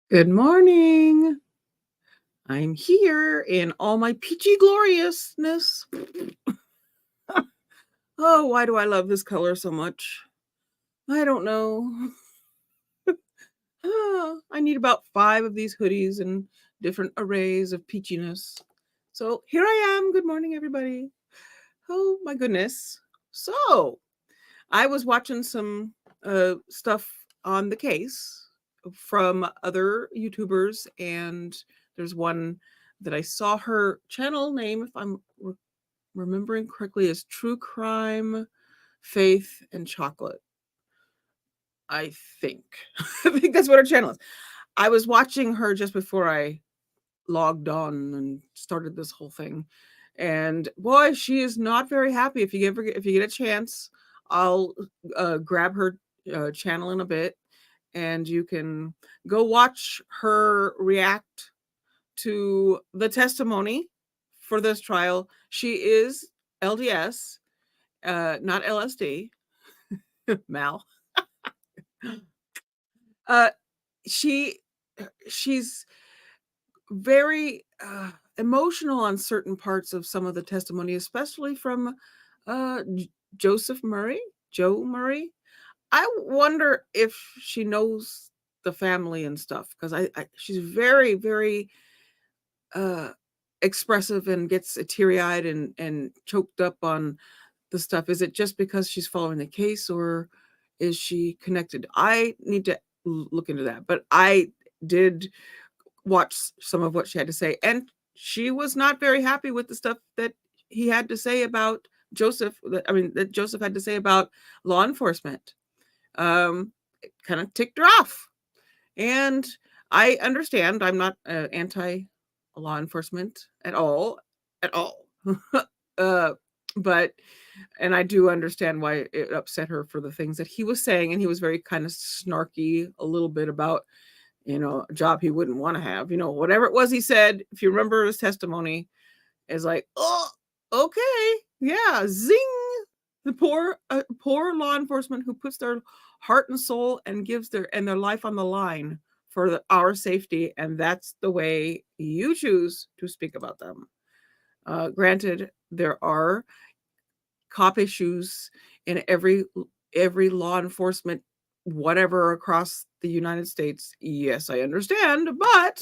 Good morning. I'm here in all my peachy gloriousness. Oh, why do I love this color so much? I don't know. I need about 5 of these hoodies and different arrays of peachiness. So here I am. Good morning, everybody. Oh my goodness. So I was watching some stuff on the case from other YouTubers, and there's one that I saw her channel name, if I'm remembering correctly, is True Crime, Faith, and Chocolate. I think. I think that's what her channel is. I was watching her just before I logged on and started this whole thing. And boy, she is not very happy. If you get a chance, I'll grab her channel in a bit, and you can go watch her react to the testimony for this trial. She is LDS, not LSD. Mal. She's very emotional on certain parts of some of the testimony, especially from Joe Murray. I wonder if she knows the family and stuff, because she's very, very expressive and gets teary-eyed and choked up on the stuff. Is it just because she's following the case, or is she connected? I need to look into that, but I did watch some of what she had to say, and she was not very happy with the stuff that he had to say about Joseph. That Joseph had to say about law enforcement. It kind of ticked her off, and I understand. I'm not anti law enforcement at all. But and I do understand why it upset her for the things that he was saying, and he was very kind of snarky a little bit about, a job he wouldn't want to have, whatever it was he said. If you remember his testimony, is like, oh, okay, yeah, zing. The poor law enforcement who puts their heart and soul and gives their life on the line for our safety, and that's the way you choose to speak about them. Granted, there are cop issues in every law enforcement whatever across the United States. Yes, I understand, but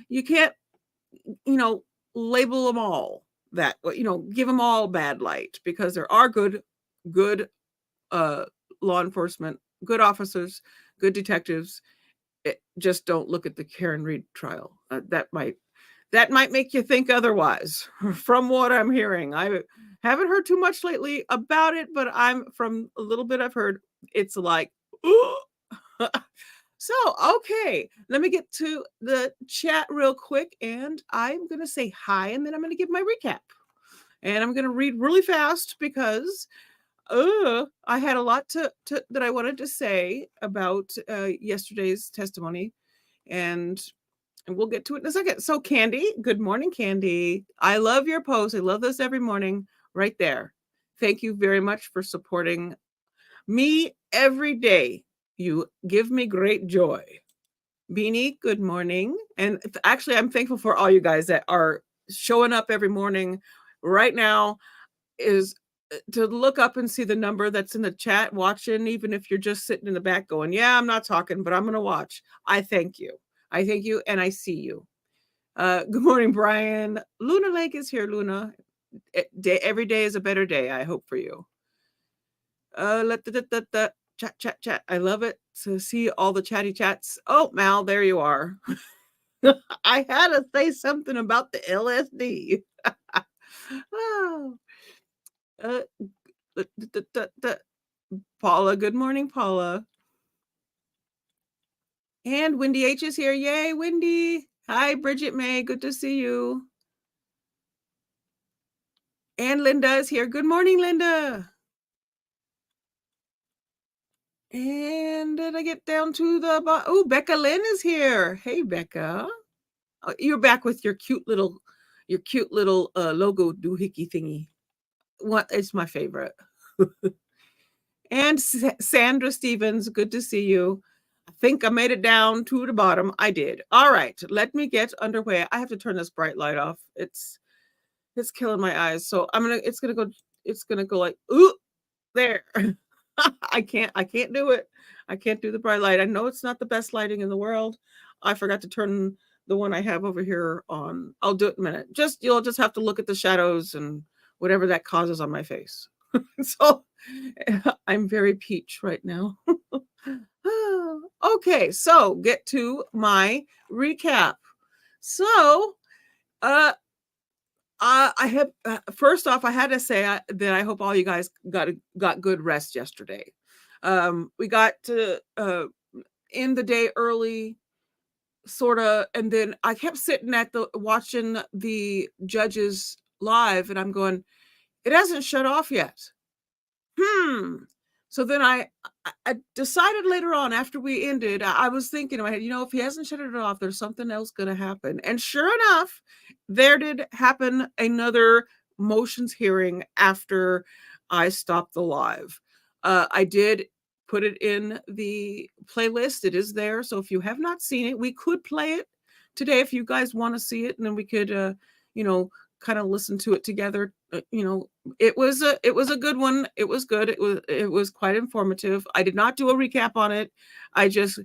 you can't, label them all that, give them all bad light, because there are good law enforcement, good officers, good detectives. Just don't look at the Karen Reed trial. That might make you think otherwise. From what I'm hearing, I haven't heard too much lately about it, but from a little bit I've heard, it's like, So, okay, let me get to the chat real quick, and I'm going to say hi, and then I'm going to give my recap. And I'm going to read really fast because I had a lot that I wanted to say about yesterday's testimony, and we'll get to it in a second. So, Candy, good morning, Candy. I love your post. I love this every morning right there. Thank you very much for supporting me every day. You give me great joy. Beanie, good morning. And actually, I'm thankful for all you guys that are showing up every morning. Right now is to look up and see the number that's in the chat watching, even if you're just sitting in the back going, yeah, I'm not talking, but I'm going to watch. I thank you. I thank you, and I see you. Good morning, Brian. Luna Lake is here, Luna. Every day is a better day, I hope, for you. Chat. I love it to see all the chatty chats. Oh, Mal, there you are. I had to say something about the LSD. Oh, uh, Paula, good morning, Paula. And Wendy H is here. Yay, Wendy. Hi, Bridget May. Good to see you. And Linda is here. Good morning, Linda. And did I get down to the oh, Becca Lynn is here. Hey, Becca. You're back with your cute little logo doohickey thingy. What? It's my favorite. And Sandra Stevens, good to see you. I think I made it down to the bottom. I did. All right, let me get underway. I have to turn this bright light off. It's killing my eyes. So it's gonna go like, ooh, there. I can't do it. I can't do the bright light. I know it's not the best lighting in the world. I forgot to turn the one I have over here on. I'll do it in a minute. You'll just have to look at the shadows and whatever that causes on my face. So I'm very peach right now. Okay, so get to my recap. So I have first off, I had to say that I hope all you guys got good rest yesterday. We got to end the day early, sort of, and then I kept sitting watching the judges live, and I'm going, it hasn't shut off yet. So then I decided later on after we ended, I was thinking in my head, if he hasn't shut it off, there's something else going to happen. And sure enough, there did happen another motions hearing after I stopped the live. I did put it in the playlist. It is there. So if you have not seen it, we could play it today if you guys want to see it, and then we could, kind of listen to it together. It was a good one. It was good. It was quite informative. I did not do a recap on it. I just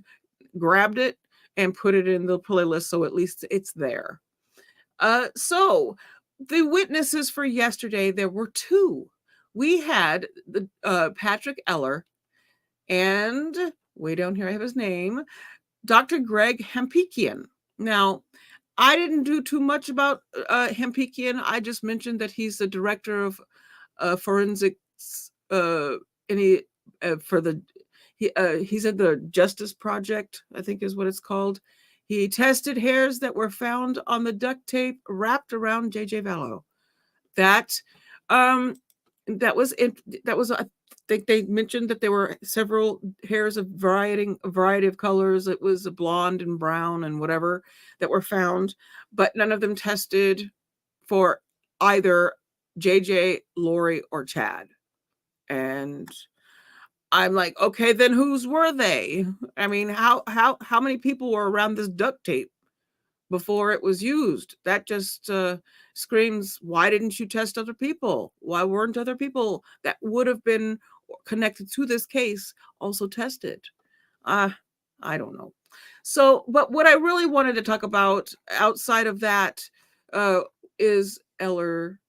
grabbed it and put it in the playlist, so at least it's there. So the witnesses for yesterday, there were two. We had the Patrick Eller, and way down here I have his name, Dr. Greg Hempekian. Now, I didn't do too much about Hempekian. I just mentioned that he's the director of forensics, he's at the Justice Project, I think is what it's called. He tested hairs that were found on the duct tape wrapped around J.J. Vallow. That was I think they mentioned that there were several hairs of variety of colors. It was a blonde and brown and whatever that were found, but none of them tested for either JJ, Lori, or Chad. And I'm like, okay, then whose were they? I mean, how many people were around this duct tape before it was used? That just screams, why didn't you test other people? Why weren't other people that would have been connected to this case also tested? I don't know. So, but what I really wanted to talk about outside of that is Eller.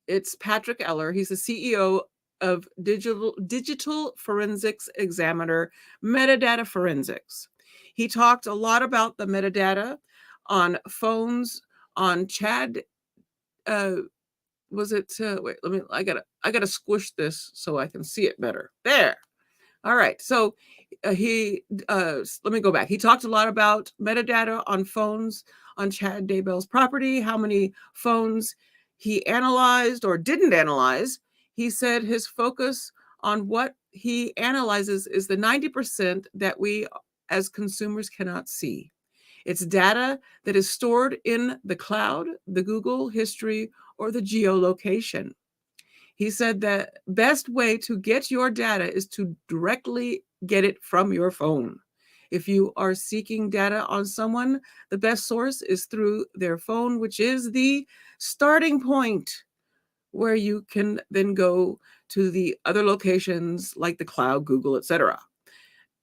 It's Patrick Eller. He's the CEO of Digital Forensics Examiner, Metadata Forensics. He talked a lot about the metadata on phones, on Chad. Was it? Wait, I gotta squish this so I can see it better. There. All right. So let me go back. He talked a lot about metadata on phones on Chad Daybell's property, how many phones he analyzed or didn't analyze. He said his focus on what he analyzes is the 90% that we as consumers cannot see. It's data that is stored in the cloud, the Google history, or the geolocation. He said the best way to get your data is to directly get it from your phone. If you are seeking data on someone, the best source is through their phone, which is the starting point where you can then go to the other locations like the cloud, Google, etc.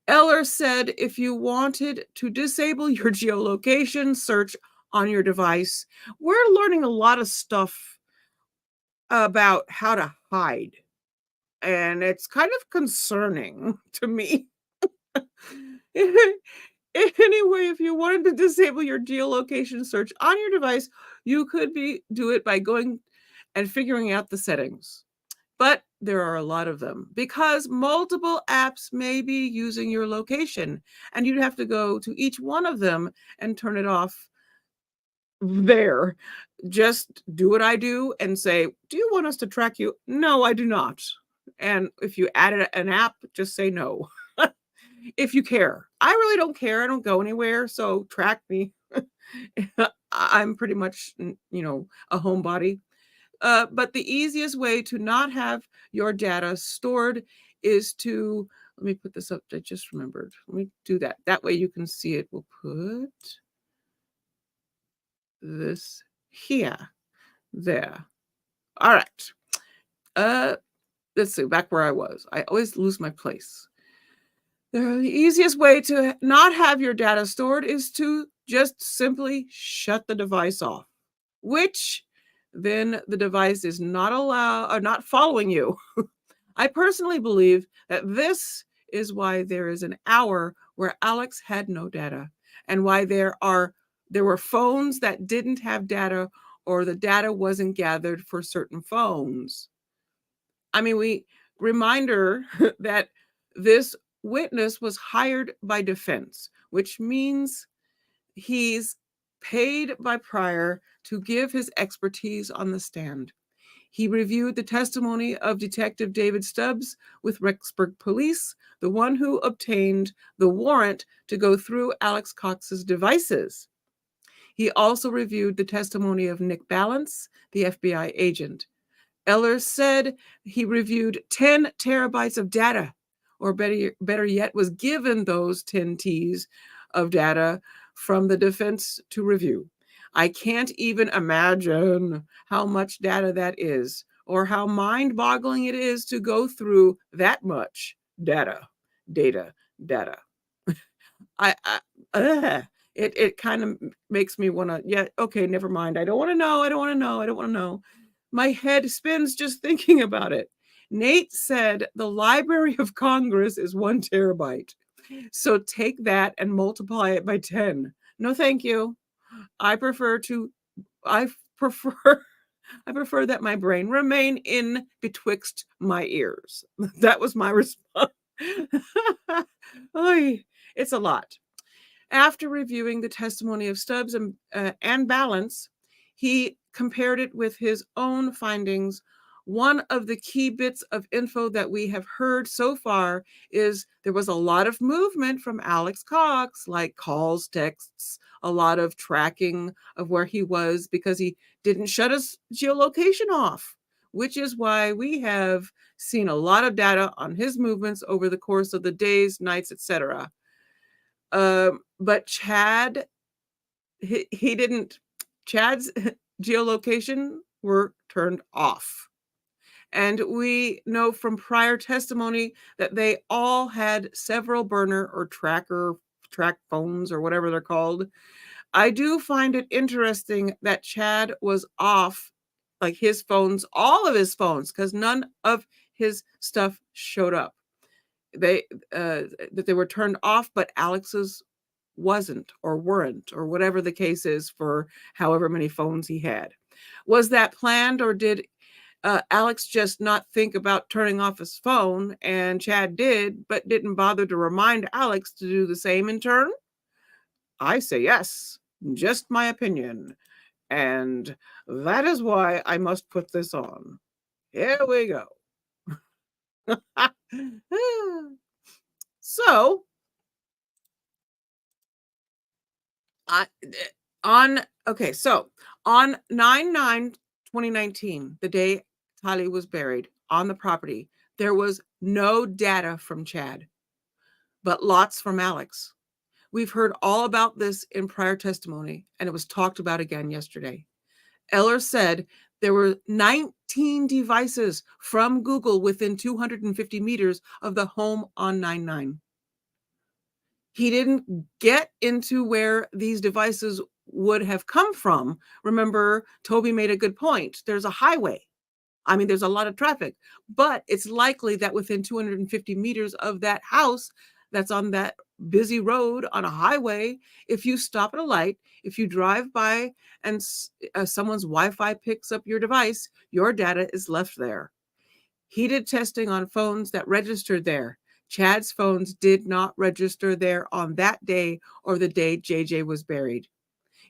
Eller said if you wanted to disable your geolocation search on your device, we're learning a lot of stuff about how to hide. And it's kind of concerning to me. Anyway, if you wanted to disable your geolocation search on your device, you could do it by going and figuring out the settings. But there are a lot of them because multiple apps may be using your location, and you'd have to go to each one of them and turn it off there. Just do what I do and say, do you want us to track you? No, I do not. And if you added an app, just say no. If you care. I really don't care. I don't go anywhere, so track me. I'm pretty much, a homebody. But the easiest way to not have your data stored is to, let me put this up. I just remembered. Let me do that. That way you can see it. We'll put this here, there. All right. Let's see, back where I was. I always lose my place. The easiest way to not have your data stored is to just simply shut the device off, which then the device is not following you. I personally believe that this is why there is an hour where Alex had no data, and why there were phones that didn't have data, or the data wasn't gathered for certain phones. I mean, reminder that this witness was hired by defense, which means he's paid by Pryor to give his expertise on the stand. He reviewed the testimony of Detective David Stubbs with Rexburg Police, the one who obtained the warrant to go through Alex Cox's devices. He also reviewed the testimony of Nick Balance, the FBI agent. Eller said he reviewed 10 terabytes of data, or better yet, was given those 10 Ts of data from the defense to review. I can't even imagine how much data that is, or how mind-boggling it is to go through that much data. It kind of makes me want to, okay, never mind. I don't want to know. My head spins just thinking about it. Nate said the Library of Congress is 1 terabyte. So take that and multiply it by 10. No, thank you. I prefer that my brain remain in betwixt my ears. That was my response. It's a lot. After reviewing the testimony of Stubbs and Balance, he compared it with his own findings. One of the key bits of info that we have heard so far is there was a lot of movement from Alex Cox, like calls, texts, a lot of tracking of where he was because he didn't shut his geolocation off, which is why we have seen a lot of data on his movements over the course of the days, nights, etc. But Chad, he didn't. Chad's geolocation were turned off. And we know from prior testimony that they all had several burner or track phones or whatever they're called. I do find it interesting that Chad was off, like his phones, all of his phones, because none of his stuff showed up. That they were turned off, but Alex's wasn't or weren't, or whatever the case is for however many phones he had. Was that planned, or did Alex just not think about turning off his phone, and Chad did, but didn't bother to remind Alex to do the same in turn? I say yes, just my opinion. And that is why I must put this on. Here we go. So, on 9/9/2019, the day Tali was buried on the property, there was no data from Chad, but lots from Alex. We've heard all about this in prior testimony, and it was talked about again yesterday. Eller said there were 19 devices from Google within 250 meters of the home on 9/9. He didn't get into where these devices would have come from. Remember, Toby made a good point. There's a highway. I mean, there's a lot of traffic, but it's likely that within 250 meters of that house that's on that busy road on a highway, if you stop at a light, if you drive by and someone's Wi-Fi picks up your device, your data is left there. He did testing on phones that registered there. Chad's phones did not register there on that day or the day JJ was buried.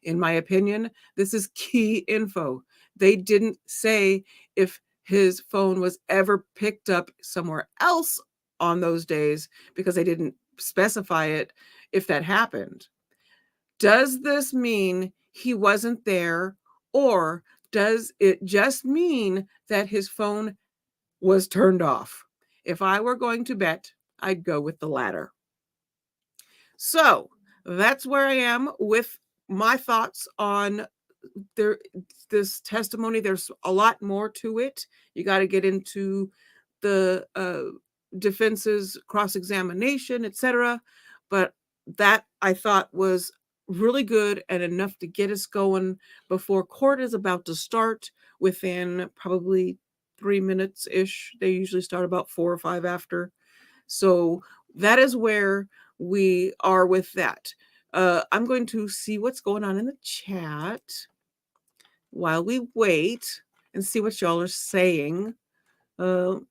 In my opinion, this is key info. They didn't say if his phone was ever picked up somewhere else on those days because they didn't specify it if that happened. Does this mean he wasn't there, or does it just mean that his phone was turned off? If I were going to bet, I'd go with the latter. So that's where I am with my thoughts on this testimony. There's a lot more to it. You got to get into the defense's cross-examination, etc. But that I thought was really good and enough to get us going before court is about to start within probably 3 minutes-ish. They usually start about 4 or 5 after. So that is where we are with that. I'm going to see what's going on in the chat while we wait and see what y'all are saying. What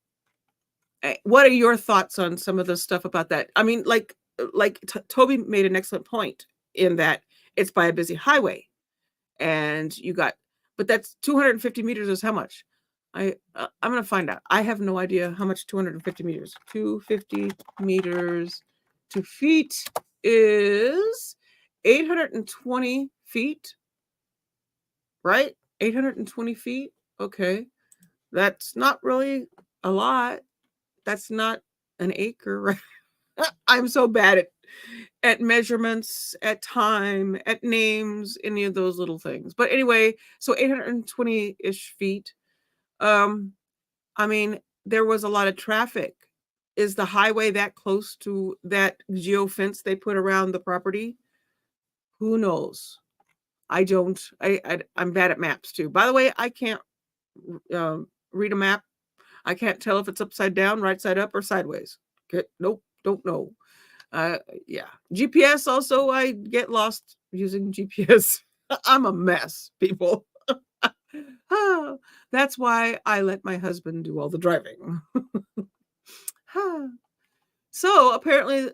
are your thoughts on some of the stuff about that? I mean, like Toby made an excellent point in that it's by a busy highway, and you got, but that's 250 meters is how much? I'm going to find out. I have no idea how much 250 meters. 250 meters to feet is 820 feet, right? 820 feet. Okay. That's not really a lot. That's not an acre, right? I'm so bad at measurements, at time, at names, any of those little things. But anyway, so 820-ish feet. I mean, there was a lot of traffic. Is the highway that close to that geofence they put around the property? Who knows? I don't. I'm bad at maps too. By the way, I can't read a map. I can't tell if it's upside down, right side up, or sideways. Okay. Nope, don't know. Yeah. GPS also, I get lost using GPS. I'm a mess, people. That's why I let my husband do all the driving. So apparently,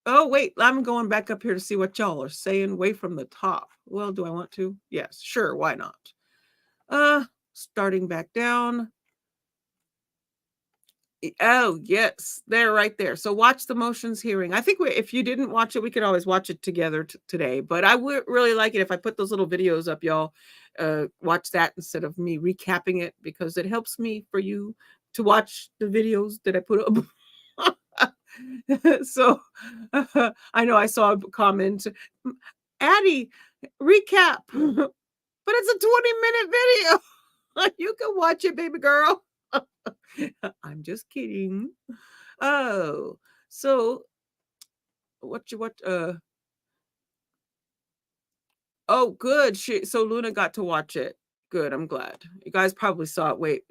oh wait, I'm going back up here to see what y'all are saying way from the top. Well, do I want to? Yes, sure, why not? Starting back down. Oh, yes, they're right there. So watch the motions hearing. I think if you didn't watch it, we could always watch it together today. But I would really like it if I put those little videos up, y'all. Watch that instead of me recapping it, because it helps me for you to watch the videos that I put up. So I know I saw a comment, Addi, recap, but it's a 20-minute video. You can watch it, baby girl. I'm just kidding. Oh, so oh, good. So Luna got to watch it. Good. I'm glad. You guys probably saw it. Wait,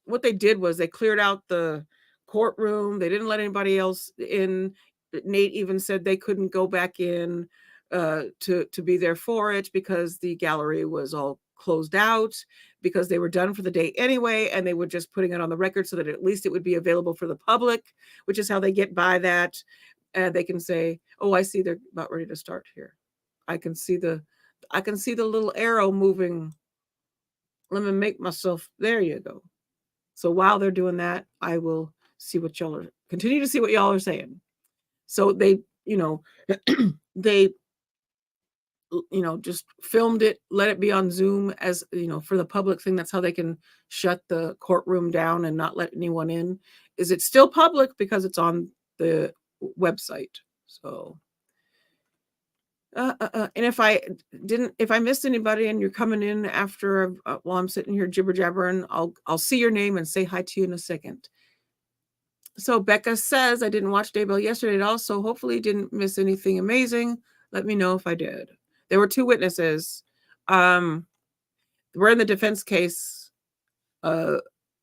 what they did was they cleared out the courtroom. They didn't let anybody else in. Nate even said they couldn't go back in to be there for it because the gallery was all closed out, because they were done for the day anyway, and they were just putting it on the record so that at least it would be available for the public, which is how they get by that. And they can say, oh, I see they're about ready to start here. I can see the little arrow moving. Let me make myself, there you go. So while they're doing that, I will see what y'all are, continue to see what y'all are saying. So they, they, just filmed it, let it be on Zoom as, for the public thing. That's how they can shut the courtroom down and not let anyone in. Is it still public because it's on the website? So, and if I missed anybody and you're coming in after while I'm sitting here jibber jabbering, I'll see your name and say hi to you in a second. So Becca says, I didn't watch Daybell yesterday at all, so hopefully didn't miss anything amazing. Let me know if I did. There were 2 witnesses. We're in the defense case.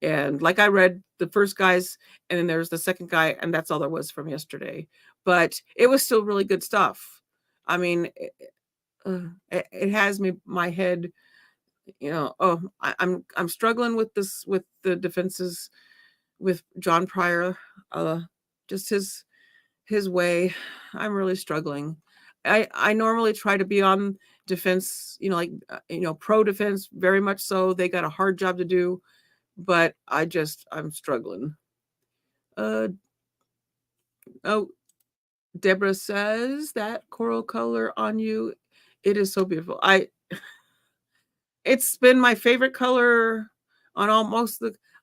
And like I read the first guys, and then there's the second guy, and that's all there was from yesterday. But it was still really good stuff. I mean, it has my head, I'm struggling with this, with the defenses with John Pryor, just his way. I'm really struggling. I normally try to be on defense, pro defense, very much so. They got a hard job to do, but I'm struggling. Oh, Deborah says that coral color on you, it is so beautiful. It's been my favorite color on almost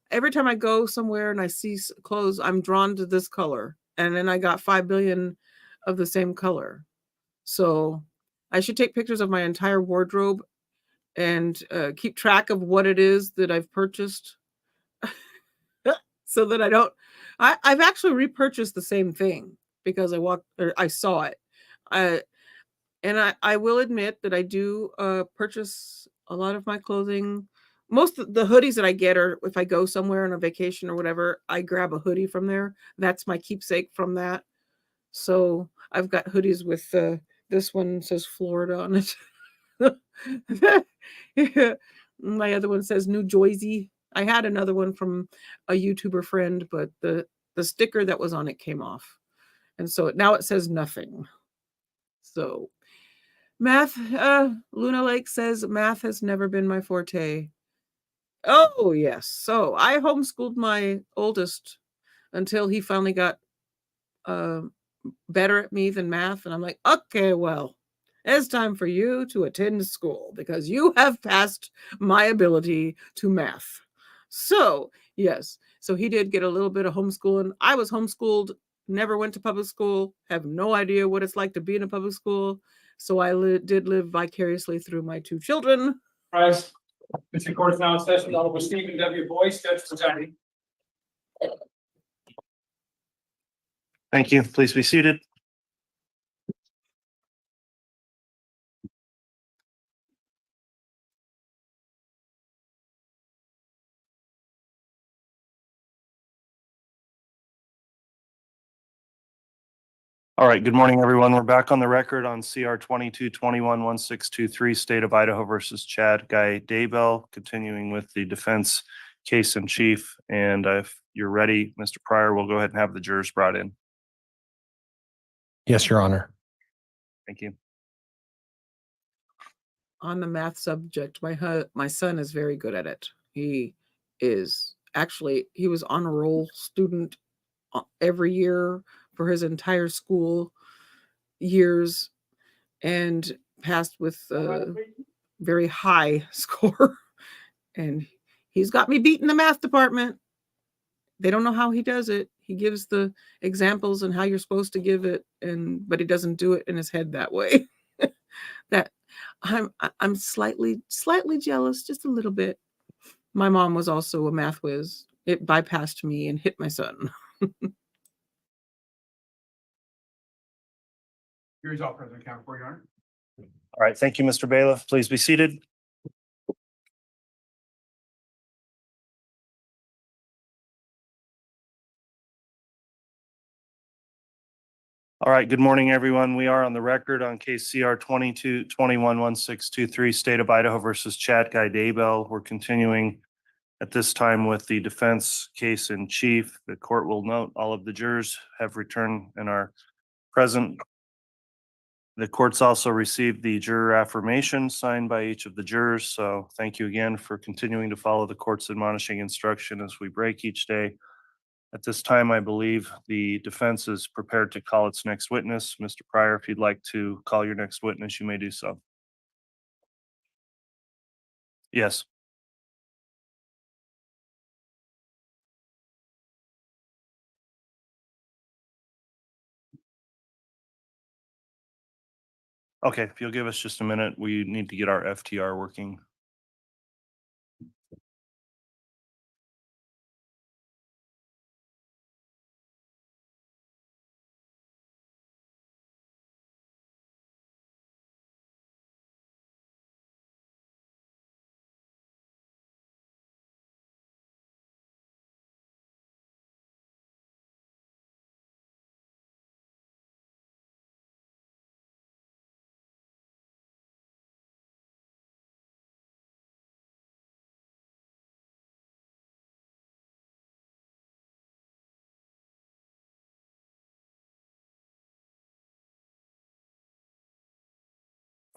every time I go somewhere and I see clothes, I'm drawn to this color. And then I got 5 billion of the same color. So I should take pictures of my entire wardrobe and keep track of what it is that I've purchased so that I've actually repurchased the same thing because I saw it. I will admit that I do purchase a lot of my clothing. Most of the hoodies that I get are if I go somewhere on a vacation or whatever, I grab a hoodie from there. That's my keepsake from that. So I've got hoodies with this one says Florida on it. My other one says New Jersey. I had another one from a YouTuber friend, but the sticker that was on it came off. And so now it says nothing. So math, Luna Lake says math has never been my forte. Oh, yes. So I homeschooled my oldest until he finally got better at me than math. And I'm like, okay, well, it's time for you to attend school because you have passed my ability to math. So, yes. So he did get a little bit of homeschooling. I was homeschooled, never went to public school, have no idea what it's like to be in a public school. So I did live vicariously through my two children. Rise. Mr. Court is now in session. Honorable Stephen W. Boyce, Judge presiding. Thank you. Please be seated. All right. Good morning, everyone. We're back on the record on CR 22-21-1623, State of Idaho versus Chad Guy Daybell, continuing with the defense case in chief. And if you're ready, Mr. Pryor, we'll go ahead and have the jurors brought in. Yes, Your Honor. Thank you. On the math subject, my son is very good at it. He was honor roll student every year for his entire school years and passed with a very high score. And he's got me beat in the math department. They don't know how he does it. He gives the examples and how you're supposed to give it, but he doesn't do it in his head that way. That I'm slightly jealous, just a little bit. My mom was also a math whiz. It bypassed me and hit my son. Here's all present count for Your Honor. All right. Thank you, Mr. Bailiff. Please be seated. All right. Good morning, everyone. We are on the record on case CR 22-21-1623, State of Idaho versus Chad Guy Daybell. We're continuing at this time with the defense case in chief. The court will note all of the jurors have returned and are present. The court's also received the juror affirmation signed by each of the jurors. So thank you again for continuing to follow the court's admonishing instruction as we break each day. At this time, I believe the defense is prepared to call its next witness. Mr. Pryor, if you'd like to call your next witness, you may do so. Yes. Okay, if you'll give us just a minute, we need to get our FTR working.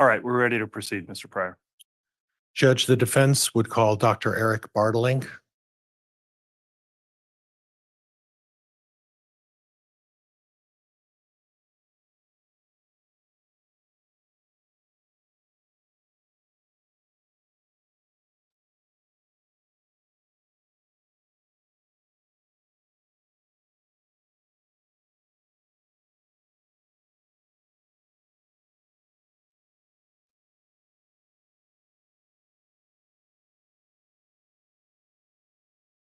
All right, we're ready to proceed, Mr. Pryor. Judge, the defense would call Dr. Eric Bartelink.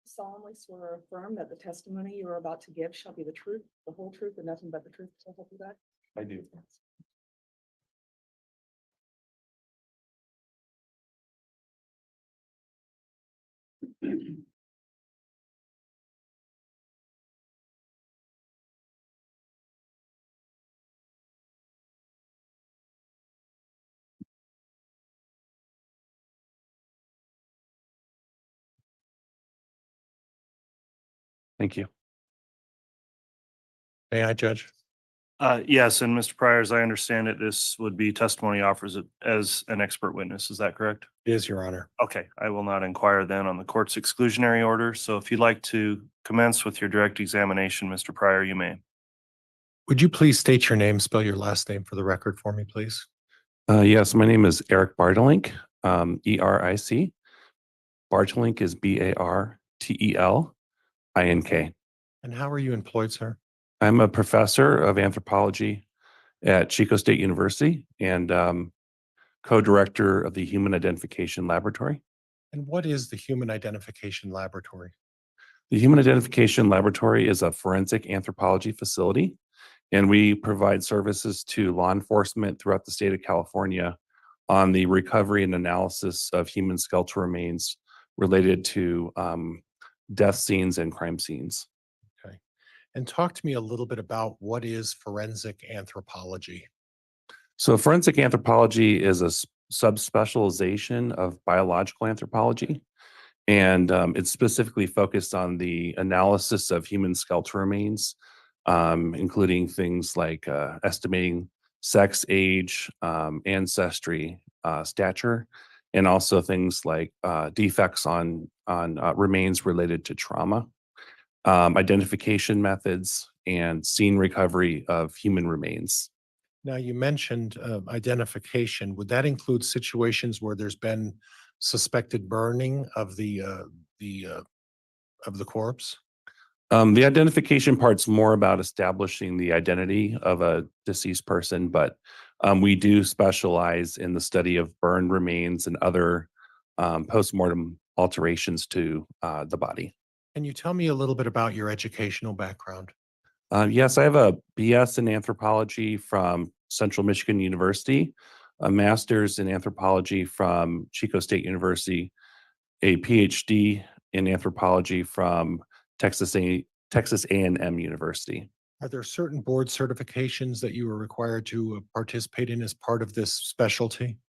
Solemnly swear or affirm that the testimony you are about to give shall be the truth, the whole truth, and nothing but the truth, so help you God. I do. Thank you. May I, Judge? Yes, and Mr. Pryor, as I understand it, this would be testimony offers as an expert witness. Is that correct? It is, Your Honor. Okay, I will not inquire then on the court's exclusionary order. So if you'd like to commence with your direct examination, Mr. Pryor, you may. Would you please state your name, spell your last name for the record for me, please? Yes, my name is Eric Bartelink, ERIC. Bartelink is BARTELINK. And how are you employed, sir? I'm a professor of anthropology at Chico State University and co-director of the Human Identification Laboratory. And what is the Human Identification Laboratory? The Human Identification Laboratory is a forensic anthropology facility, and we provide services to law enforcement throughout the state of California on the recovery and analysis of human skeletal remains related to death scenes and crime scenes. Okay. And talk to me a little bit about what is forensic anthropology. So forensic anthropology is a subspecialization of biological anthropology. And it's specifically focused on the analysis of human skeletal remains, including things like estimating sex, age, ancestry, stature, and also things like defects on remains related to trauma, identification methods, and scene recovery of human remains. Now, you mentioned identification. Would that include situations where there's been suspected burning of the corpse? The identification part's more about establishing the identity of a deceased person, but we do specialize in the study of burned remains and other postmortem alterations to the body. Can you tell me a little bit about your educational background? Yes, I have a BS in anthropology from Central Michigan University, a master's in anthropology from Chico State University, a PhD in anthropology from Texas A&M University. Are there certain board certifications that you are required to participate in as part of this specialty?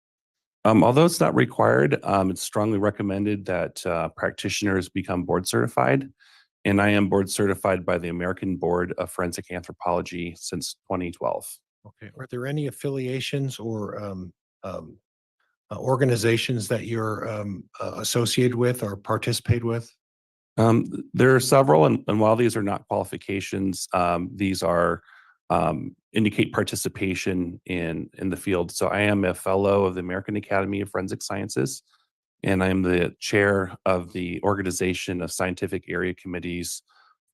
Although it's not required, it's strongly recommended that practitioners become board certified. And I am board certified by the American Board of Forensic Anthropology since 2012. Okay. Are there any affiliations or organizations that you're associated with or participate with? There are several, and while these are not qualifications, these are indicate participation in the field. So I am a fellow of the American Academy of Forensic Sciences, and I am the chair of the Organization of Scientific Area Committees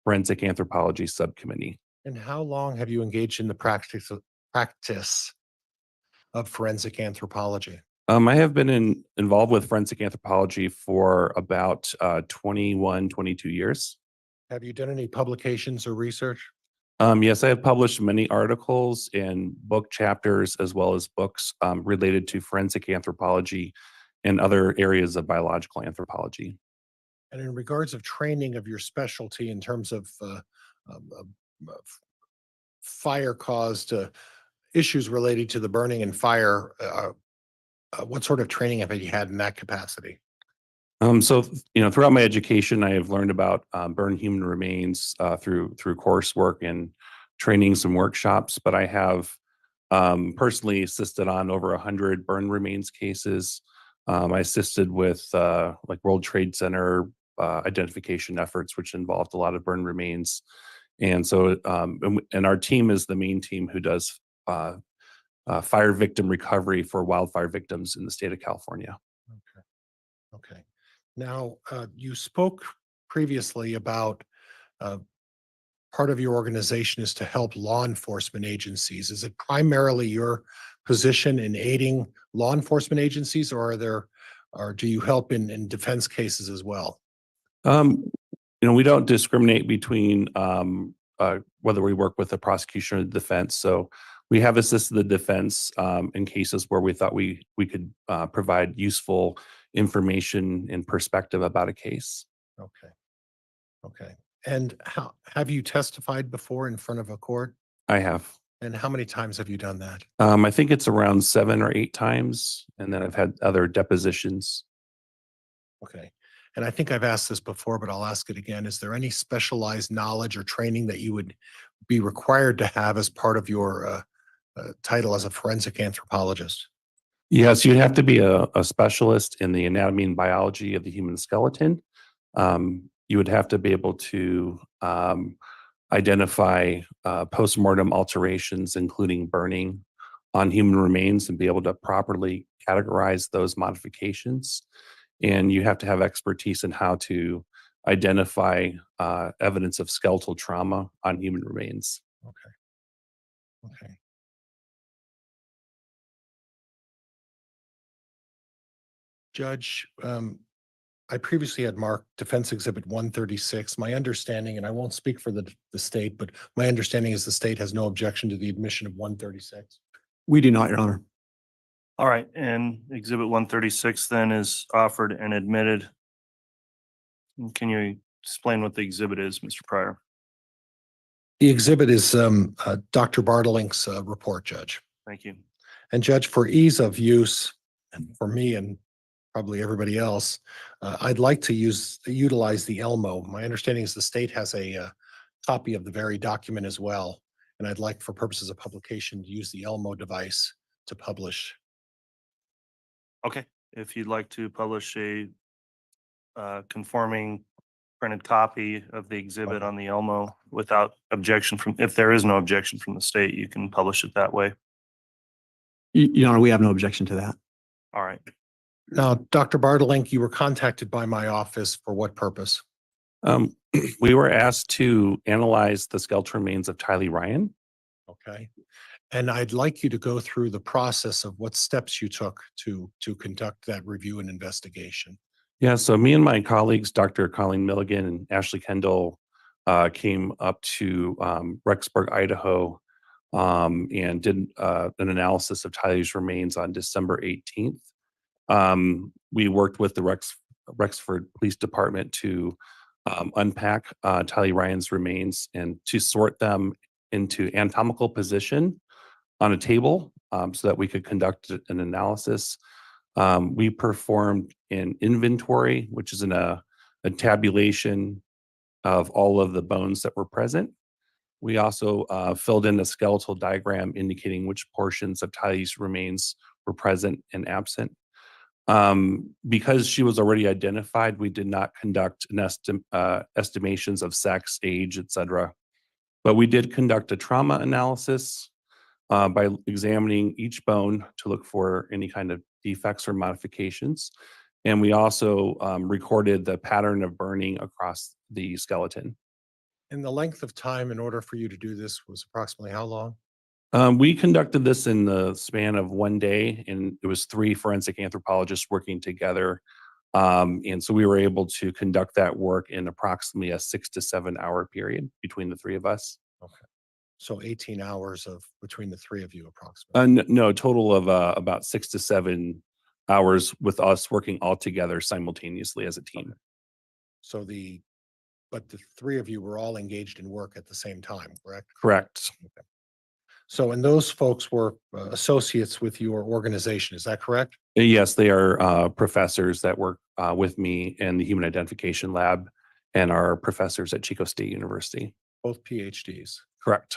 Forensic Anthropology Subcommittee. And how long have you engaged in the practice of forensic anthropology? I have been involved with forensic anthropology for about 21, 22 years. Have you done any publications or research? Yes, I have published many articles and book chapters, as well as books related to forensic anthropology and other areas of biological anthropology. And in regards of training of your specialty in terms of fire-caused issues related to the burning and fire, what sort of training have you had in that capacity? So, throughout my education, I have learned about burned human remains through coursework and trainings and workshops, but I have personally assisted on over 100 burn remains cases. I assisted with like World Trade Center identification efforts, which involved a lot of burn remains. And so, and our team is the main team who does fire victim recovery for wildfire victims in the state of California. Okay. Okay. Now, you spoke previously about part of your organization is to help law enforcement agencies. Is it primarily your position in aiding law enforcement agencies, or do you help in defense cases as well? We don't discriminate between whether we work with the prosecution or the defense. So we have assisted the defense in cases where we thought we could provide useful information and perspective about a case. Okay. Okay. And how have you testified before in front of a court? I have. And how many times have you done that? I think it's around 7 or 8 times, and then I've had other depositions. Okay. And I think I've asked this before, but I'll ask it again. Is there any specialized knowledge or training that you would be required to have as part of your title as a forensic anthropologist? Yes, you'd have to be a specialist in the anatomy and biology of the human skeleton. You would have to be able to identify postmortem alterations, including burning on human remains, and be able to properly categorize those modifications. And you have to have expertise in how to identify evidence of skeletal trauma on human remains. Okay. Okay. Judge, I previously had marked Defense Exhibit 136. My understanding, and I won't speak for the state, but my understanding is the state has no objection to the admission of 136. We do not, Your Honor. All right, and Exhibit 136 then is offered and admitted. Can you explain what the exhibit is, Mr. Pryor? The exhibit is Dr. Bartelink's report, Judge. Thank you. And Judge, for ease of use, and for me and probably everybody else, I'd like to utilize the Elmo. My understanding is the state has a copy of the very document as well, and I'd like, for purposes of publication, to use the Elmo device to publish. Okay, if you'd like to publish a conforming printed copy of the exhibit on the Elmo without objection from, if there is no objection from the state, you can publish it that way. Your Honor, we have no objection to that. All right. Now, Dr. Bartelink, you were contacted by my office for what purpose? We were asked to analyze the skeletal remains of Tylee Ryan. Okay. And I'd like you to go through the process of what steps you took to conduct that review and investigation. Yeah, so me and my colleagues, Dr. Colleen Milligan and Ashley Kendall, came up to Rexburg, Idaho, and did an analysis of Tylee's remains on December 18th. We worked with the Rexford Police Department to unpack Tylee Ryan's remains and to sort them into anatomical position on a table so that we could conduct an analysis. We performed an inventory, which is a tabulation of all of the bones that were present. We also filled in a skeletal diagram indicating which portions of Tylee's remains were present and absent. Because she was already identified, we did not conduct an estimations of sex, age, etc. But we did conduct a trauma analysis by examining each bone to look for any kind of defects or modifications. And we also recorded the pattern of burning across the skeleton. And the length of time in order for you to do this was approximately how long? We conducted this in the span of 1 day, and it was 3 forensic anthropologists working together. And so we were able to conduct that work in approximately a 6 to 7 hour period between the 3 of us. Okay. So 18 hours between the 3 of you approximately. No, total of about 6 to 7 hours with us working all together simultaneously as a team. Okay. So but the 3 of you were all engaged in work at the same time, correct? Correct. Okay. So, and those folks were associates with your organization, is that correct? Yes, they are professors that work with me in the Human Identification Lab and are professors at Chico State University. Both PhDs. Correct.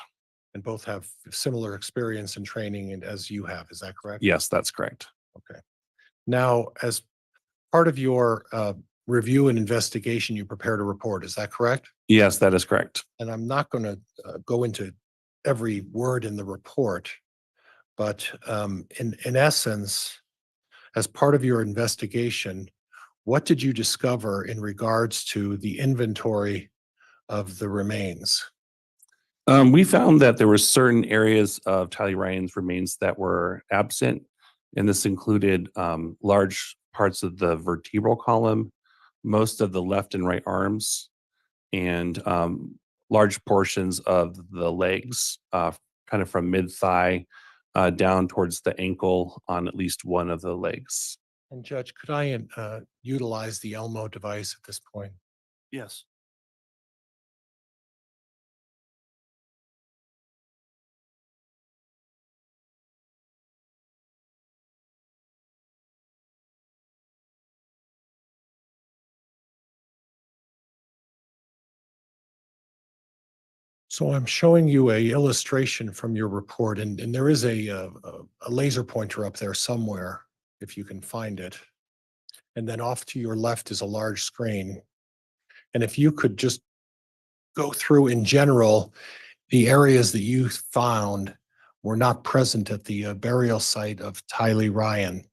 and both have similar experience and training and as you have. Is that correct? Yes, that's correct. Okay. Now, as part of your review and investigation, you prepared a report. Is that correct? Yes, that is correct. And I'm not going to go into every word in the report, but in essence, as part of your investigation, what did you discover in regards to the inventory of the remains? We found that there were certain areas of Tylee Ryan's remains that were absent, and this included large parts of the vertebral column, most of the left and right arms, and large portions of the legs, kind of from mid-thigh down towards the ankle on at least one of the legs. And Judge, could I utilize the Elmo device at this point? Yes. So I'm showing you a illustration from your report, and there is a laser pointer up there somewhere, if you can find it. And then off to your left is a large screen. And if you could just go through in general, the areas that you found were not present at the burial site of Tylee Ryan.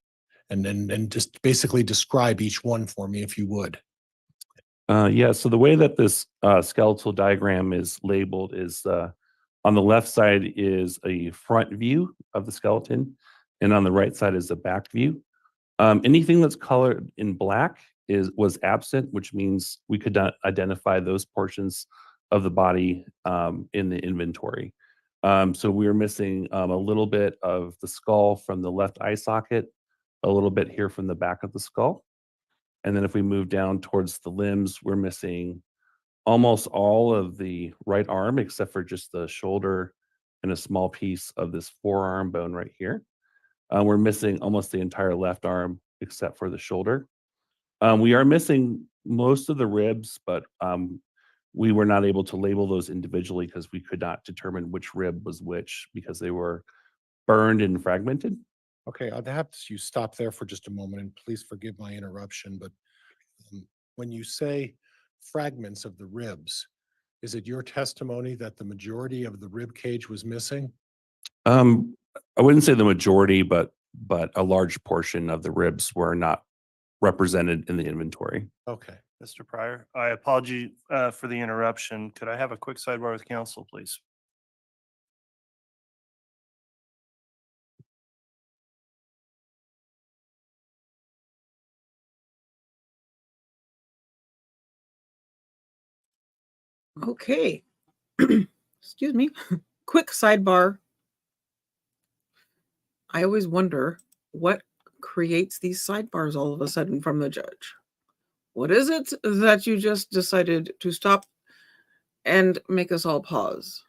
And just basically describe each one for me, if you would. Yeah, so the way that this skeletal diagram is labeled is on the left side is a front view of the skeleton, and on the right side is a back view. Anything that's colored in black was absent, which means we could not identify those portions of the body in the inventory. So we were missing a little bit of the skull from the left eye socket, a little bit here from the back of the skull. And then if we move down towards the limbs, we're missing almost all of the right arm, except for just the shoulder and a small piece of this forearm bone right here. We're missing almost the entire left arm, except for the shoulder. We are missing most of the ribs, but we were not able to label those individually because we could not determine which rib was which because they were burned and fragmented. Okay, I'd have you stop there for just a moment, and please forgive my interruption, but when you say fragments of the ribs, is it your testimony that the majority of the rib cage was missing? I wouldn't say the majority, but a large portion of the ribs were not represented in the inventory. Okay. Mr. Pryor, I apologize for the interruption. Could I have a quick sidebar with counsel, please? Okay. Excuse me. Quick sidebar. I always wonder what creates these sidebars all of a sudden from the judge. What is it that you just decided to stop and make us all pause?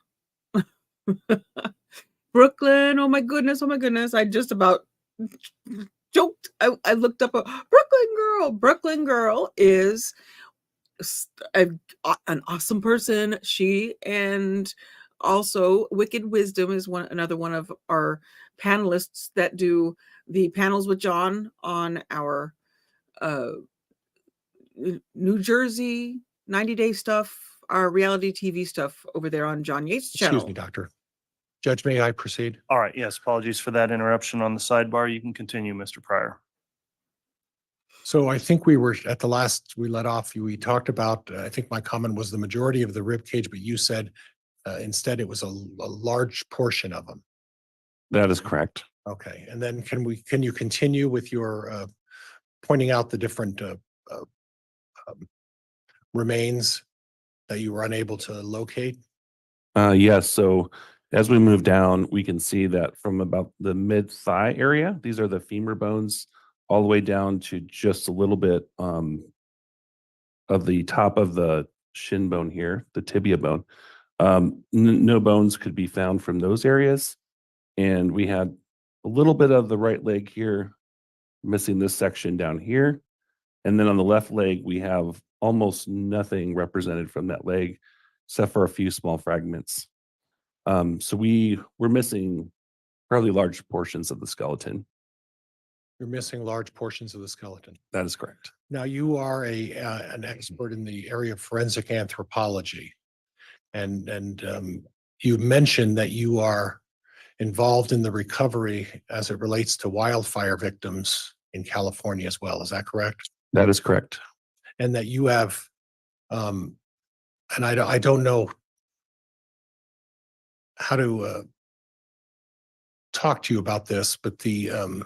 Brooklyn, oh my goodness, oh my goodness. I just about joked. I looked up a Brooklyn girl. Brooklyn girl is an awesome person. She and also Wicked Wisdom is another one of our panelists that do the panels with John on our New Jersey 90-day stuff, our reality TV stuff over there on John Yates' channel. Excuse me, Doctor. Judge, may I proceed? All right. Yes. Apologies for that interruption on the sidebar. You can continue, Mr. Pryor. So I think we were at the last we let off. We talked about. I think my comment was the majority of the rib cage, but you said instead it was a large portion of them. That is correct. Okay, and then can you continue with your pointing out the different remains that you were unable to locate? Yes. So as we move down, we can see that from about the mid-thigh area, these are the femur bones, all the way down to just a little bit of the top of the shin bone here, the tibia bone. No bones could be found from those areas. And we had a little bit of the right leg here, missing this section down here. And then on the left leg, we have almost nothing represented from that leg, except for a few small fragments. So we're missing fairly large portions of the skeleton. You're missing large portions of the skeleton. That is correct. Now, you are an expert in the area of forensic anthropology. And you mentioned that you are involved in the recovery as it relates to wildfire victims in California as well. Is that correct? That is correct. And that you have, and I don't know how to talk to you about this, but the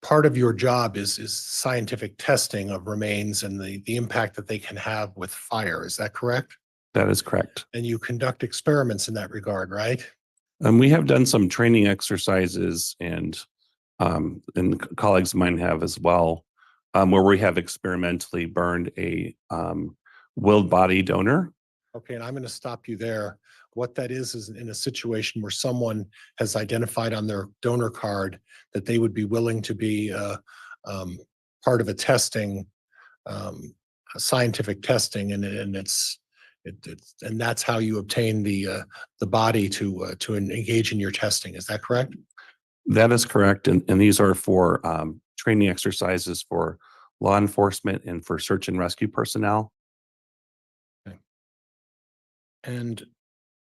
part of your job is scientific testing of remains and the impact that they can have with fire. Is that correct? That is correct. And you conduct experiments in that regard, right? We have done some training exercises and colleagues of mine have as well, where we have experimentally burned a willed body donor. Okay, and I'm going to stop you there. What that is in a situation where someone has identified on their donor card that they would be willing to be part of a testing, a scientific testing, and that's how you obtain the body to engage in your testing. Is that correct? That is correct. And these are for training exercises for law enforcement and for search and rescue personnel. Okay. And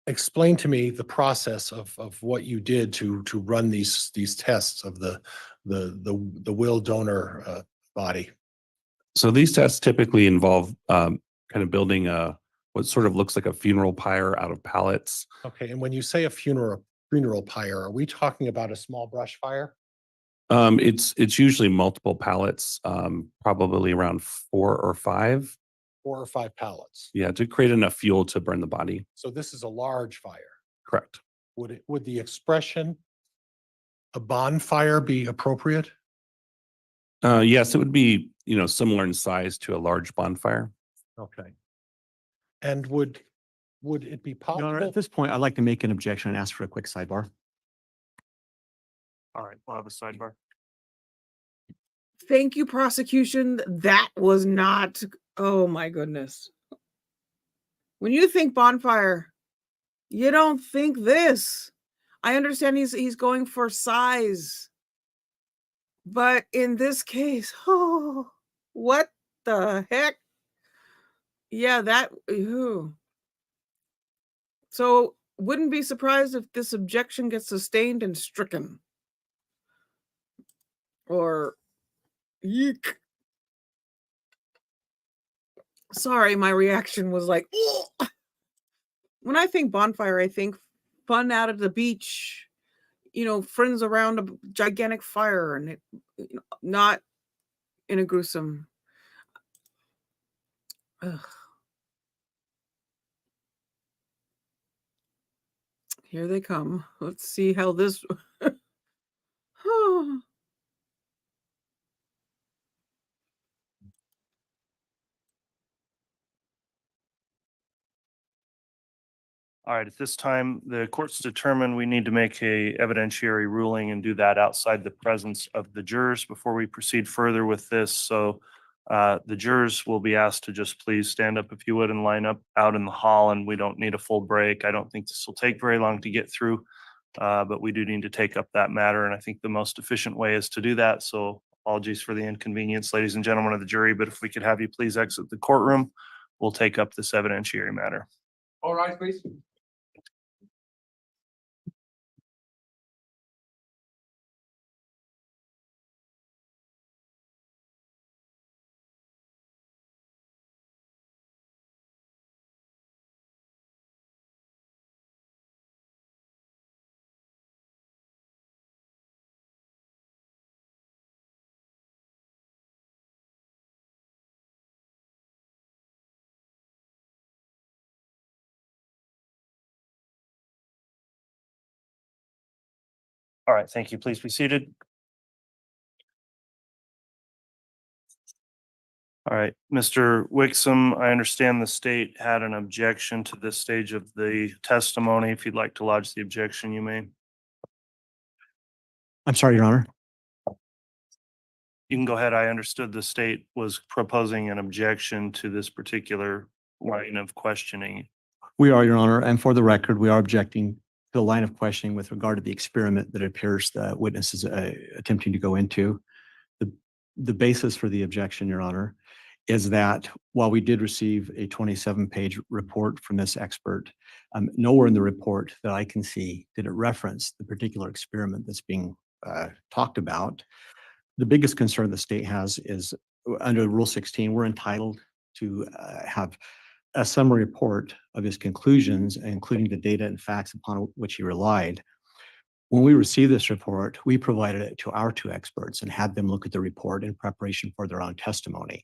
explain to me the process of what you did to run these tests of the will donor body. So these tests typically involve kind of building what sort of looks like a funeral pyre out of pallets. Okay, and when you say a funeral pyre, are we talking about a small brush fire? It's usually multiple pallets, probably around 4 or 5. 4 or 5 pallets. Yeah, to create enough fuel to burn the body. So this is a large fire. Correct. Would the expression a bonfire be appropriate? Yes, it would be, similar in size to a large bonfire. Okay. And would it be Your possible? Honor, at this point, I'd like to make an objection and ask for a quick sidebar. All right, we'll have a sidebar. Thank you, prosecution. That was not, oh my goodness. When you think bonfire, you don't think this. I understand he's going for size. But in this case, oh, what the heck? Yeah, that, ew. So wouldn't be surprised if this objection gets sustained and stricken. Or, eek. Sorry, my reaction was like, ugh. When I think bonfire, I think fun out at the beach, friends around a gigantic fire, and it, not in a gruesome. Ugh. Here they come. Let's see how this. All right, at this time, the court's determined we need to make a evidentiary ruling and do that outside the presence of the jurors before we proceed further with this. So the jurors will be asked to just please stand up if you would and line up out in the hall, and we don't need a full break. I don't think this will take very long to get through, but we do need to take up that matter, and I think the most efficient way is to do that. So apologies for the inconvenience, ladies and gentlemen of the jury, but if we could have you please exit the courtroom, we'll take up this evidentiary matter. All right, please. All right, thank you. Please be seated. All right, Mr. Wixom, I understand the state had an objection to this stage of the testimony. If you'd like to lodge the objection, you may. I'm sorry, Your Honor. You can go ahead. I understood the state was proposing an objection to this particular line of questioning. We are, Your Honor, and for the record, we are objecting to the line of questioning with regard to the experiment that it appears the witness is attempting to go into. The basis for the objection, Your Honor, is that while we did receive a 27-page report from this expert, nowhere in the report that I can see did it reference the particular experiment that's being talked about. The biggest concern the state has is under Rule 16, we're entitled to have a summary report of his conclusions, including the data and facts upon which he relied. When we received this report, we provided it to our two experts and had them look at the report in preparation for their own testimony.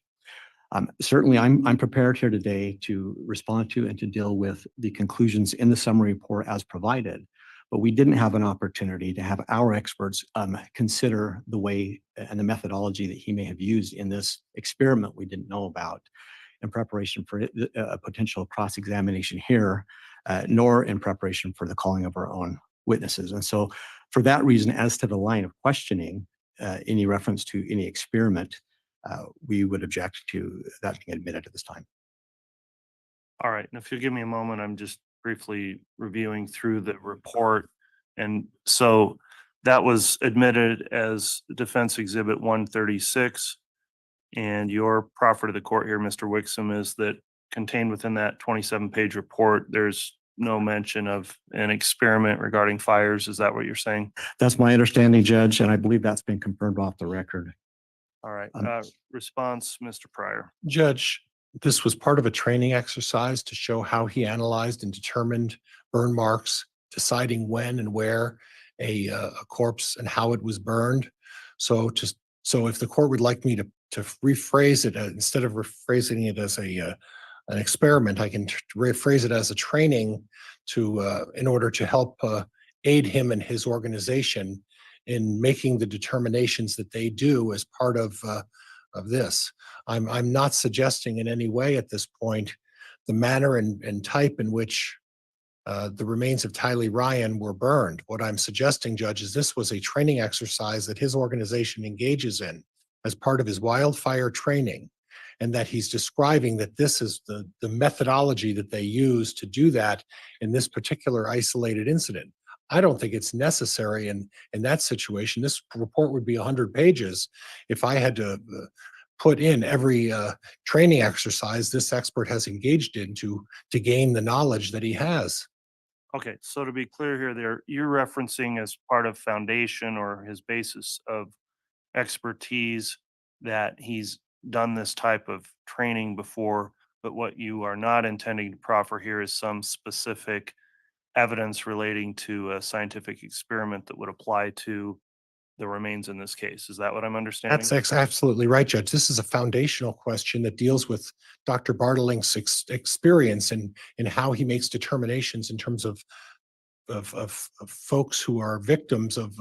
Certainly, I'm prepared here today to respond to and to deal with the conclusions in the summary report as provided, but we didn't have an opportunity to have our experts consider the way and the methodology that he may have used in this experiment we didn't know about in preparation for a potential cross-examination here, nor in preparation for the calling of our own witnesses. And so for that reason, as to the line of questioning, any reference to any experiment, we would object to that being admitted at this time. All right, and if you'll give me a moment, I'm just briefly reviewing through the report. And so that was admitted as Defense Exhibit 136. And your proffer to the court here, Mr. Wixom, is that contained within that 27-page report, there's no mention of an experiment regarding fires. Is that what you're saying? That's my understanding, Judge, and I believe that's been confirmed off the record. All right, Um, response, Mr. Pryor. Judge, this was part of a training exercise to show how he analyzed and determined burn marks, deciding when and where a corpse and how it was burned. So if the court would like me to rephrase it, instead of rephrasing it as an experiment, I can rephrase it as a training to in order to help aid him and his organization in making the determinations that they do as part of this. I'm not suggesting in any way at this point the manner and type in which the remains of Tylee Ryan were burned. What I'm suggesting, Judge, is this was a training exercise that his organization engages in as part of his wildfire training, and that he's describing that this is the methodology that they use to do that in this particular isolated incident. I don't think it's necessary in that situation. This report would be 100 pages if I had to put in every training exercise this expert has engaged in to gain the knowledge that he has. Okay, so to be clear here, you're referencing as part of foundation or his basis of expertise that he's done this type of training before, but what you are not intending to proffer here is some specific evidence relating to a scientific experiment that would apply to the remains in this case. Is that what I'm understanding? That's absolutely right, Judge. This is a foundational question that deals with Dr. Bartelink's experience and how he makes determinations in terms of folks who are victims of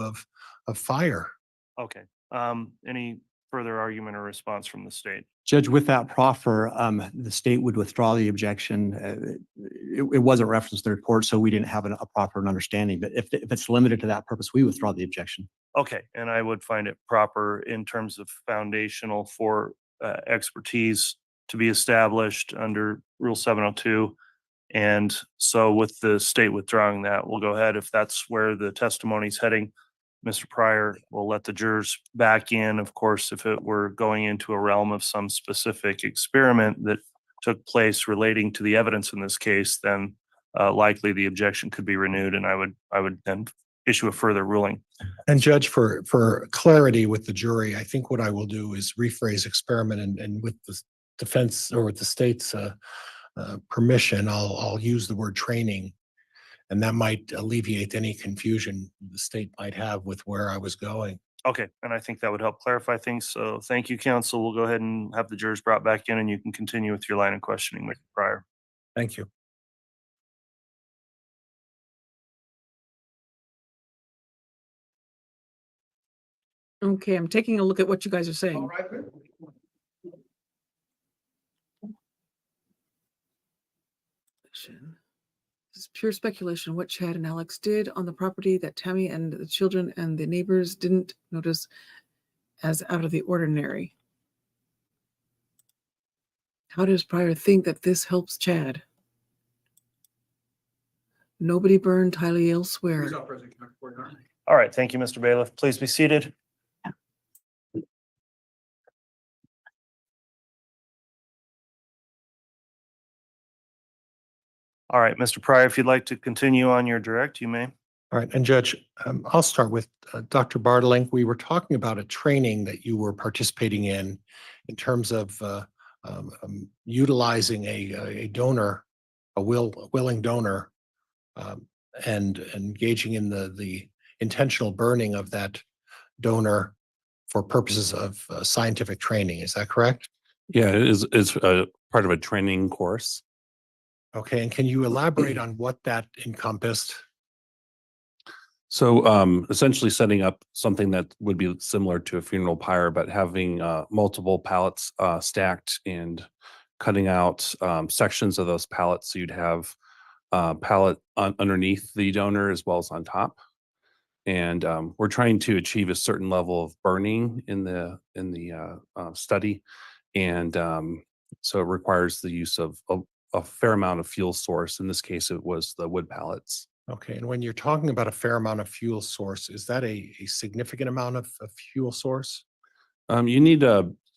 fire. Okay. Any further argument or response from the state? Judge, with that proffer, the state would withdraw the objection. It wasn't referenced in the report, so we didn't have a proper understanding. But if it's limited to that purpose, we withdraw the objection. Okay, and I would find it proper in terms of foundational for expertise to be established under Rule 702. And so with the state withdrawing that, we'll go ahead. If that's where the testimony's heading, Mr. Pryor, we'll let the jurors back in. Of course, if it were going into a realm of some specific experiment that took place relating to the evidence in this case, then likely the objection could be renewed, and I would then issue a further ruling. And Judge, for clarity with the jury, I think what I will do is rephrase experiment, and with the defense or with the state's permission, I'll use the word training, and that might alleviate any confusion the state might have with where I was going. Okay, and I think that would help clarify things. So thank you, counsel. We'll go ahead and have the jurors brought back in, and you can continue with your line of questioning, Mr. Pryor. Thank you. Okay, I'm taking a look at what you guys are saying. This is pure speculation. What Chad and Alex did on the property that Tammy and the children and the neighbors didn't notice as out of the ordinary. How does Pryor think that this helps Chad? Nobody burned highly elsewhere. All right, thank you, Mr. Bailiff. Please be seated. All right, Mr. Pryor, if you'd like to continue on your direct, you may. All right, and Judge, I'll start with Dr. Bartelink. We were talking about a training that you were participating in terms of utilizing a donor, a willing donor, and engaging in the intentional burning of that donor for purposes of scientific training. Is that correct? Yeah, it's part of a training course. Okay, and can you elaborate on what that encompassed? So essentially setting up something that would be similar to a funeral pyre, but having multiple pallets stacked and cutting out sections of those pallets. So you'd have pallet underneath the donor as well as on top. And we're trying to achieve a certain level of burning in the study. And so it requires the use of a fair amount of fuel source. In this case, it was the wood pallets. Okay, and when you're talking about a fair amount of fuel source, is that a significant amount of fuel source? You need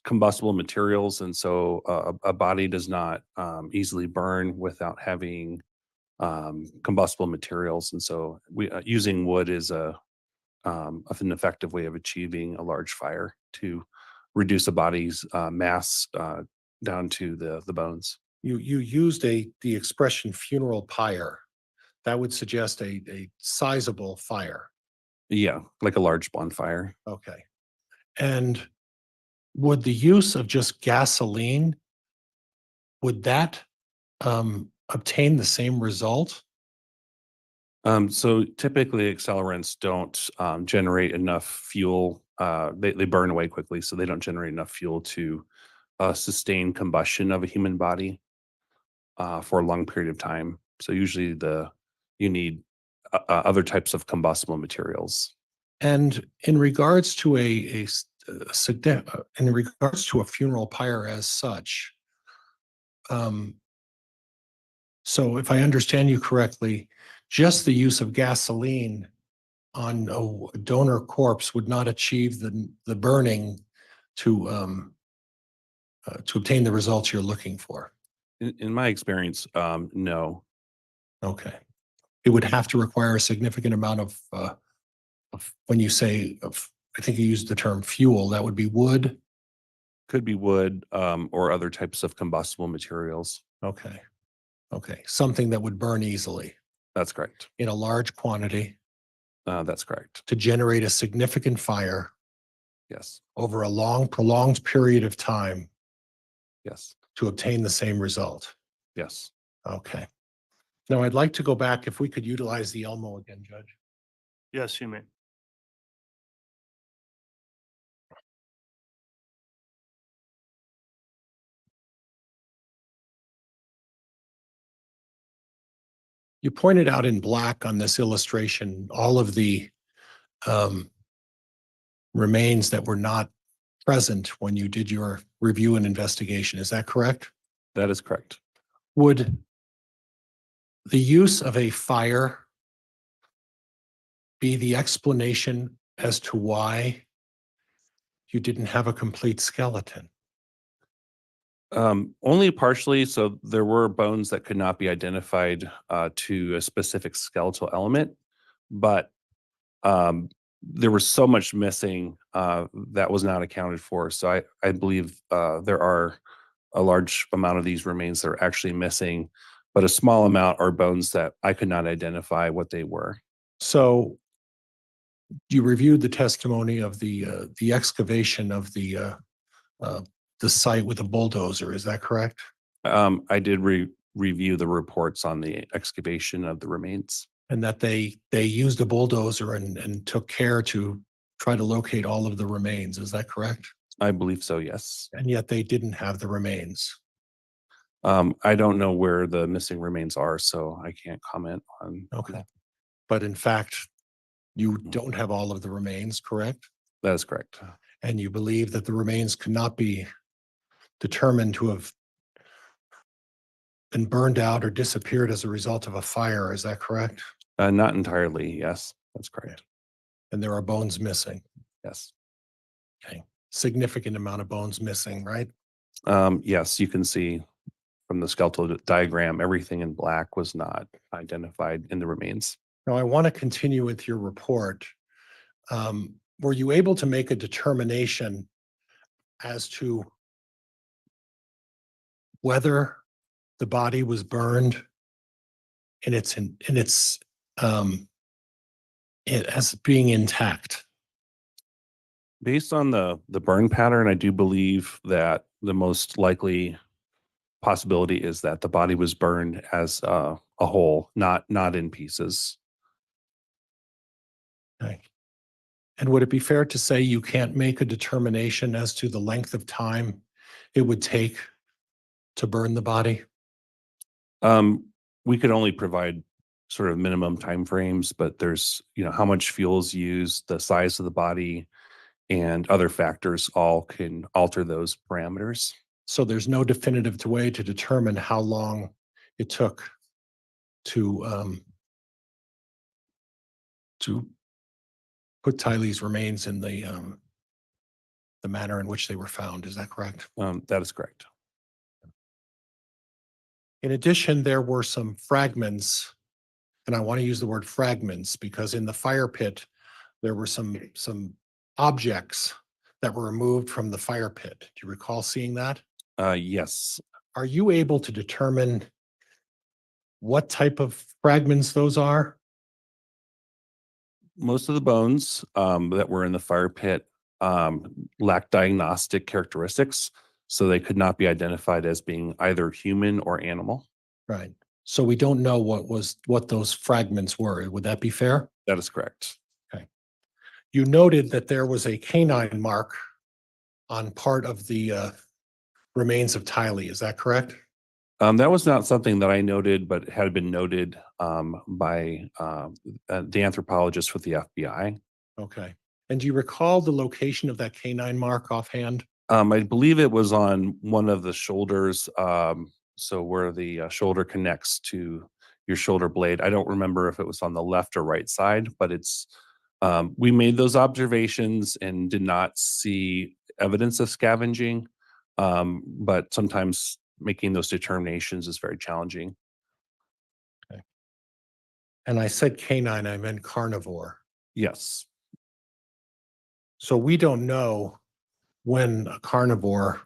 combustible materials, and so a body does not easily burn without having combustible materials. And so we using wood is an effective way of achieving a large fire to reduce a body's mass down to the bones. You used the expression funeral pyre. That would suggest a sizable fire. Yeah, like a large bonfire. Okay. And would the use of just gasoline, would that obtain the same result? So typically accelerants don't generate enough fuel. They burn away quickly, so they don't generate enough fuel to sustain combustion of a human body for a long period of time. So usually you need other types of combustible materials. And in regards to in regards to a funeral pyre as such, so if I understand you correctly, just the use of gasoline on a donor corpse would not achieve the burning to obtain the results you're looking for. In my experience, no. Okay. It would have to require a significant amount of when you say I think you used the term fuel, that would be wood. Could be wood or other types of combustible materials. Okay. Okay. Something that would burn easily That's correct. in a large quantity That's correct. to generate a significant fire Yes. over a long, prolonged period of time Yes. to obtain the same result. Yes. Okay. Now I'd like to go back if we could utilize the Elmo again, Judge. Yes, you may. You pointed out in black on this illustration all of the remains that were not present when you did your review and investigation. Is that correct? That is correct. Would the use of a fire be the explanation as to why you didn't have a complete skeleton? Only partially. So there were bones that could not be identified to a specific skeletal element, but there was so much missing that was not accounted for. So I believe there are a large amount of these remains that are actually missing, but a small amount are bones that I could not identify what they were. So you reviewed the testimony of the excavation of the site with a bulldozer. Is that correct? I did review the reports on the excavation of the remains. And that they used a bulldozer and took care to try to locate all of the remains. Is that correct? I believe so, yes. And yet they didn't have the remains. I don't know where the missing remains are, so I can't comment on. Okay. But in fact, you don't have all of the remains, correct? That is correct. And you believe that the remains could not be determined to have been burned out or disappeared as a result of a fire. Is that correct? Not entirely. Yes, that's correct. And there are bones missing. Yes. Okay. Significant amount of bones missing, right? Yes, you can see from the skeletal diagram, everything in black was not identified in the remains. Now, I want to continue with your report. Were you able to make a determination as to whether the body was burned as being intact? Based on the burn pattern, I do believe that the most likely possibility is that the body was burned as a whole, not in pieces. Okay. And would it be fair to say you can't make a determination as to the length of time it would take to burn the body? We could only provide sort of minimum timeframes, but there's, how much fuel is used, the size of the body, and other factors all can alter those parameters. So there's no definitive way to determine how long it took to put Tylee's remains in the manner in which they were found. Is that correct? That is correct. In addition, there were some fragments, and I want to use the word fragments because in the fire pit, there were some objects that were removed from the fire pit. Do you recall seeing that? Yes. Are you able to determine what type of fragments those are? Most of the bones that were in the fire pit lacked diagnostic characteristics, so they could not be identified as being either human or animal. Right. So we don't know what those fragments were. Would that be fair? That is correct. You noted that there was a canine mark on part of the remains of Tylee. Is that correct? That was not something that I noted, but had been noted by the anthropologist with the FBI. Okay. And do you recall the location of that canine mark offhand? I believe it was on one of the shoulders, so where the shoulder connects to your shoulder blade. I don't remember if it was on the left or right side, but it's we made those observations and did not see evidence of scavenging, but sometimes making those determinations is very challenging. Okay. And I said canine, I meant carnivore. Yes. So we don't know when a carnivore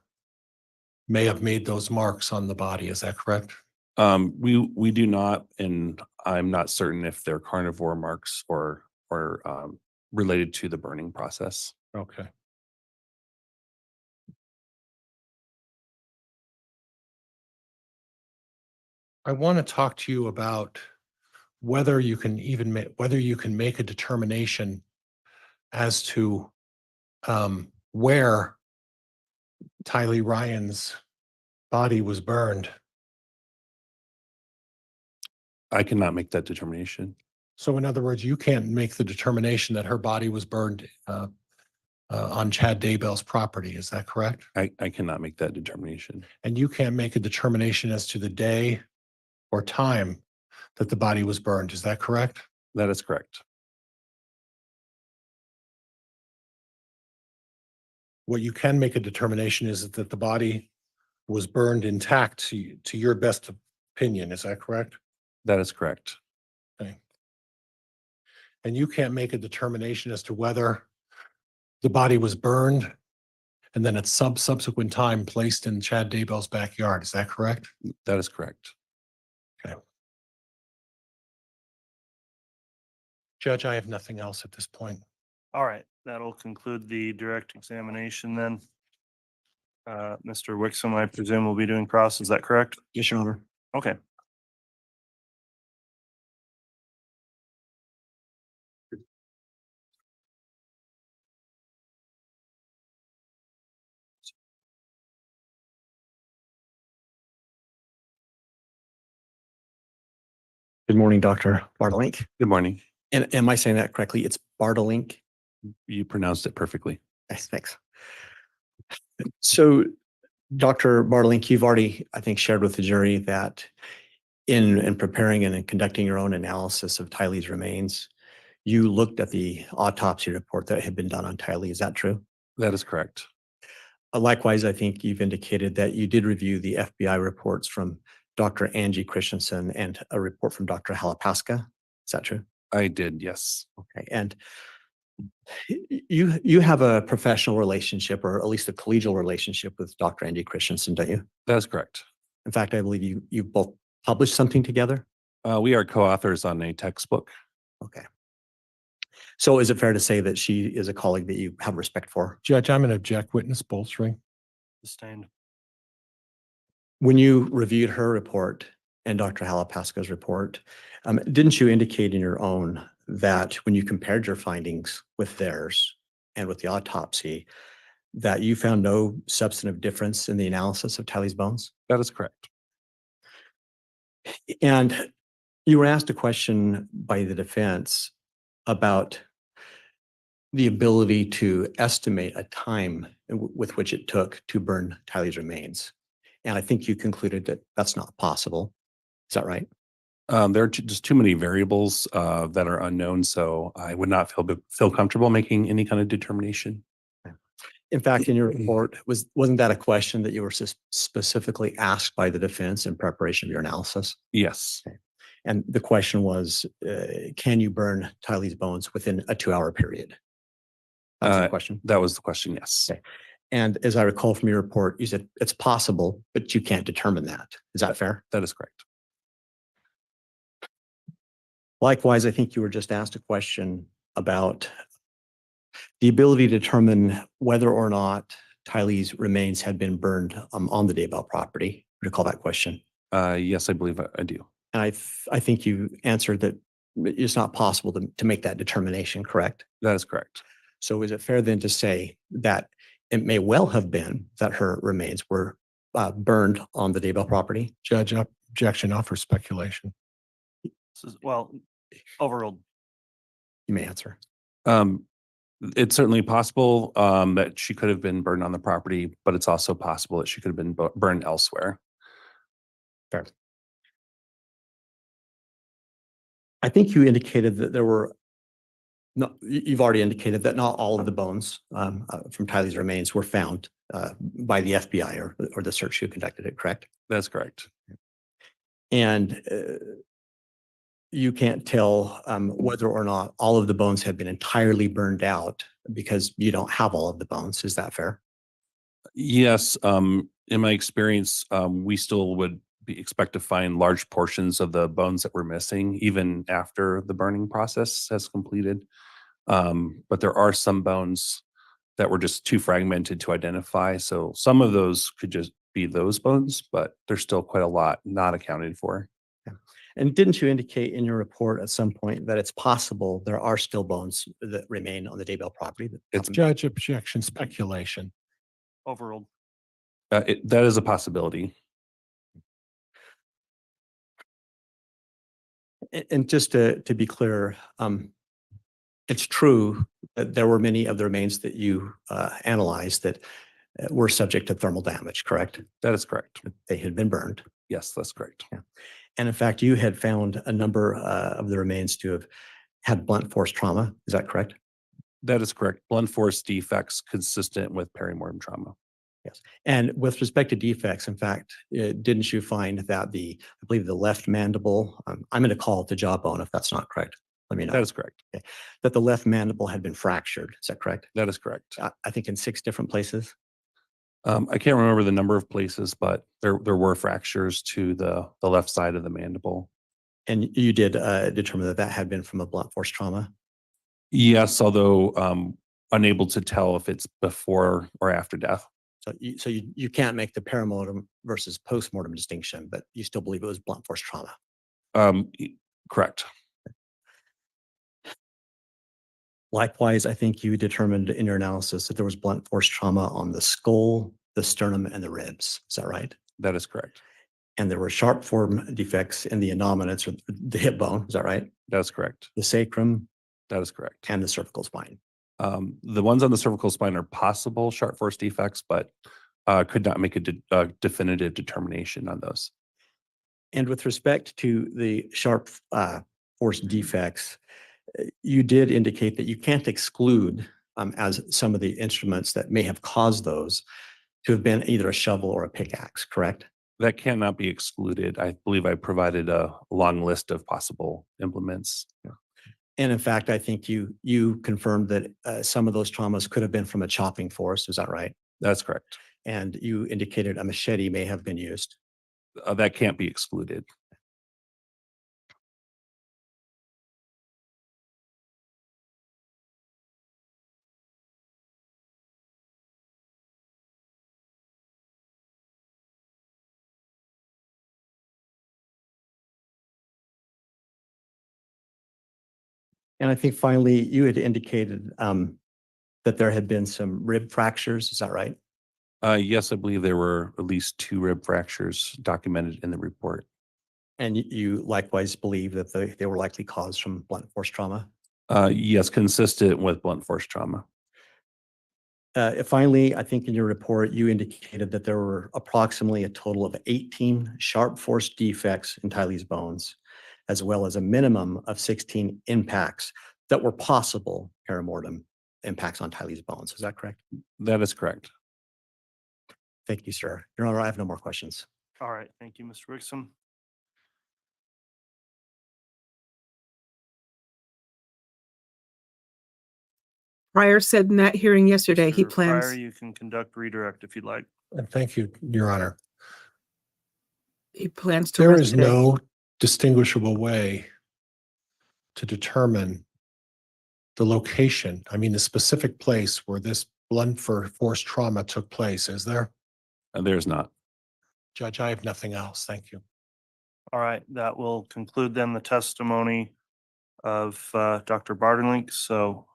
may have made those marks on the body. Is that correct? We do not, and I'm not certain if they're carnivore marks or related to the burning process. Okay. I want to talk to you about whether you can make a determination as to where Tylee Ryan's body was burned. I cannot make that determination. So in other words, you can't make the determination that her body was burned on Chad Daybell's property. Is that correct? I cannot make that determination. And you can't make a determination as to the day or time that the body was burned. Is that correct? That is correct. What you can make a determination is that the body was burned intact to your best opinion. Is that correct? That is correct. Okay. And you can't make a determination as to whether the body was burned and then at subsequent time placed in Chad Daybell's backyard. Is that correct? That is correct. Okay. Judge, I have nothing else at this point. All right, that'll conclude the direct examination then. Mr. Wixom, I presume will be doing cross, is that correct? Yes, Your Honor. Okay. Good morning, Dr. Bartelink. Good morning. And am I saying that correctly? It's Bartelink? You pronounced it perfectly. Yes, thanks. So Dr. Bartelink, you've already, I think, shared with the jury that in preparing and in conducting your own analysis of Tylee's remains, you looked at the autopsy report that had been done on Tylee. Is that true? That is correct. Likewise, I think you've indicated that you did review the FBI reports from Dr. Angie Christensen and a report from Dr. Halapaska. Is that true? I did, yes. Okay. And you have a professional relationship, or at least a collegial relationship, with Dr. Angie Christensen, don't you? That is correct. In fact, I believe you both published something together. We are co-authors on a textbook. Okay. So is it fair to say that she is a colleague that you have respect for? Judge, I'm going to object witness bolstering. Sustained. When you reviewed her report and Dr. Halapaska's report, didn't you indicate in your own that when you compared your findings with theirs and with the autopsy, that you found no substantive difference in the analysis of Tylee's bones? That is correct. And you were asked a question by the defense about the ability to estimate a time with which it took to burn Tylee's remains. And I think you concluded that that's not possible. Is that right? There are just too many variables that are unknown, so I would not feel comfortable making any kind of determination. In fact, in your report, wasn't that a question that you were specifically asked by the defense in preparation of your analysis? Yes. And the question was, can you burn Tylee's bones within a 2-hour period? That's the question. That was the question, yes. Okay. And as I recall from your report, you said it's possible, but you can't determine that. Is that fair? That is correct. Likewise, I think you were just asked a question about the ability to determine whether or not Tylee's remains had been burned on the Daybell property. Recall that question? Yes, I believe I do. And I think you answered that it's not possible to make that determination, correct? That is correct. So is it fair then to say that it may well have been that her remains were burned on the Daybell property? Judge, objection, not for speculation. Well, overruled. You may answer. It's certainly possible that she could have been burned on the property, but it's also possible that she could have been burned elsewhere. Fair. I think you indicated that there were, no, you've already indicated that not all of the bones from Tylee's remains were found by the FBI or the search you conducted it, correct? That's correct. And you can't tell whether or not all of the bones have been entirely burned out because you don't have all of the bones. Is that fair? Yes. In my experience, we still would expect to find large portions of the bones that were missing even after the burning process has completed. But there are some bones that were just too fragmented to identify. So some of those could just be those bones, but there's still quite a lot not accounted for. And didn't you indicate in your report at some point that it's possible there are still bones that remain on the Daybell property? It's Judge, objection, speculation. Overruled. That is a possibility. And just to be clear, it's true that there were many of the remains that you analyzed that were subject to thermal damage, correct? That is correct. They had been burned. Yes, that's correct. Yeah. And in fact, you had found a number of the remains to have had blunt force trauma. Is that correct? That is correct. Blunt force defects consistent with perimortem trauma. Yes. And with respect to defects, in fact, didn't you find that I believe the left mandible, I'm going to call it the jawbone if that's not correct. Let me know. That is correct. Okay. That the left mandible had been fractured. Is that correct? That is correct. I think in 6 different places. I can't remember the number of places, but there were fractures to the left side of the mandible. And you did determine that had been from a blunt force trauma? Yes, although unable to tell if it's before or after death. So you can't make the perimortem versus postmortem distinction, but you still believe it was blunt force trauma? Correct. Likewise, I think you determined in your analysis that there was blunt force trauma on the skull, the sternum, and the ribs. Is that right? That is correct. And there were sharp form defects in the innominate or the hip bone. Is that right? That is correct. The sacrum. That is correct. And the cervical spine. The ones on the cervical spine are possible sharp force defects, but could not make a definitive determination on those. And with respect to the sharp force defects, you did indicate that you can't exclude as some of the instruments that may have caused those to have been either a shovel or a pickaxe, correct? That cannot be excluded. I believe I provided a long list of possible implements. And in fact, I think you confirmed that some of those traumas could have been from a chopping force. Is that right? That's correct. And you indicated a machete may have been used. That can't be excluded. And I think finally, you had indicated that there had been some rib fractures. Is that right? Yes, I believe there were at least 2 rib fractures documented in the report. And you likewise believe that they were likely caused from blunt force trauma? Yes, consistent with blunt force trauma. Finally, I think in your report, you indicated that there were approximately a total of 18 sharp force defects in Tylee's bones, as well as a minimum of 16 impacts that were possible paramortem impacts on Tylee's bones. Is that correct? That is correct. Thank you, sir. Your Honor, I have no more questions. All right, thank you, Mr. Wixom. Pryor said in that hearing yesterday, he Mr. Pryor, plans, you can conduct redirect if you'd like. And thank you, Your Honor. he plans to. There rest is today. no distinguishable way to determine the location, I mean, the specific place where this blunt force trauma took place, is there? There's not. Judge, I have nothing else. Thank you. All right, that will conclude then the testimony of Dr. Bartelink. So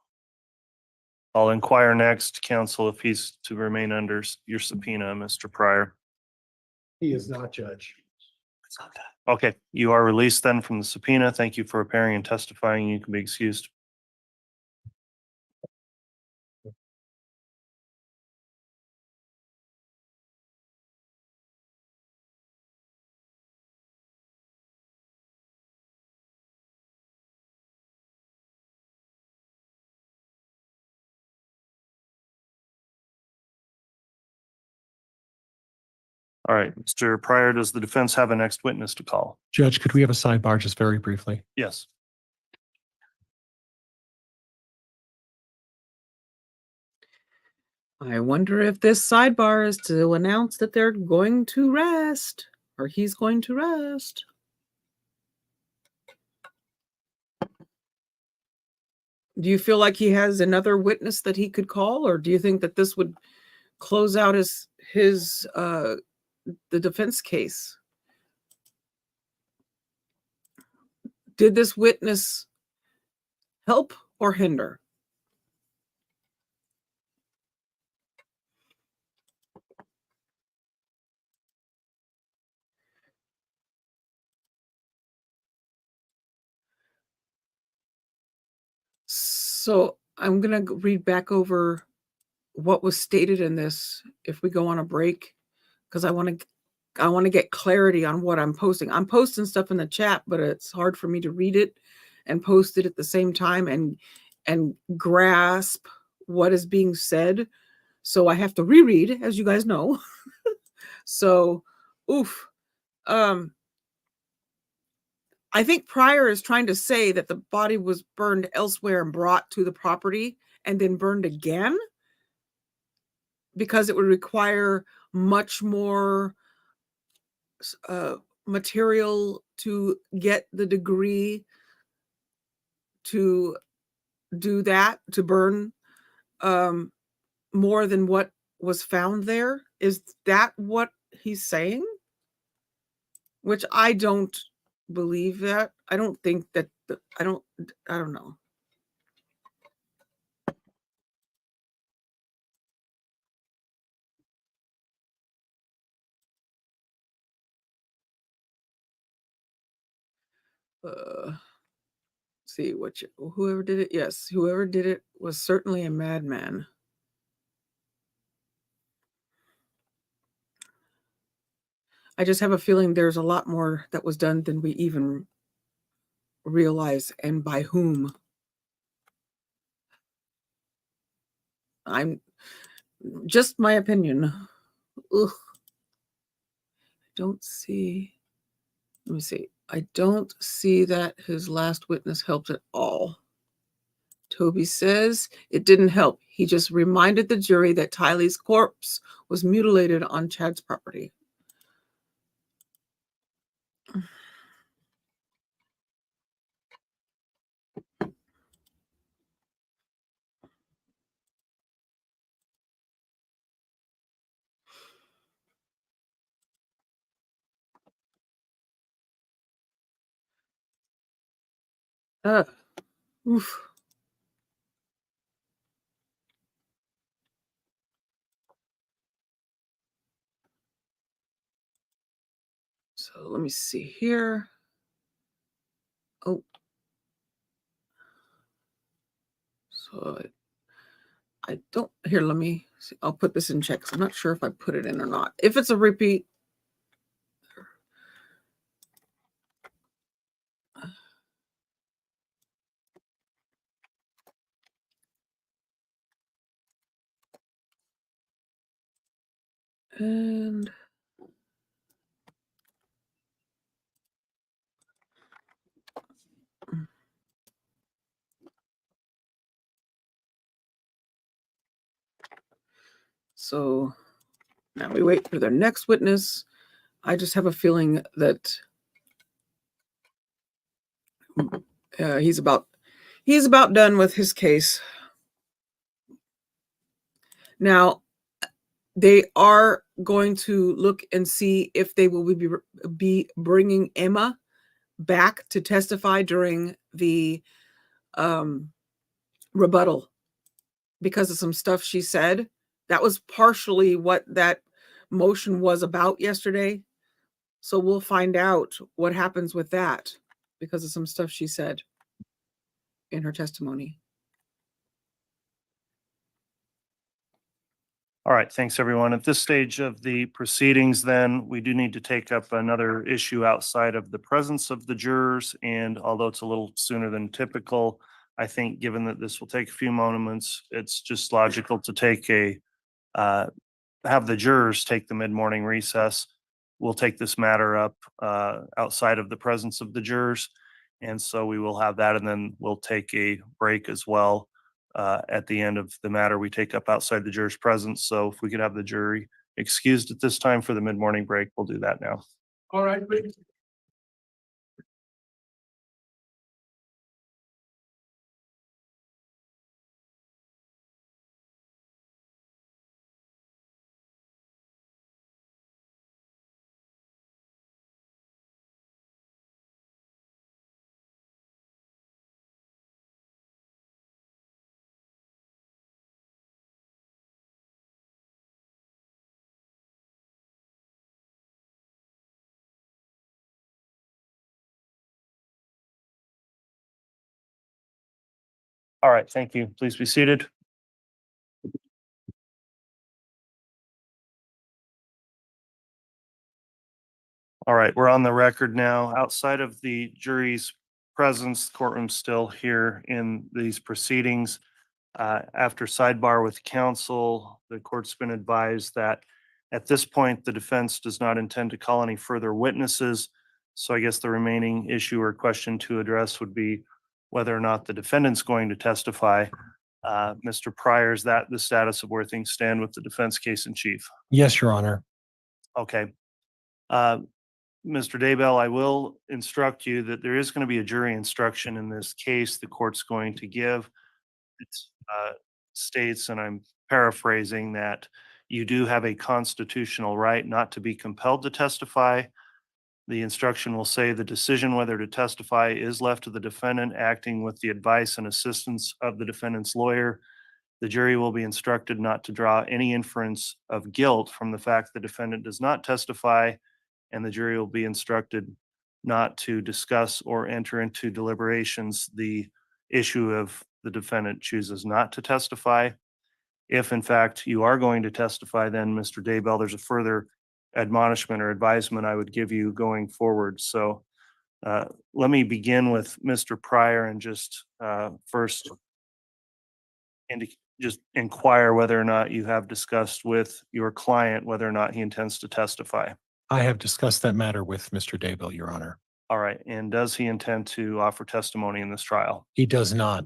I'll inquire next, counsel, if he's to remain under your subpoena, Mr. Pryor. He is not, Judge. It's not that. Okay, you are released then from the subpoena. Thank you for appearing and testifying. You can be excused. All right, Mr. Pryor, does the defense have a next witness to call? Judge, could we have a sidebar just very briefly? Yes. I wonder if this sidebar is to announce that they're going to rest, or he's going to rest. Do you feel like he has another witness that he could call, or do you think that this would close out the defense case? Did this witness help or hinder? So I'm going to read back over what was stated in this if we go on a break, because I want to get clarity on what I'm posting. I'm posting stuff in the chat, but it's hard for me to read it and post it at the same time and grasp what is being said. So I have to reread, as you guys know. So, I think Pryor is trying to say that the body was burned elsewhere and brought to the property and then burned again, because it would require much more material to get the degree to do that, to burn more than what was found there. Is that what he's saying? Which I don't believe that. I don't think that, I don't know. See whoever did it. Yes, whoever did it was certainly a madman. I just have a feeling there's a lot more that was done than we even realize, and by whom. I'm just my opinion. Ugh. Don't see. Let me see. I don't see that his last witness helped at all. Toby says it didn't help. He just reminded the jury that Tylee's corpse was mutilated on Chad's property. Oof. So let me see here. Oh. So I don't, here, let me see. I'll put this in check. I'm not sure if I put it in or not. If it's a repeat. And so now we wait for their next witness. I just have a feeling that he's about done with his case. Now, they are going to look and see if they will be bringing Emma back to testify during the rebuttal because of some stuff she said. That was partially what that motion was about yesterday. So we'll find out what happens with that because of some stuff she said in her testimony. All right, thanks, everyone. At this stage of the proceedings, then, we do need to take up another issue outside of the presence of the jurors. And although it's a little sooner than typical, I think given that this will take a few moments, it's just logical to take have the jurors take the mid-morning recess. We'll take this matter up outside of the presence of the jurors. And so we will have that, and then we'll take a break as well. At the end of the matter we take up outside the juror's presence. So if we could have the jury excused at this time for the mid-morning break, we'll do that now. All right, please. All right, thank you. Please be seated. All right, we're on the record now. Outside of the jury's presence, the courtroom's still here in these proceedings. After sidebar with counsel, the court's been advised that at this point, the defense does not intend to call any further witnesses. So I guess the remaining issue or question to address would be whether or not the defendant's going to testify. Mr. Pryor, is that the status of where things stand with the defense case in chief? Yes, Your Honor. Okay. Mr. Daybell, I will instruct you that there is going to be a jury instruction in this case the court's going to give. It states, and I'm paraphrasing, that you do have a constitutional right not to be compelled to testify. The instruction will say the decision whether to testify is left to the defendant acting with the advice and assistance of the defendant's lawyer. The jury will be instructed not to draw any inference of guilt from the fact the defendant does not testify, and the jury will be instructed not to discuss or enter into deliberations the issue of the defendant chooses not to testify. If in fact you are going to testify, then Mr. Daybell, there's a further admonishment or advisement I would give you going forward. So let me begin with Mr. Pryor and just first just inquire whether or not you have discussed with your client whether or not he intends to testify. I have discussed that matter with Mr. Daybell, Your Honor. All right. And does he intend to offer testimony in this trial? He does not.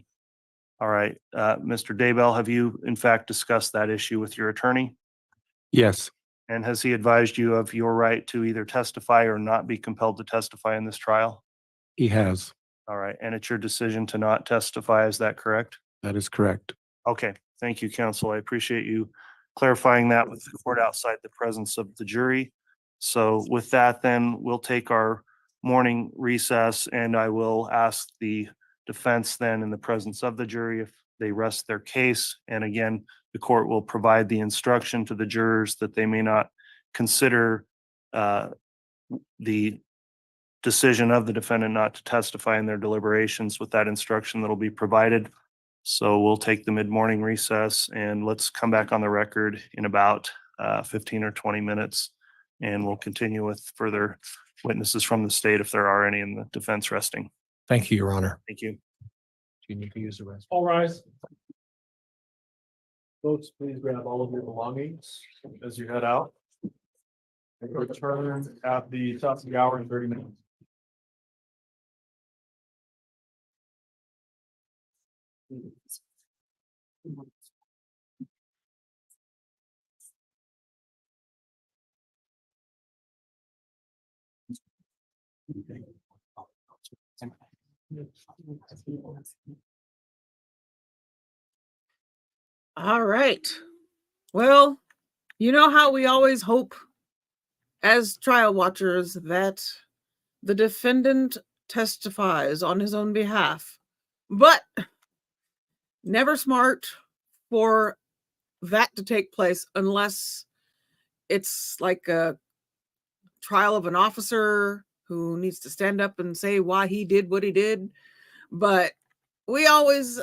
All right. Mr. Daybell, have you in fact discussed that issue with your attorney? Yes, And has he advised you of your right to either testify or not be compelled to testify in this trial? he has. All right. And it's your decision to not testify. Is that correct? That is correct. Okay. Thank you, counsel. I appreciate you clarifying that with the court outside the presence of the jury. So with that, then we'll take our morning recess and I will ask the defense then in the presence of the jury if they rest their case. And again, the court will provide the instruction to the jurors that they may not consider the decision of the defendant not to testify in their deliberations with that instruction that'll be provided. So we'll take the mid-morning recess and let's come back on the record in about 15 or 20 minutes. And we'll continue with further witnesses from the state if there are any in the defense resting. Thank you, Your Honor. Thank you. Do you need to use the rest? All rise. Folks, please grab all of your belongings as you head out. And return at the top of the hour in 30 minutes. All right. Well, you know how we always hope as trial watchers that the defendant testifies on his own behalf, but never smart for that to take place unless it's like a trial of an officer who needs to stand up and say why he did what he did. But we always,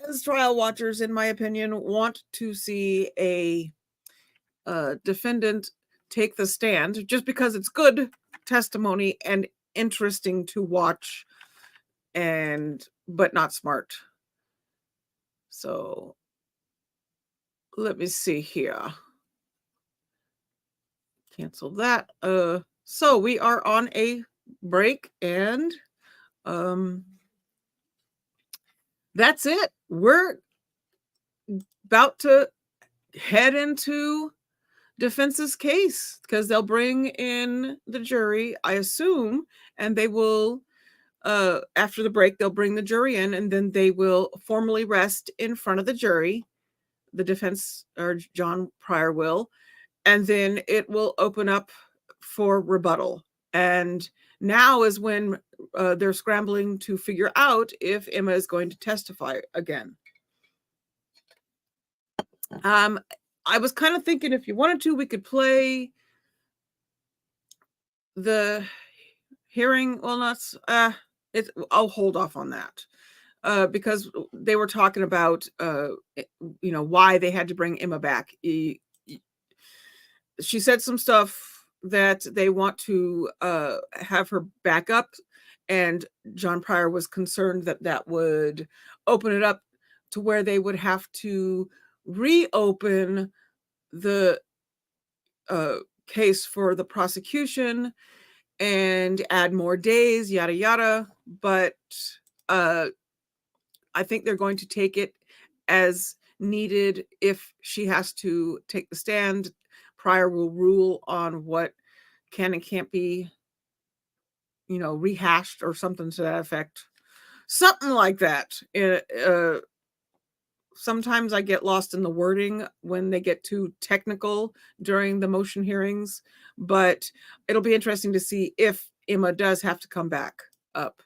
as trial watchers, in my opinion, want to see a defendant take the stand just because it's good testimony and interesting to watch, but not smart. So let me see here. Cancel that. So we are on a break and that's it. We're about to head into defense's case because they'll bring in the jury, I assume, and they will after the break they'll bring the jury in and then they will formally rest in front of the jury. The defense, or John Pryor will, and then it will open up for rebuttal. And now is when they're scrambling to figure out if Emma is going to testify again. I was kind of thinking if you wanted to, we could play the hearing. Well, not I'll hold off on that because they were talking about why they had to bring Emma back. She said some stuff that they want to have her back up, and John Pryor was concerned that that would open it up to where they would have to reopen the case for the prosecution and add more days, yada yada. But I think they're going to take it as needed. If she has to take the stand, Pryor will rule on what can and can't be, rehashed or something to that effect. Something like that. Sometimes I get lost in the wording when they get too technical during the motion hearings, but it'll be interesting to see if Emma does have to come back up.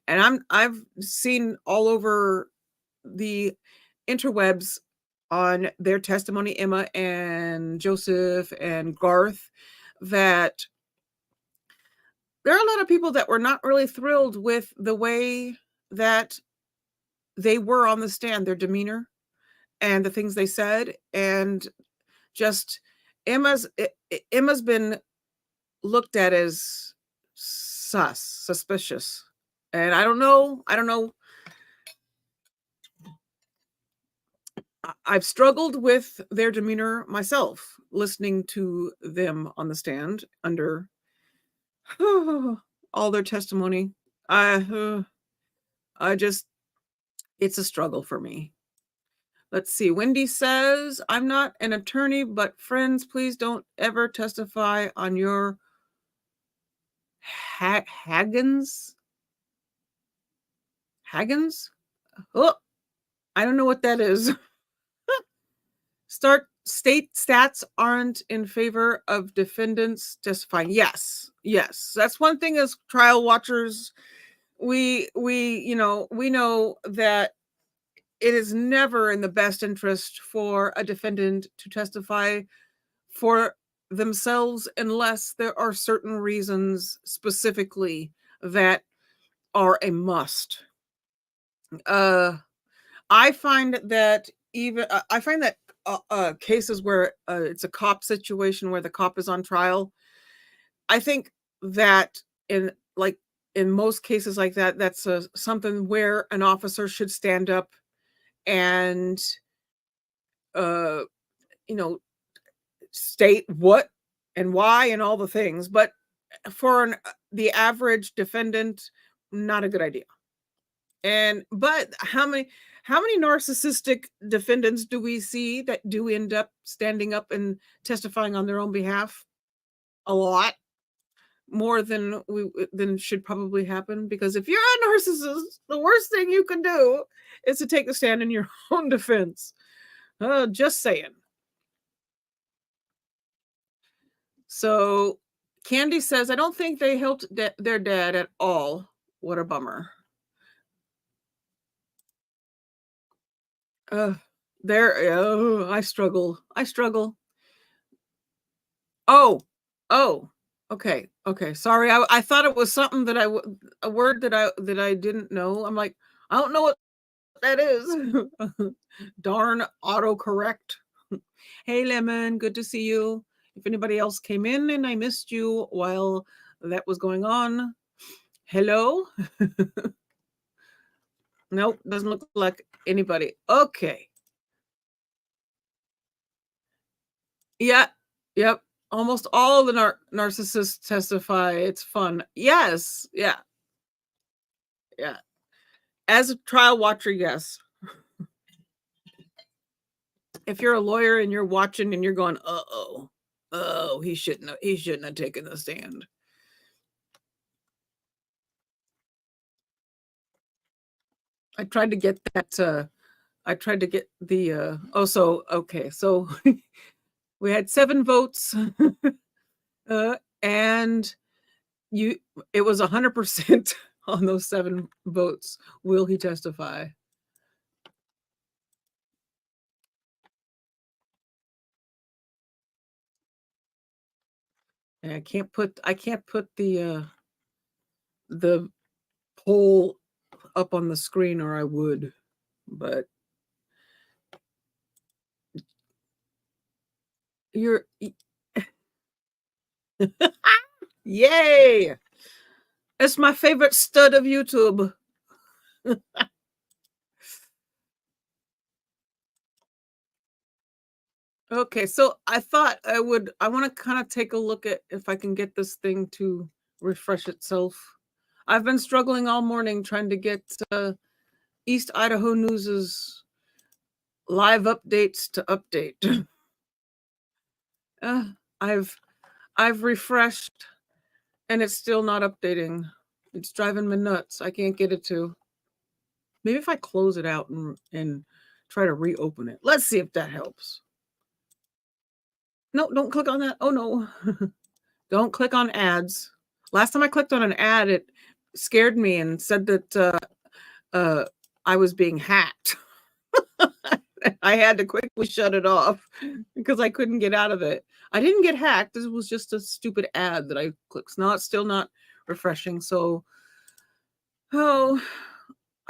And I've seen all over the interwebs on their testimony, Emma and Joseph and Garth, that there are a lot of people that were not really thrilled with the way that they were on the stand, their demeanor and the things they said, and just Emma's been looked at as suspicious. And I don't know. I've struggled with their demeanor myself, listening to them on the stand under all their testimony. It's a struggle for me. Let's see. Wendy says, I'm not an attorney, but friends, please don't ever testify on your Haggins? Oh, I don't know what that is. State stats aren't in favor of defendants testifying. Yes. That's one thing as trial watchers. We know that it is never in the best interest for a defendant to testify for themselves unless there are certain reasons specifically that are a must. I find that cases where it's a cop situation where the cop is on trial, I think that in most cases like that, that's something where an officer should stand up and state what and why and all the things. But for the average defendant, not a good idea. But how many narcissistic defendants do we see that do end up standing up and testifying on their own behalf? A lot more than should probably happen, because if you're a narcissist, the worst thing you can do is to take a stand in your own defense. Just saying. So Candy says, I don't think they helped their dad at all. What a bummer. I struggle. Oh, okay. Sorry. I thought it was something that a word that I didn't know. I'm like, I don't know what that is. Darn autocorrect. Hey, Lemon, good to see you. If anybody else came in and I missed you while that was going on, hello. Nope, doesn't look like anybody. Okay. Yeah. Yep. Almost all the narcissists testify. It's fun. Yes. Yeah. As a trial watcher, yes. If you're a lawyer and you're watching and you're going, he shouldn't have taken the stand. I tried to get that. I tried to get the. Okay. So we had 7 votes, and it was 100% on those 7 votes. Will he testify? And I can't put the poll up on the screen, or I would, but you're yay! It's my favorite stud of YouTube. Okay, so I thought I want to kind of take a look at if I can get this thing to refresh itself. I've been struggling all morning trying to get East Idaho News's live updates to update. I've refreshed and it's still not updating. It's driving me nuts. I can't get it to. Maybe if I close it out and try to reopen it. Let's see if that helps. No, don't click on that. Oh no. Don't click on ads. Last time I clicked on an ad, it scared me and said that I was being hacked. I had to quickly shut it off because I couldn't get out of it. I didn't get hacked. This was just a stupid ad that I clicked. No, it's still not refreshing. So, I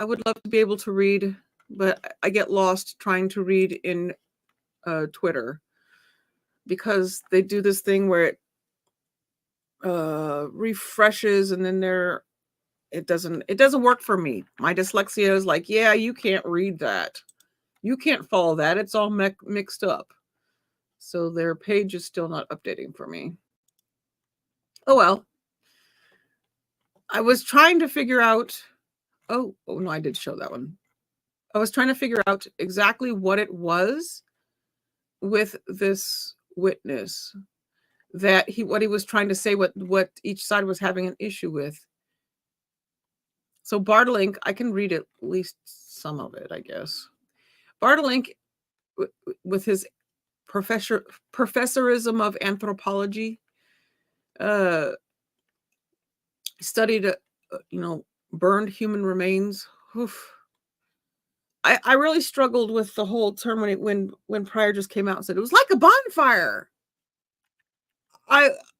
would love to be able to read, but I get lost trying to read in Twitter. because they do this thing where it refreshes and then it doesn't work for me. My dyslexia is like, yeah, you can't read that. You can't follow that. It's all mixed up. So their page is still not updating for me. Oh, well. I was trying to figure out, oh no, I did show that one. I was trying to figure out exactly what it was with this witness, what he was trying to say, what each side was having an issue with. So Bartelink, I can read at least some of it, I guess. Bartelink, with his professorism of anthropology, studied, burned human remains. Oof. I really struggled with the whole term when Pryor just came out and said it was like a bonfire.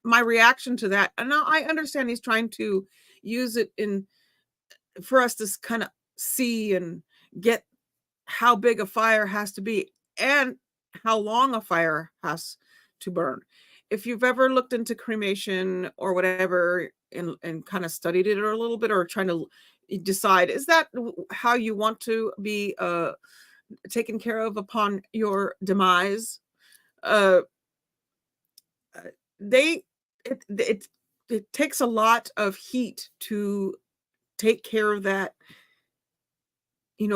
My reaction to that, and now I understand he's trying to use it for us to kind of see and get how big a fire has to be and how long a fire has to burn. If you've ever looked into cremation or whatever and kind of studied it a little bit, or trying to decide, is that how you want to be taken care of upon your demise? It takes a lot of heat to take care of that,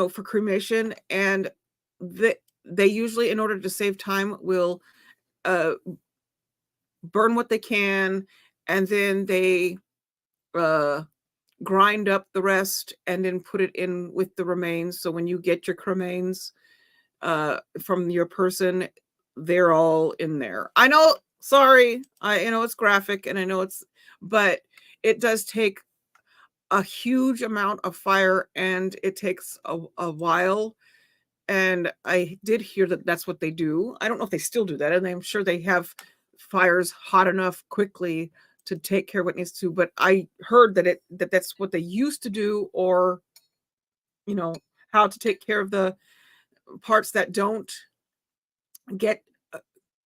for cremation, and they usually, in order to save time, will burn what they can, and then they grind up the rest and then put it in with the remains. So when you get your cremains from your person, they're all in there. I know, sorry, I know it's graphic, and I know but it does take a huge amount of fire, and it takes a while. And I did hear that that's what they do. I don't know if they still do that, and I'm sure they have fires hot enough quickly to take care of what needs to, but I heard that's what they used to do, or how to take care of the parts that don't get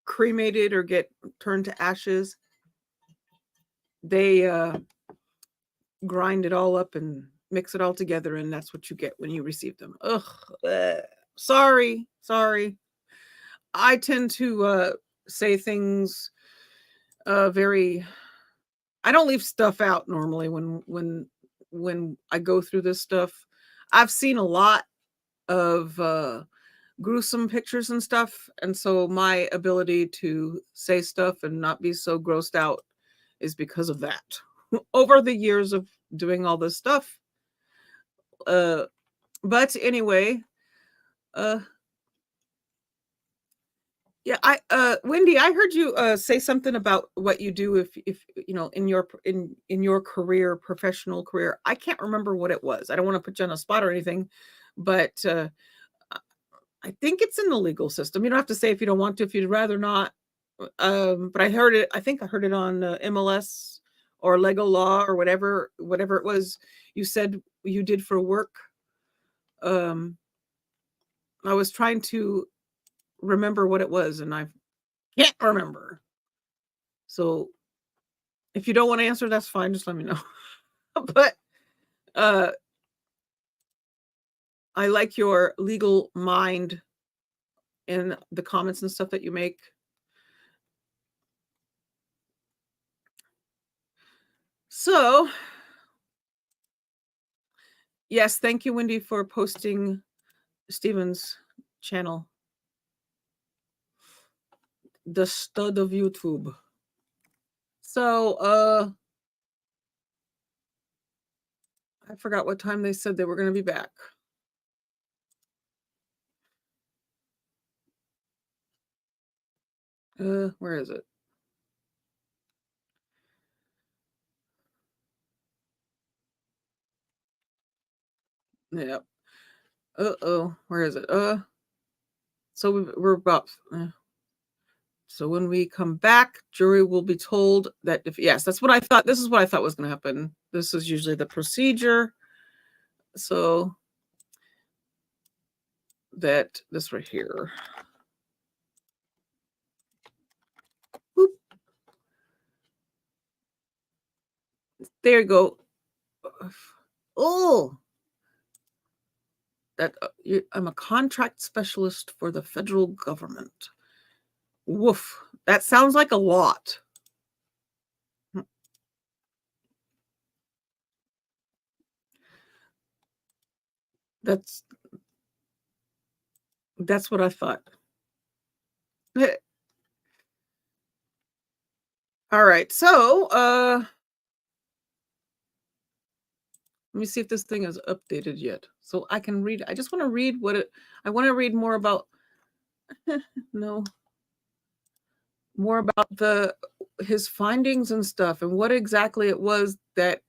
cremated or get turned to ashes. They grind it all up and mix it all together, and that's what you get when you receive them. Sorry. I tend to say things I don't leave stuff out normally when I go through this stuff. I've seen a lot of gruesome pictures and stuff, and so my ability to say stuff and not be so grossed out is because of that. Over the years of doing all this stuff. But anyway, yeah, Wendy, I heard you say something about what you do if in your career, professional career. I can't remember what it was. I don't want to put you on a spot or anything, but I think it's in the legal system. You don't have to say if you don't want to, if you'd rather not. But I heard it. I think I heard it on MLS or Lego Law or whatever it was you said you did for work. I was trying to remember what it was, and I can't remember. So if you don't want to answer, that's fine. Just let me know. But I like your legal mind in the comments and stuff that you make. So yes, thank you, Wendy, for posting Steven's channel, the stud of YouTube. So I forgot what time they said they were going to be back. Where is it? Yep. Where is it? So we're about. So when we come back, jury will be told that yes, that's what I thought. This is what I thought was going to happen. This is usually the procedure. So that this right here. There you go. Oh, that I'm a contract specialist for the federal government. Woof. That sounds like a lot. That's what I thought. All right. So, let me see if this thing is updated yet. So I can read. I just want to read I want to read more about no. More about his findings and stuff and what exactly it was that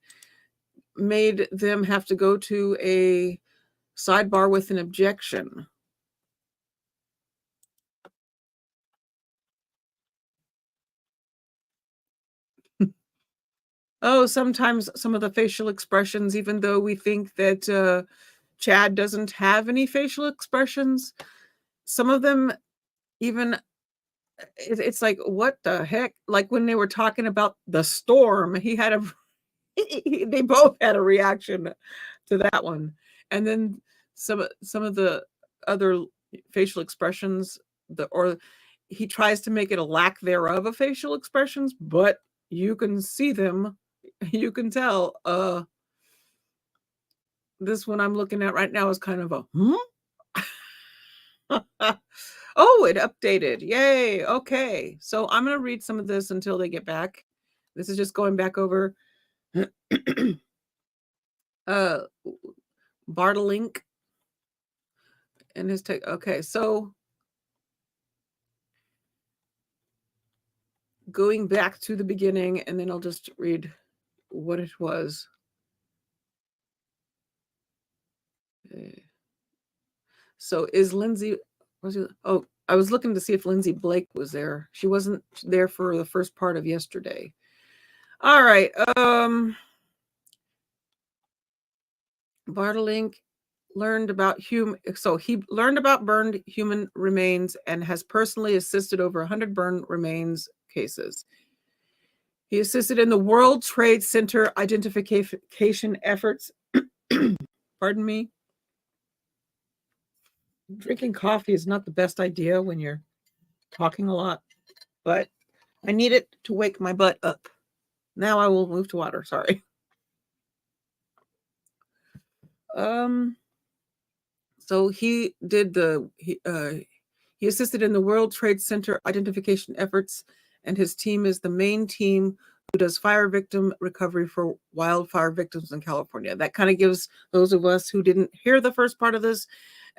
made them have to go to a sidebar with an objection. Oh, sometimes some of the facial expressions, even though we think that Chad doesn't have any facial expressions, some of them even, it's like, what the heck? Like when they were talking about the storm, he had they both had a reaction to that one. And then some of the other facial expressions, or he tries to make it a lack thereof of facial expressions, but you can see them. You can tell. This one I'm looking at right now is kind of a Oh, it updated. Yay. Okay. So I'm going to read some of this until they get back. This is just going back over Bartelink and his take. Okay. So going back to the beginning, and then I'll just read what it was. So is Lindsay, oh, I was looking to see if Lindsay Blake was there. She wasn't there for the first part of yesterday. All right. Bartelink learned about he learned about burned human remains and has personally assisted over 100 burned remains cases. He assisted in the World Trade Center identification efforts. Pardon me. Drinking coffee is not the best idea when you're talking a lot, but I need it to wake my butt up. Now I will move to water. Sorry. So he did he assisted in the World Trade Center identification efforts, and his team is the main team who does fire victim recovery for wildfire victims in California. That kind of gives those of us who didn't hear the first part of this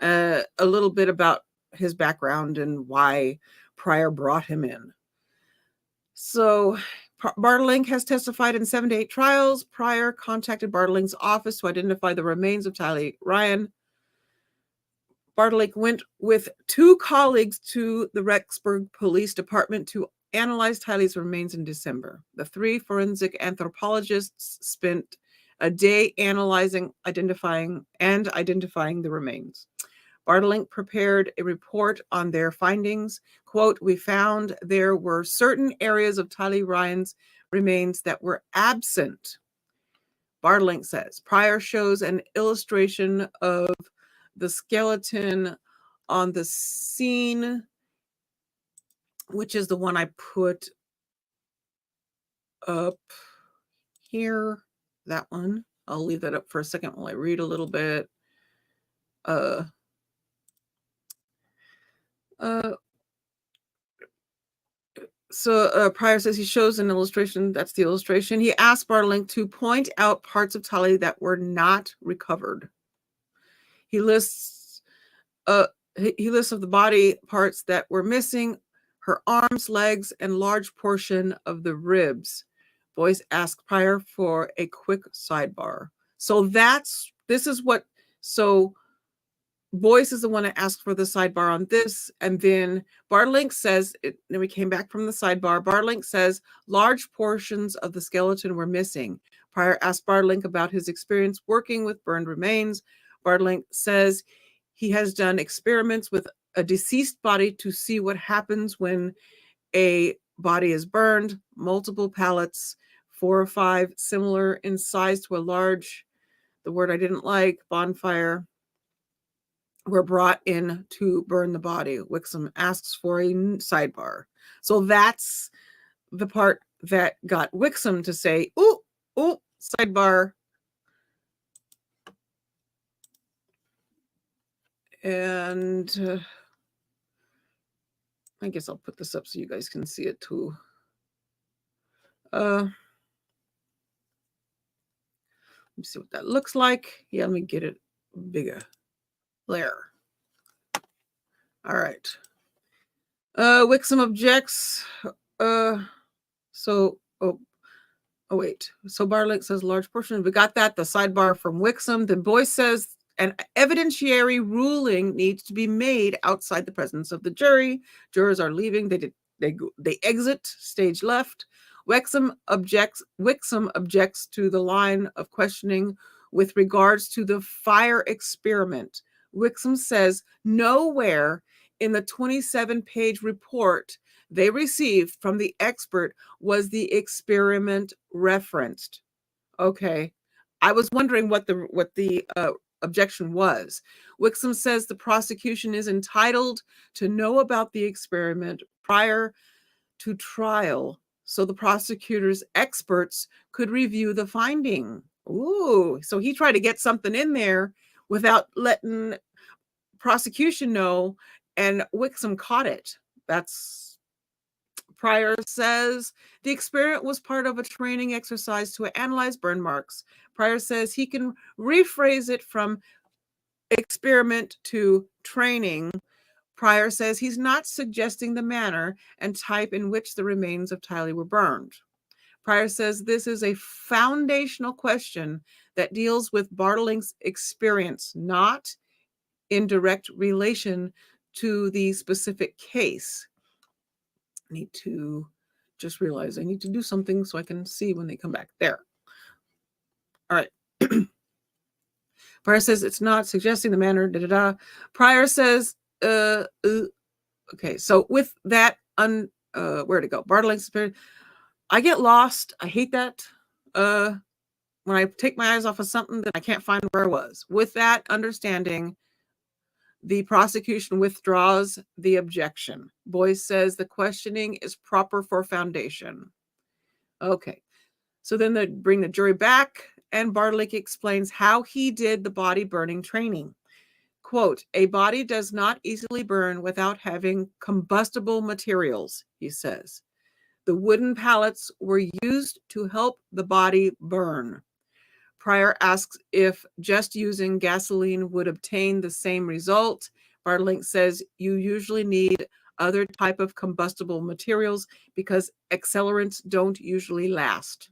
a little bit about his background and why Pryor brought him in. So Bartelink has testified in 7 to 8 trials. Pryor contacted Bartelink's office to identify the remains of Tylee Ryan. Bartelink went with 2 colleagues to the Rexburg Police Department to analyze Tylee's remains in December. The 3 forensic anthropologists spent a day analyzing, identifying the remains. Bartelink prepared a report on their findings. Quote, "We found there were certain areas of Tylee Ryan's remains that were absent." Bartelink says. Pryor shows an illustration of the skeleton on the scene, which is the one I put up here. That one. I'll leave that up for a second while I read a little bit. So Pryor says he shows an illustration. That's the illustration. He asked Bartelink to point out parts of Tylee that were not recovered. He lists of the body parts that were missing: her arms, legs, and large portion of the ribs. Boyce asked Pryor for a quick sidebar. So Boyce is the one that asked for the sidebar on this. And then Bartelink says, then we came back from the sidebar. Bartelink says large portions of the skeleton were missing. Pryor asked Bartelink about his experience working with burned remains. Bartelink says he has done experiments with a deceased body to see what happens when a body is burned. Multiple pallets 4 or 5 similar in size to a large, the word I didn't like, bonfire, were brought in to burn the body. Wixom asks for a sidebar. So that's the part that got Wixom to say, ooh, sidebar. And I guess I'll put this up so you guys can see it too. Let me see what that looks like. Yeah, let me get it bigger. There. All right. Wixom objects. So wait. So Bartelink says large portion. We got that. The sidebar from Wixom. Then Boyce says an evidentiary ruling needs to be made outside the presence of the jury. Jurors are leaving. They exit stage left. Wixom objects to the line of questioning with regards to the fire experiment. Wixom says nowhere in the 27-page report they received from the expert was the experiment referenced. Okay. I was wondering what the objection was. Wixom says the prosecution is entitled to know about the experiment prior to trial, so the prosecutor's experts could review the finding. Ooh, so he tried to get something in there without letting prosecution know, and Wixom caught it. That's Pryor says the experiment was part of a training exercise to analyze burn marks. Pryor says he can rephrase it from experiment to training. Pryor says he's not suggesting the manner and type in which the remains of Tylee were burned. Pryor says this is a foundational question that deals with Bartelink's experience, not in direct relation to the specific case. I need to just realize I need to do something so I can see when they come back. There. All right. Pryor says it's not suggesting the manner. Pryor says, okay, so with that, where'd it go? Bartelink's experience. I get lost. I hate that. When I take my eyes off of something, then I can't find where I was. With that understanding, the prosecution withdraws the objection. Boyce says the questioning is proper for foundation. Okay. So then they bring the jury back, and Bartelink explains how he did the body burning training. Quote, a body does not easily burn without having combustible materials, he says. The wooden pallets were used to help the body burn. Pryor asks if just using gasoline would obtain the same result. Bartelink says you usually need other type of combustible materials because accelerants don't usually last.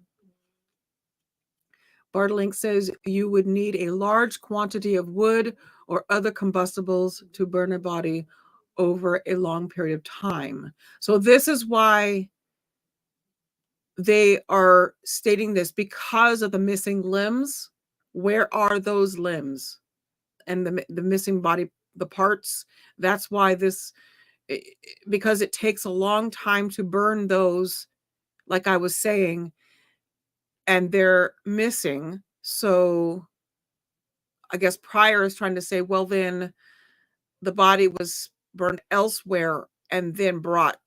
Bartelink says you would need a large quantity of wood or other combustibles to burn a body over a long period of time. So this is why they are stating this, because of the missing limbs. Where are those limbs and the missing body, the parts? That's why this, because it takes a long time to burn those, like I was saying, and they're missing. So I guess Pryor is trying to say, well, then the body was burned elsewhere and then brought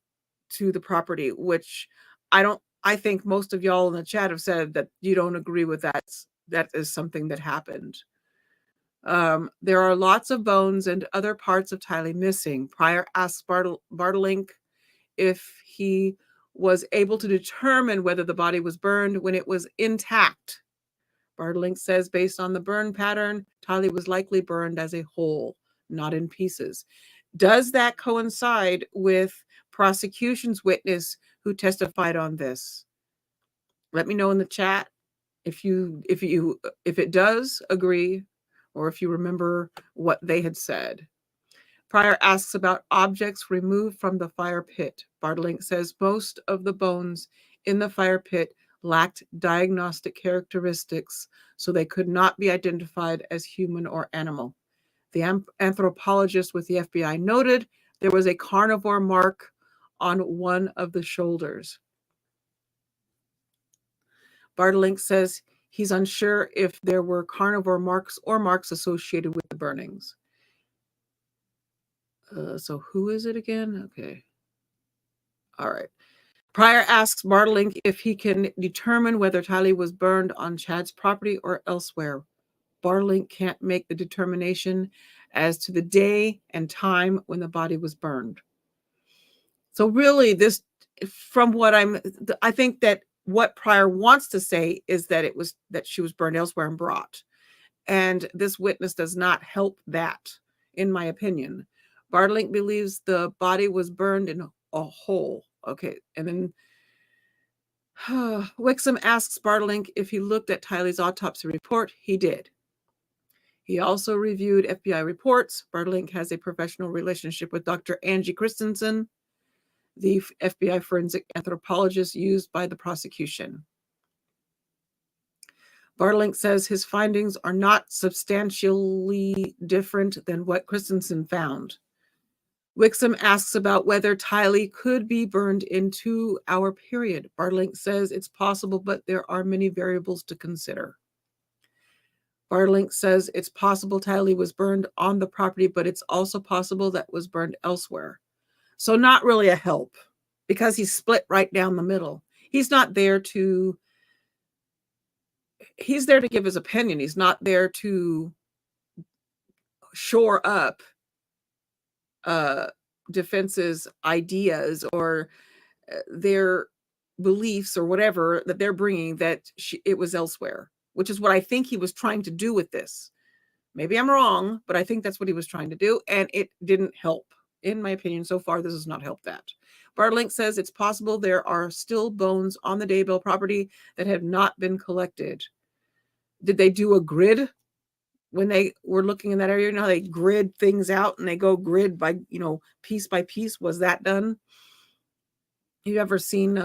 to the property, which I think most of y'all in the chat have said that you don't agree with that. That is something that happened. There are lots of bones and other parts of Tylee missing. Pryor asked Bartelink if he was able to determine whether the body was burned when it was intact. Bartelink says based on the burn pattern, Tylee was likely burned as a whole, not in pieces. Does that coincide with prosecution's witness who testified on this? Let me know in the chat if it does agree, or if you remember what they had said. Pryor asks about objects removed from the fire pit. Bartelink says most of the bones in the fire pit lacked diagnostic characteristics, so they could not be identified as human or animal. The anthropologist with the FBI noted there was a carnivore mark on one of the shoulders. Bartelink says he's unsure if there were carnivore marks or marks associated with the burnings. So who is it again? Okay. All right. Pryor asks Bartelink if he can determine whether Tylee was burned on Chad's property or elsewhere. Bartelink can't make the determination as to the day and time when the body was burned. So really, this, from what I think that what Pryor wants to say is that she was burned elsewhere and brought. And this witness does not help that, in my opinion. Bartelink believes the body was burned in a hole. Okay. And then Wixom asks Bartelink if he looked at Tylee's autopsy report. He did. He also reviewed FBI reports. Bartelink has a professional relationship with Dr. Angie Christensen, the FBI forensic anthropologist used by the prosecution. Bartelink says his findings are not substantially different than what Christensen found. Wixom asks about whether Tylee could be burned in 2-hour period. Bartelink says it's possible, but there are many variables to consider. Bartelink says it's possible Tylee was burned on the property, but it's also possible that was burned elsewhere. So not really a help, because he's split right down the middle. He's there to give his opinion. He's not there to shore up defense's ideas or their beliefs or whatever that they're bringing, that it was elsewhere, which is what I think he was trying to do with this. Maybe I'm wrong, but I think that's what he was trying to do, and it didn't help. In my opinion, so far, this has not helped that. Bartelink says it's possible there are still bones on the Daybell property that have not been collected. Did they do a grid when they were looking in that area? You know how they grid things out and they go grid by, piece by piece? Was that done? You ever seen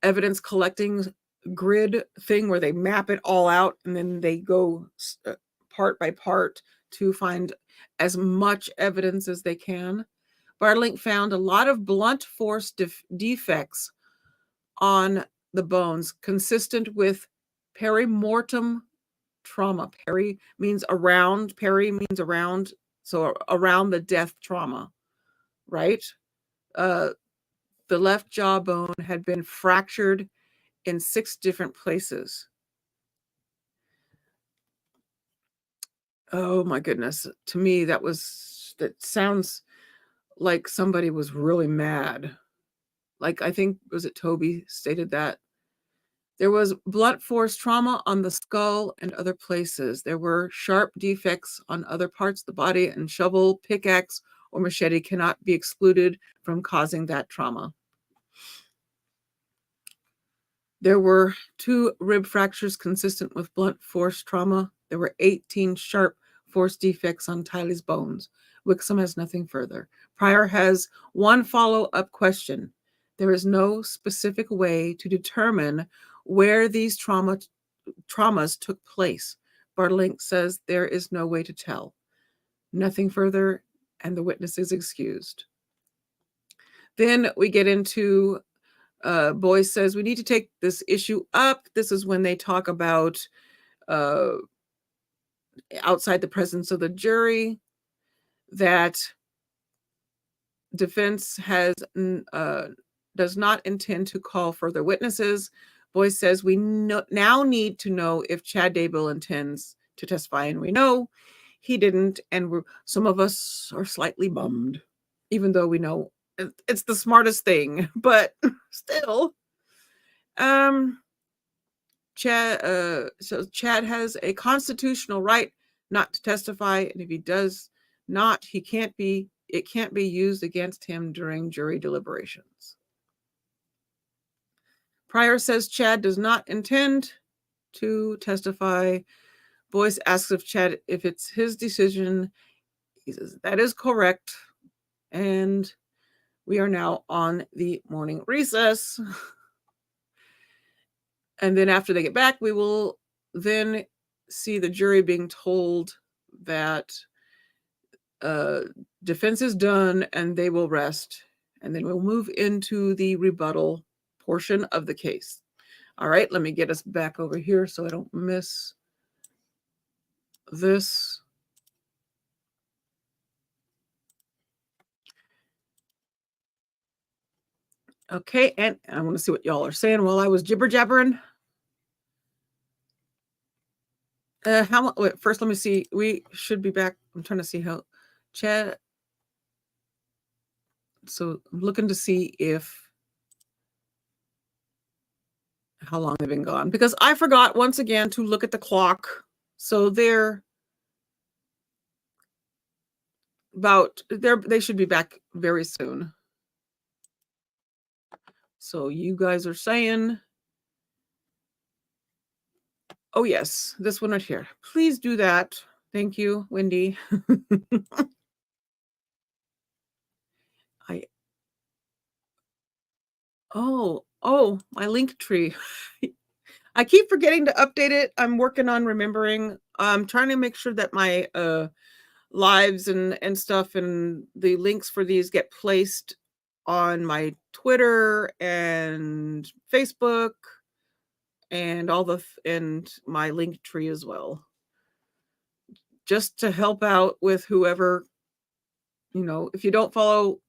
evidence collecting grid thing where they map it all out and then they go part by part to find as much evidence as they can? Bartelink found a lot of blunt force defects on the bones consistent with perimortem trauma. Peri means around, so around the death trauma, right? The left jawbone had been fractured in 6 different places. Oh my goodness. To me, that sounds like somebody was really mad. Like, I think, was it Toby stated that? There was blunt force trauma on the skull and other places. There were sharp defects on other parts of the body, and shovel, pickaxe, or machete cannot be excluded from causing that trauma. There were 2 rib fractures consistent with blunt force trauma. There were 18 sharp force defects on Tylee's bones. Wixom has nothing further. Pryor has one follow-up question. There is no specific way to determine where these traumas took place. Bartelink says there is no way to tell. Nothing further, and the witness is excused. Then we get into Boyce says we need to take this issue up. This is when they talk about outside the presence of the jury, that defense does not intend to call further witnesses. Boyce says we now need to know if Chad Daybell intends to testify, and we know he didn't, and some of us are slightly bummed, even though we know it's the smartest thing, but still. Chad has a constitutional right not to testify, and if he does not, it can't be used against him during jury deliberations. Pryor says Chad does not intend to testify. Boyce asks of Chad if it's his decision. He says that is correct, and we are now on the morning recess. And then after they get back, we will then see the jury being told that defense is done and they will rest. And then we'll move into the rebuttal portion of the case. All right, let me get us back over here so I don't miss this. Okay, and I want to see what y'all are saying while I was jibber jabbering. Wait, first, let me see. We should be back. I'm trying to see how chat. So I'm looking to see how long they've been gone, because I forgot once again to look at the clock. So they should be back very soon. So you guys are saying, oh yes, this one right here. Please do that. Thank you, Wendy. My link tree. I keep forgetting to update it. I'm working on remembering. I'm trying to make sure that my lives and stuff and the links for these get placed on my Twitter and Facebook and and my link tree as well, just to help out with whoever, if you don't follow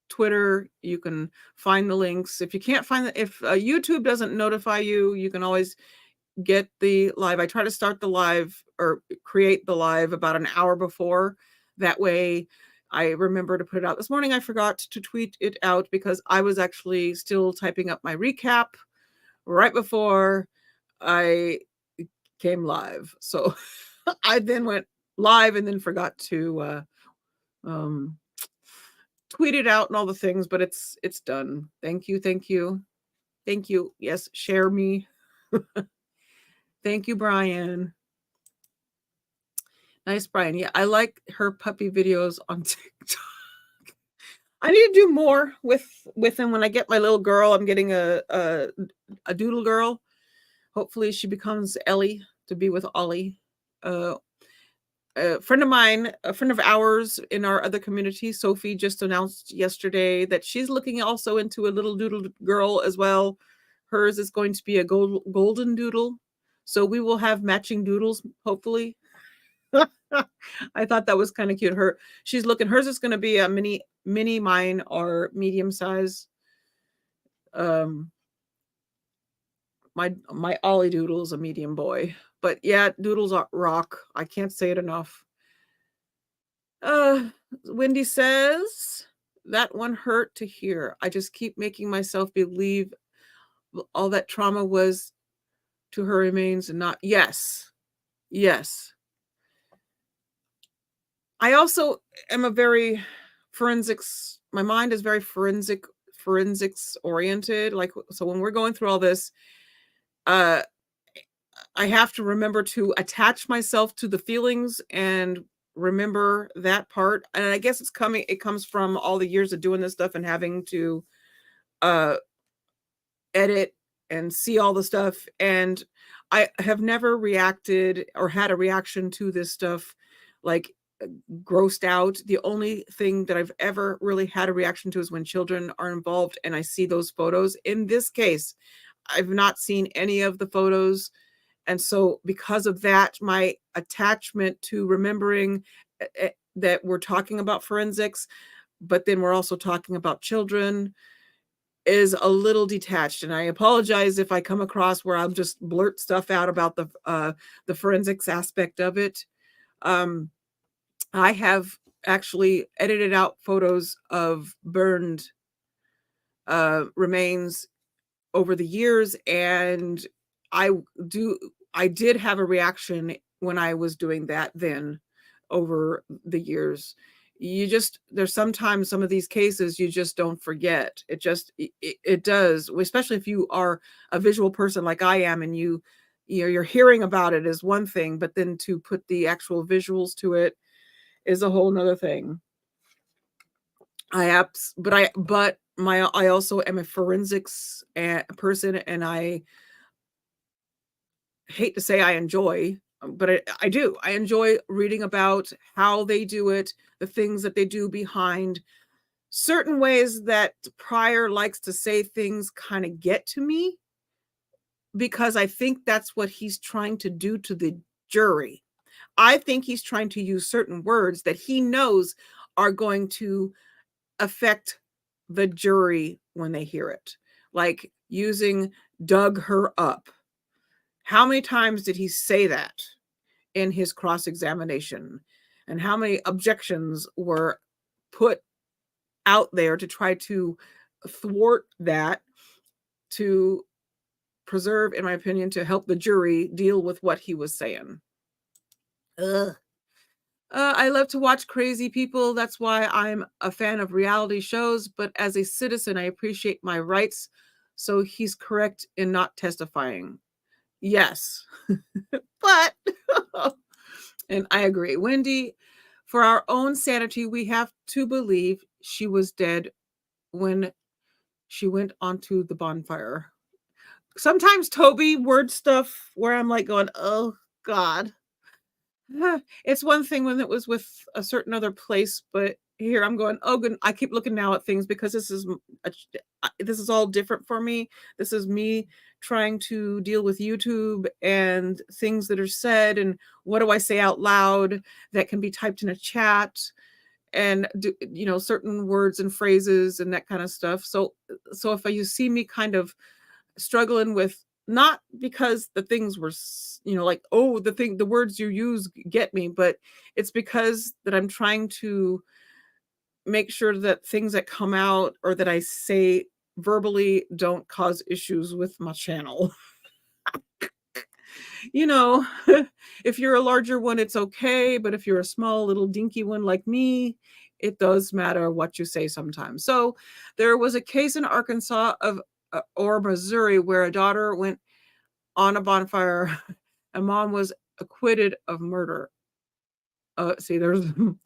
Twitter, you can find the links. If you can't find if YouTube doesn't notify you, you can always get the live. I try to start the live or create the live about an hour before. That way I remember to put it out. This morning I forgot to tweet it out because I was actually still typing up my recap right before I came live. So I then went live and then forgot to tweet it out and all the things, but it's done. Thank you. Yes, share me. Thank you, Brian. Nice, Brian. Yeah, I like her puppy videos on TikTok. I need to do more with him. When I get my little girl, I'm getting a doodle girl. Hopefully she becomes Ellie to be with Ollie. A friend of mine, a friend of ours in our other community, Sophie, just announced yesterday that she's looking also into a little doodle girl as well. Hers is going to be a golden doodle. So we will have matching doodles, hopefully. I thought that was kind of cute. Hers is going to be a mini, mine are medium size. My Ollie doodle is a medium boy, but yeah, doodles are rock. I can't say it enough. Wendy says that one hurt to hear. I just keep making myself believe all that trauma was to her remains and not. Yes. I also am a very forensics. My mind is very forensics oriented. Like, so when we're going through all this, I have to remember to attach myself to the feelings and remember that part. And I guess it comes from all the years of doing this stuff and having to edit and see all the stuff. And I have never reacted or had a reaction to this stuff like grossed out. The only thing that I've ever really had a reaction to is when children are involved and I see those photos. In this case, I've not seen any of the photos. And so because of that, my attachment to remembering that we're talking about forensics, but then we're also talking about children, is a little detached. And I apologize if I come across where I'll just blurt stuff out about the forensics aspect of it. I have actually edited out photos of burned remains over the years, and I did have a reaction when I was doing that then over the years. There's sometimes some of these cases you just don't forget. It does, especially if you are a visual person like I am, and you're hearing about it is one thing, but then to put the actual visuals to it is a whole nother thing. I also am a forensics person, and I hate to say I enjoy, but I do. I enjoy reading about how they do it, the things that they do behind certain ways that Pryor likes to say things kind of get to me, because I think that's what he's trying to do to the jury. I think he's trying to use certain words that he knows are going to affect the jury when they hear it, like using dug her up. How many times did he say that in his cross-examination? And how many objections were put out there to try to thwart that, to preserve, in my opinion, to help the jury deal with what he was saying. Ugh. I love to watch crazy people. That's why I'm a fan of reality shows. But as a citizen, I appreciate my rights. So he's correct in not testifying. Yes. But, and I agree, Wendy, for our own sanity, we have to believe she was dead when she went onto the bonfire. Sometimes Toby word stuff where I'm like going, oh God. It's one thing when it was with a certain other place, but here I'm going, oh good. I keep looking now at things because this is all different for me. This is me trying to deal with YouTube and things that are said, and what do I say out loud that can be typed in a chat, and certain words and phrases and that kind of stuff. So if you see me kind of struggling with, not because the things were, like, oh, the words you use get me, but it's because that I'm trying to make sure that things that come out or that I say verbally don't cause issues with my channel. If you're a larger one, it's okay. But if you're a small little dinky one like me, it does matter what you say sometimes. So there was a case in Arkansas or Missouri where a daughter went on a bonfire and mom was acquitted of murder. See, there's, and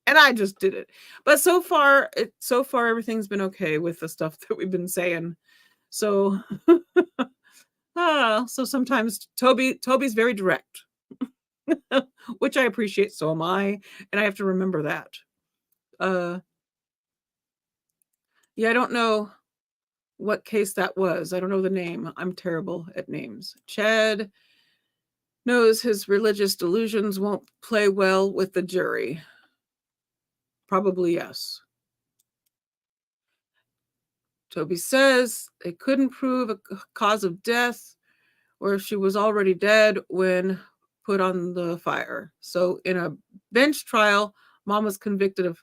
I just did it. But so far everything's been okay with the stuff that we've been saying. So, so sometimes Toby's very direct, which I appreciate. So am I, and I have to remember that. Yeah, I don't know what case that was. I don't know the name. I'm terrible at names. Chad knows his religious delusions won't play well with the jury. Probably yes. Toby says they couldn't prove a cause of death, or if she was already dead when put on the fire. So in a bench trial, mom was convicted of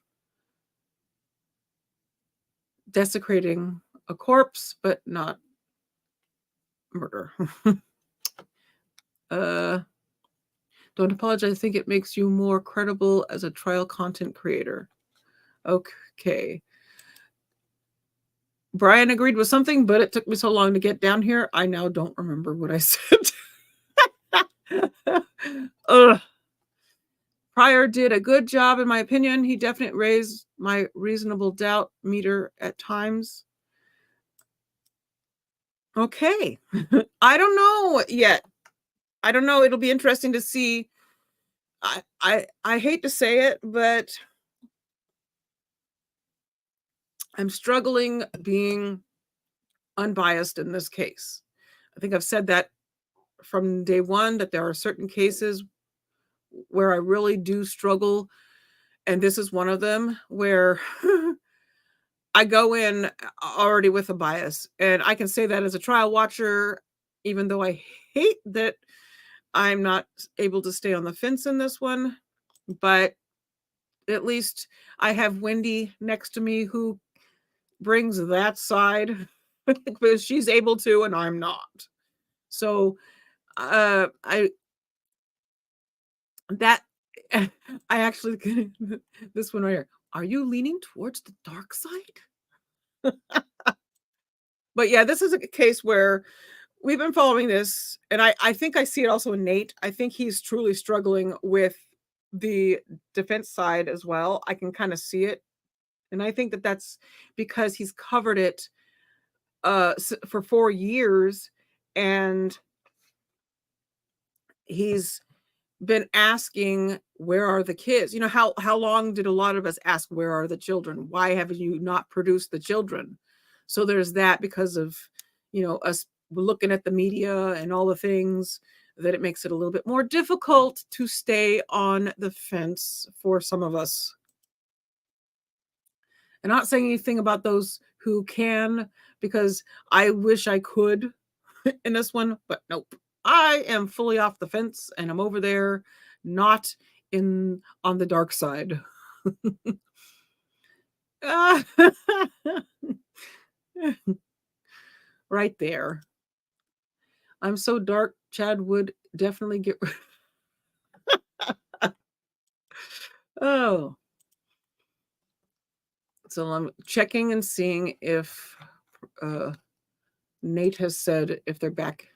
desecrating a corpse, but not murder. Don't apologize. I think it makes you more credible as a trial content creator. Okay. Brian agreed with something, but it took me so long to get down here. I now don't remember what I said. Pryor did a good job, in my opinion. He definitely raised my reasonable doubt meter at times. Okay. I don't know yet. I don't know. It'll be interesting to see. I hate to say it, but I'm struggling being unbiased in this case. I think I've said that from day one, that there are certain cases where I really do struggle. And this is one of them where I go in already with a bias. And I can say that as a trial watcher, even though I hate that I'm not able to stay on the fence in this one. But at least I have Wendy next to me who brings that side because she's able to and I'm not. So I actually, this one right here. Are you leaning towards the dark side? But yeah, this is a case where we've been following this, and I think I see it also in Nate. I think he's truly struggling with the defense side as well. I can kind of see it. And I think that that's because he's covered it for 4 years, and he's been asking where are the kids? You know, how long did a lot of us ask, where are the children? Why haven't you not produced the children? So there's that, because of, you know, us looking at the media and all the things, that it makes it a little bit more difficult to stay on the fence for some of us. I'm not saying anything about those who can, because I wish I could in this one, but nope. I am fully off the fence, and I'm over there, not on the dark side. Right there. I'm so dark, Chad would definitely get oh. So I'm checking and seeing if Nate has said if they're back.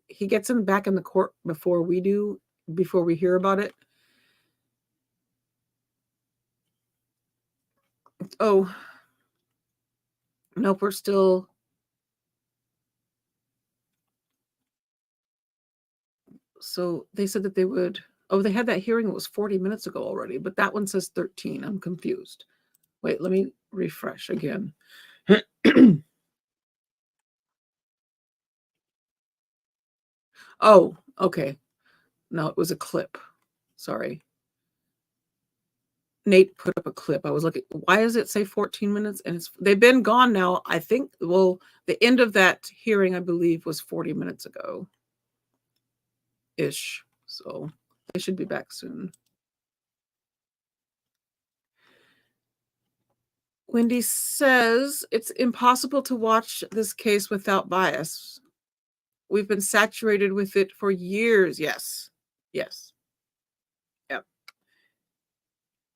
He gets them back in the court before we do, before we hear about it. Oh, nope, we're still. So they said that they would. Oh, they had that hearing. It was 40 minutes ago already, but that one says 13. I'm confused. Wait, let me refresh again. Oh, okay. No, it was a clip. Sorry. Nate put up a clip. I was looking, why does it say 14 minutes? And they've been gone now. I think, well, the end of that hearing, I believe, was 40 minutes ago ish. So they should be back soon. Wendy says it's impossible to watch this case without bias. We've been saturated with it for years. Yes. Yes. Yep.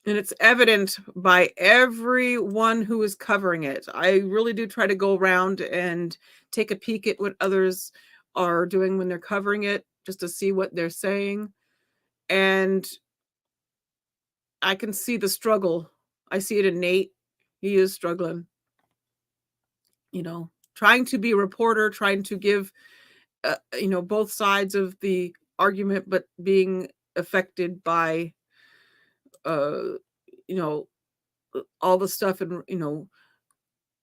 And it's evident by everyone who is covering it. I really do try to go around and take a peek at what others are doing when they're covering it, just to see what they're saying. And I can see the struggle. I see it in Nate. He is struggling. You know, trying to be a reporter, trying to give, you know, both sides of the argument, but being affected by, you know, all the stuff. And, you know,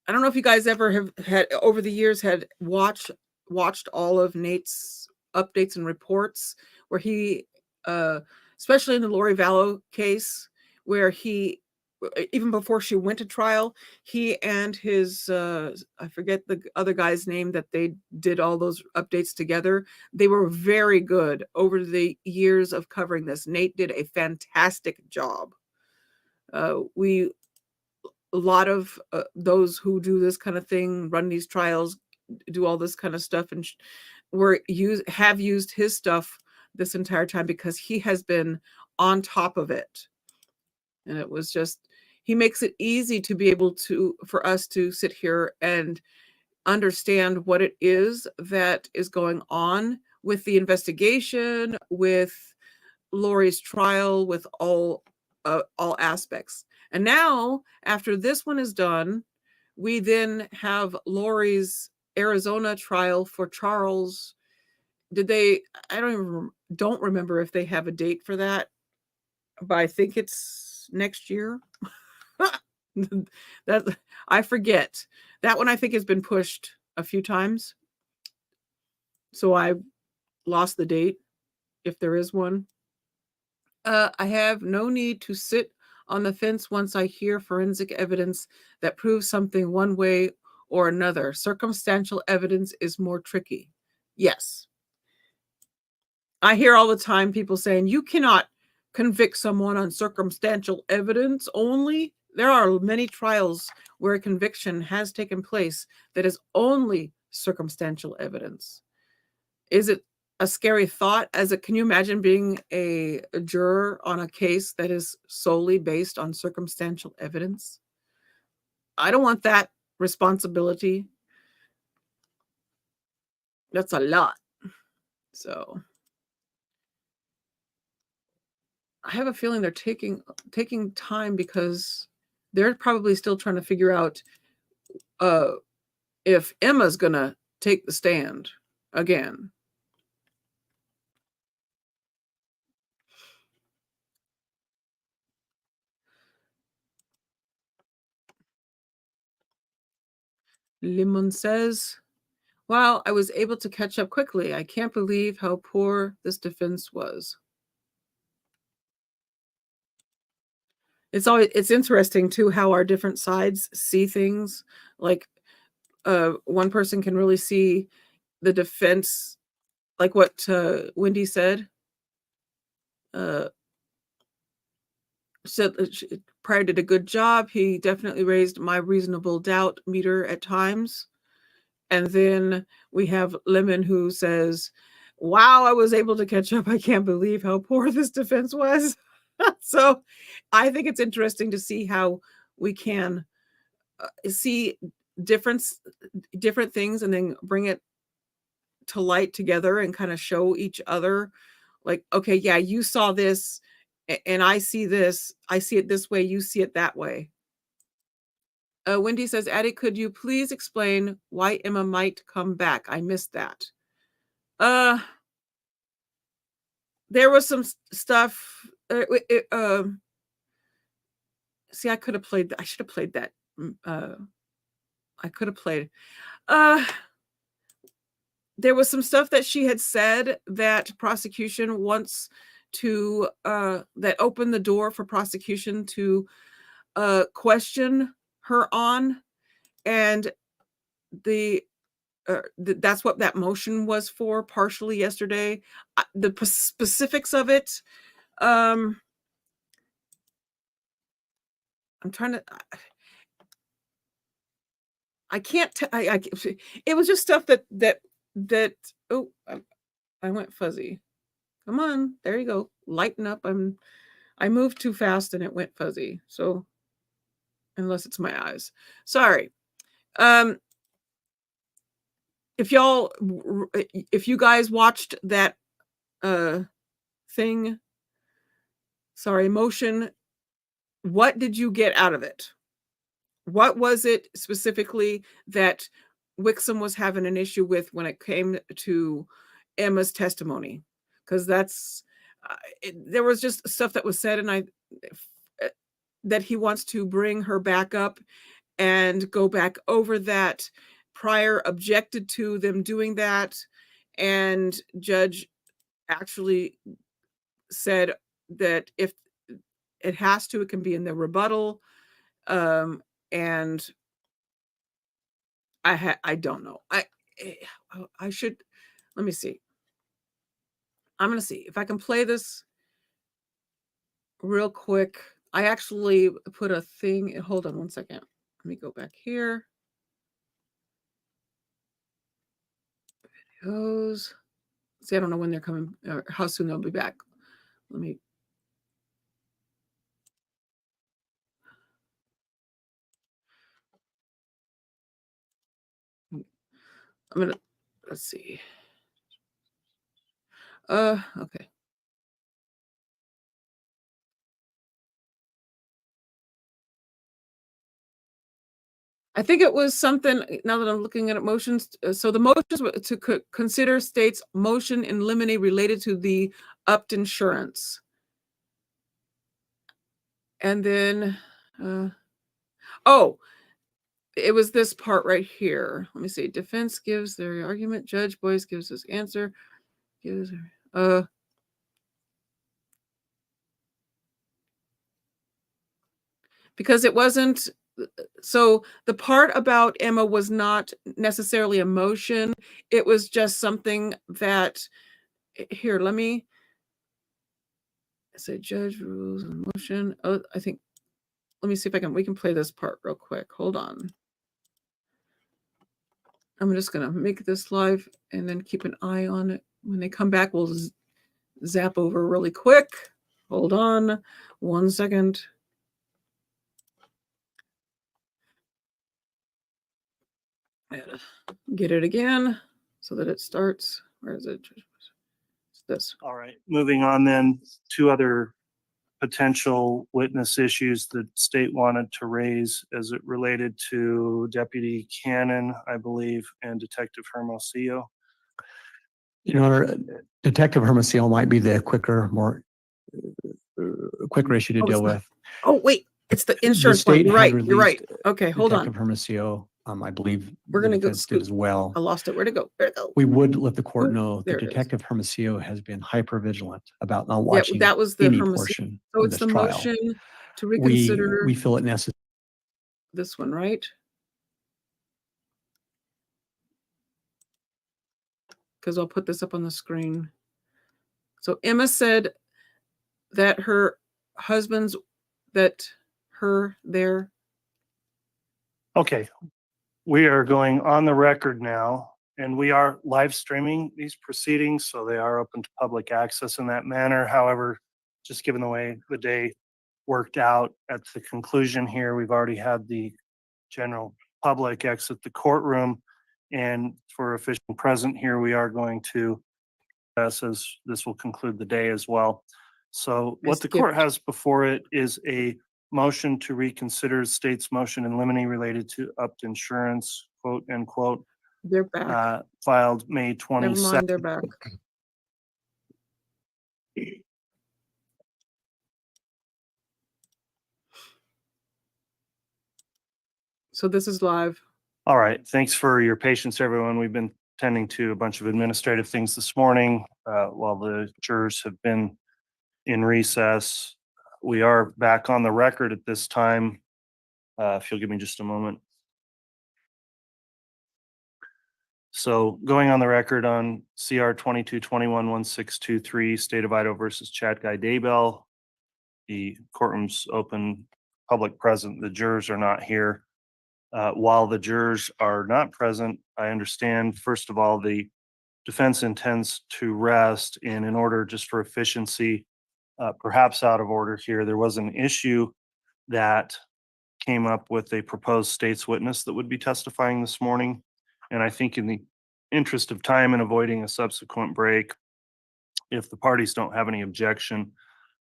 I don't know if you guys ever have had over the years had watched all of Nate's updates and reports where he, especially in the Lori Vallow case, where he, even before she went to trial, he and his, I forget the other guy's name that they did all those updates together. They were very good over the years of covering this. Nate did a fantastic job. A lot of those who do this kind of thing, run these trials, do all this kind of stuff, and have used his stuff this entire time because he has been on top of it. And it was just, he makes it easy to be able to, for us to sit here and understand what it is that is going on with the investigation, with Lori's trial, with all aspects. And now, after this one is done, we then have Lori's Arizona trial for Charles. I don't remember if they have a date for that, but I think it's next year. That I forget. That one I think has been pushed a few times. So I lost the date, if there is one. I have no need to sit on the fence once I hear forensic evidence that proves something one way or another. Circumstantial evidence is more tricky. Yes. I hear all the time people saying, you cannot convict someone on circumstantial evidence only. There are many trials where a conviction has taken place that is only circumstantial evidence. Is it a scary thought? Can you imagine being a juror on a case that is solely based on circumstantial evidence? I don't want that responsibility. That's a lot. So I have a feeling they're taking time because they're probably still trying to figure out if Emma's gonna take the stand again. Limon says, wow, I was able to catch up quickly. I can't believe how poor this defense was. It's interesting too how our different sides see things. Like one person can really see the defense, like what Wendy said. Said Pryor did a good job. He definitely raised my reasonable doubt meter at times. And then we have Lemon who says, wow, I was able to catch up. I can't believe how poor this defense was. So I think it's interesting to see how we can see different things and then bring it to light together and kind of show each other like, okay, yeah, you saw this and I see this. I see it this way. You see it that way. Wendy says, Addi, could you please explain why Emma might come back? I missed that. There was some stuff. See, I could have played. I should have played that. I could have played. There was some stuff that she had said that prosecution wants to, that opened the door for prosecution to question her on. And that's what that motion was for partially yesterday. The specifics of it, I'm trying to, I can't it was just stuff that oh, I went fuzzy. Come on, there you go. Lighten up. I moved too fast and it went fuzzy. So unless it's my eyes. Sorry. If you guys watched that thing, motion, what did you get out of it? What was it specifically that Wixom was having an issue with when it came to Emma's testimony? Because there was just stuff that was said, and that he wants to bring her back up and go back over that. Pryor objected to them doing that, and judge actually said that if it has to, it can be in the rebuttal. And I don't know. I should, let me see. I'm going to see if I can play this real quick. I actually put a thing. Hold on one second. Let me go back here. Videos. See, I don't know when they're coming or how soon they'll be back. Let me. I'm going to, let's see. Okay. I think it was something, now that I'm looking at motions. So the motions were to consider state's motion in limine related to the upped insurance. And then, it was this part right here. Let me see. Defense gives their argument. Judge Boyce gives his answer. Because it wasn't, so the part about Emma was not necessarily a motion. It was just something that, here, let me say judge rules and motion. Oh, I think, let me see if we can play this part real quick. Hold on. I'm just going to make this live and then keep an eye on it. When they come back, we'll zap over really quick. Hold on 1 second. Get it again so that it starts. Where is it? It's this. All right, moving on then, 2 other potential witness issues that state wanted to raise as it related to Deputy Cannon, I believe, and Detective Hermosillo. Your Honor, Detective Hermosillo might be the quicker issue to deal with. Oh, wait, it's the insurance one. You're right. Okay, hold Detective on. Hermosillo I believe We're the gonna go defense did as well. I lost it. Where'd it go? Where'd it go? We would let the court Ooh, know there that it is. Detective Hermosillo has been hyper vigilant about not Yeah, watching that was the any Hermosillo. portion So of it's this the trial. motion to We reconsider feel it necessary. this one, right? Because I'll put this up on the screen. So Emma said that her husband's, their, Okay, we are going on the record now, and we are live streaming these proceedings, so they are open to public access in that manner. However, just given the way the day worked out at the conclusion here, we've already had the general public exit the courtroom. And for official present here, we are going to, as this will conclude the day as well. So what the court skipped. has before it is a motion to reconsider state's motion in limine related to Upton Insurance, quote unquote, they're back. filed May Never 22nd. mind, they're back. So this is live. All right, thanks for your patience, everyone. We've been tending to a bunch of administrative things this morning while the jurors have been in recess. We are back on the record at this time. If you'll give me just a moment. So going on the record on CR 2221-1623, State of Idaho versus Chad Guy Daybell. The courtroom's open, public present. The jurors are not here. While the jurors are not present, I understand, first of all, the defense intends to rest, and in order just for efficiency, perhaps out of order here, there was an issue that came up with a proposed state's witness that would be testifying this morning. And I think in the interest of time and avoiding a subsequent break, if the parties don't have any objection,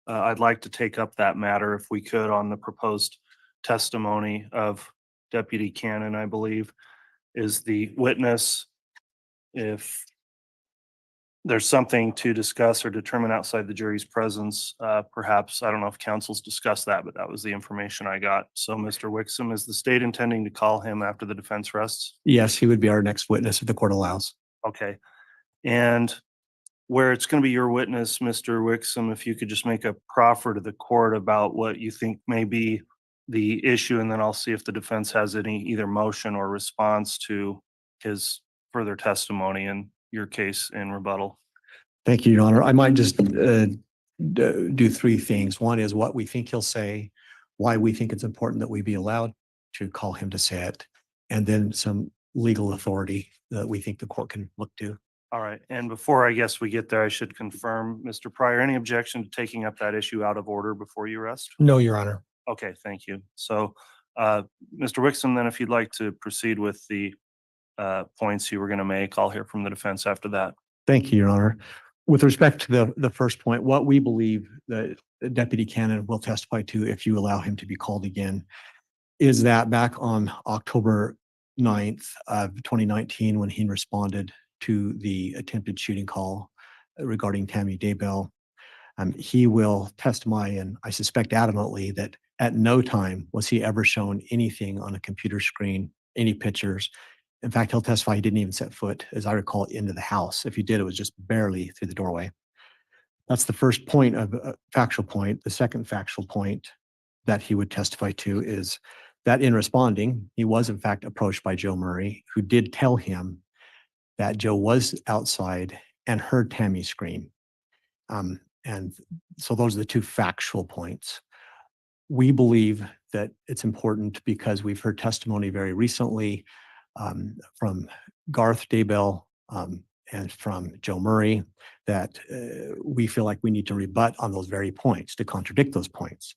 I'd like to take up that matter if we could on the proposed testimony of Deputy Cannon, I believe, is the witness. If there's something to discuss or determine outside the jury's presence, perhaps, I don't know if counsel's discussed that, but that was the information I got. So Mr. Wixom, is the state intending to call him after the defense rests? Yes, he would be our next witness if the court allows. Okay. And where it's going to be your witness, Mr. Wixom, if you could just make a proffer to the court about what you think may be the issue, and then I'll see if the defense has any either motion or response to his further testimony in your case in rebuttal. Thank you, Your Honor. I might just do three things. One is what we think he'll say, why we think it's important that we be allowed to call him to say it, and then some legal authority that we think the court can look to. All right. And before I guess we get there, I should confirm, Mr. Pryor, any objection to taking up that issue out of order before you rest? No, Your Honor. Okay, thank you. So, Mr. Wixom, then if you'd like to proceed with the points you were going to make, I'll hear from the defense after that. Thank you, Your Honor. With respect to the first point, what we believe that Deputy Cannon will testify to if you allow him to be called again is that back on October 9th of 2019, when he responded to the attempted shooting call regarding Tammy Daybell, he will testify, and I suspect adamantly, that at no time was he ever shown anything on a computer screen, any pictures. In fact, he'll testify he didn't even set foot, as I recall, into the house. If he did, it was just barely through the doorway. That's the first point of factual point. The second factual point that he would testify to is that in responding, he was in fact approached by Joe Murray, who did tell him that Joe was outside and heard Tammy scream. And so those are the two factual points. We believe that it's important because we've heard testimony very recently from Garth Daybell and from Joe Murray that we feel like we need to rebut on those very points, to contradict those points.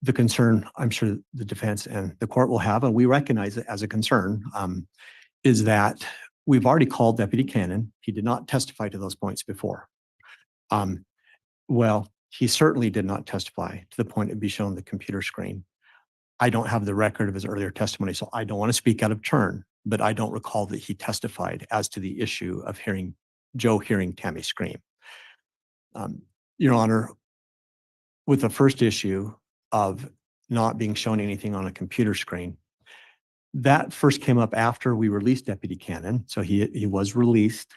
The concern I'm sure the defense and the court will have, and we recognize it as a concern, is that we've already called Deputy Cannon. He did not testify to those points before. Well, he certainly did not testify to the point of be shown the computer screen. I don't have the record of his earlier testimony, so I don't want to speak out of turn, but I don't recall that he testified as to the issue of Joe hearing Tammy scream. Your Honor, with the first issue of not being shown anything on a computer screen, That first came up after we released Deputy Cannon. So he was released.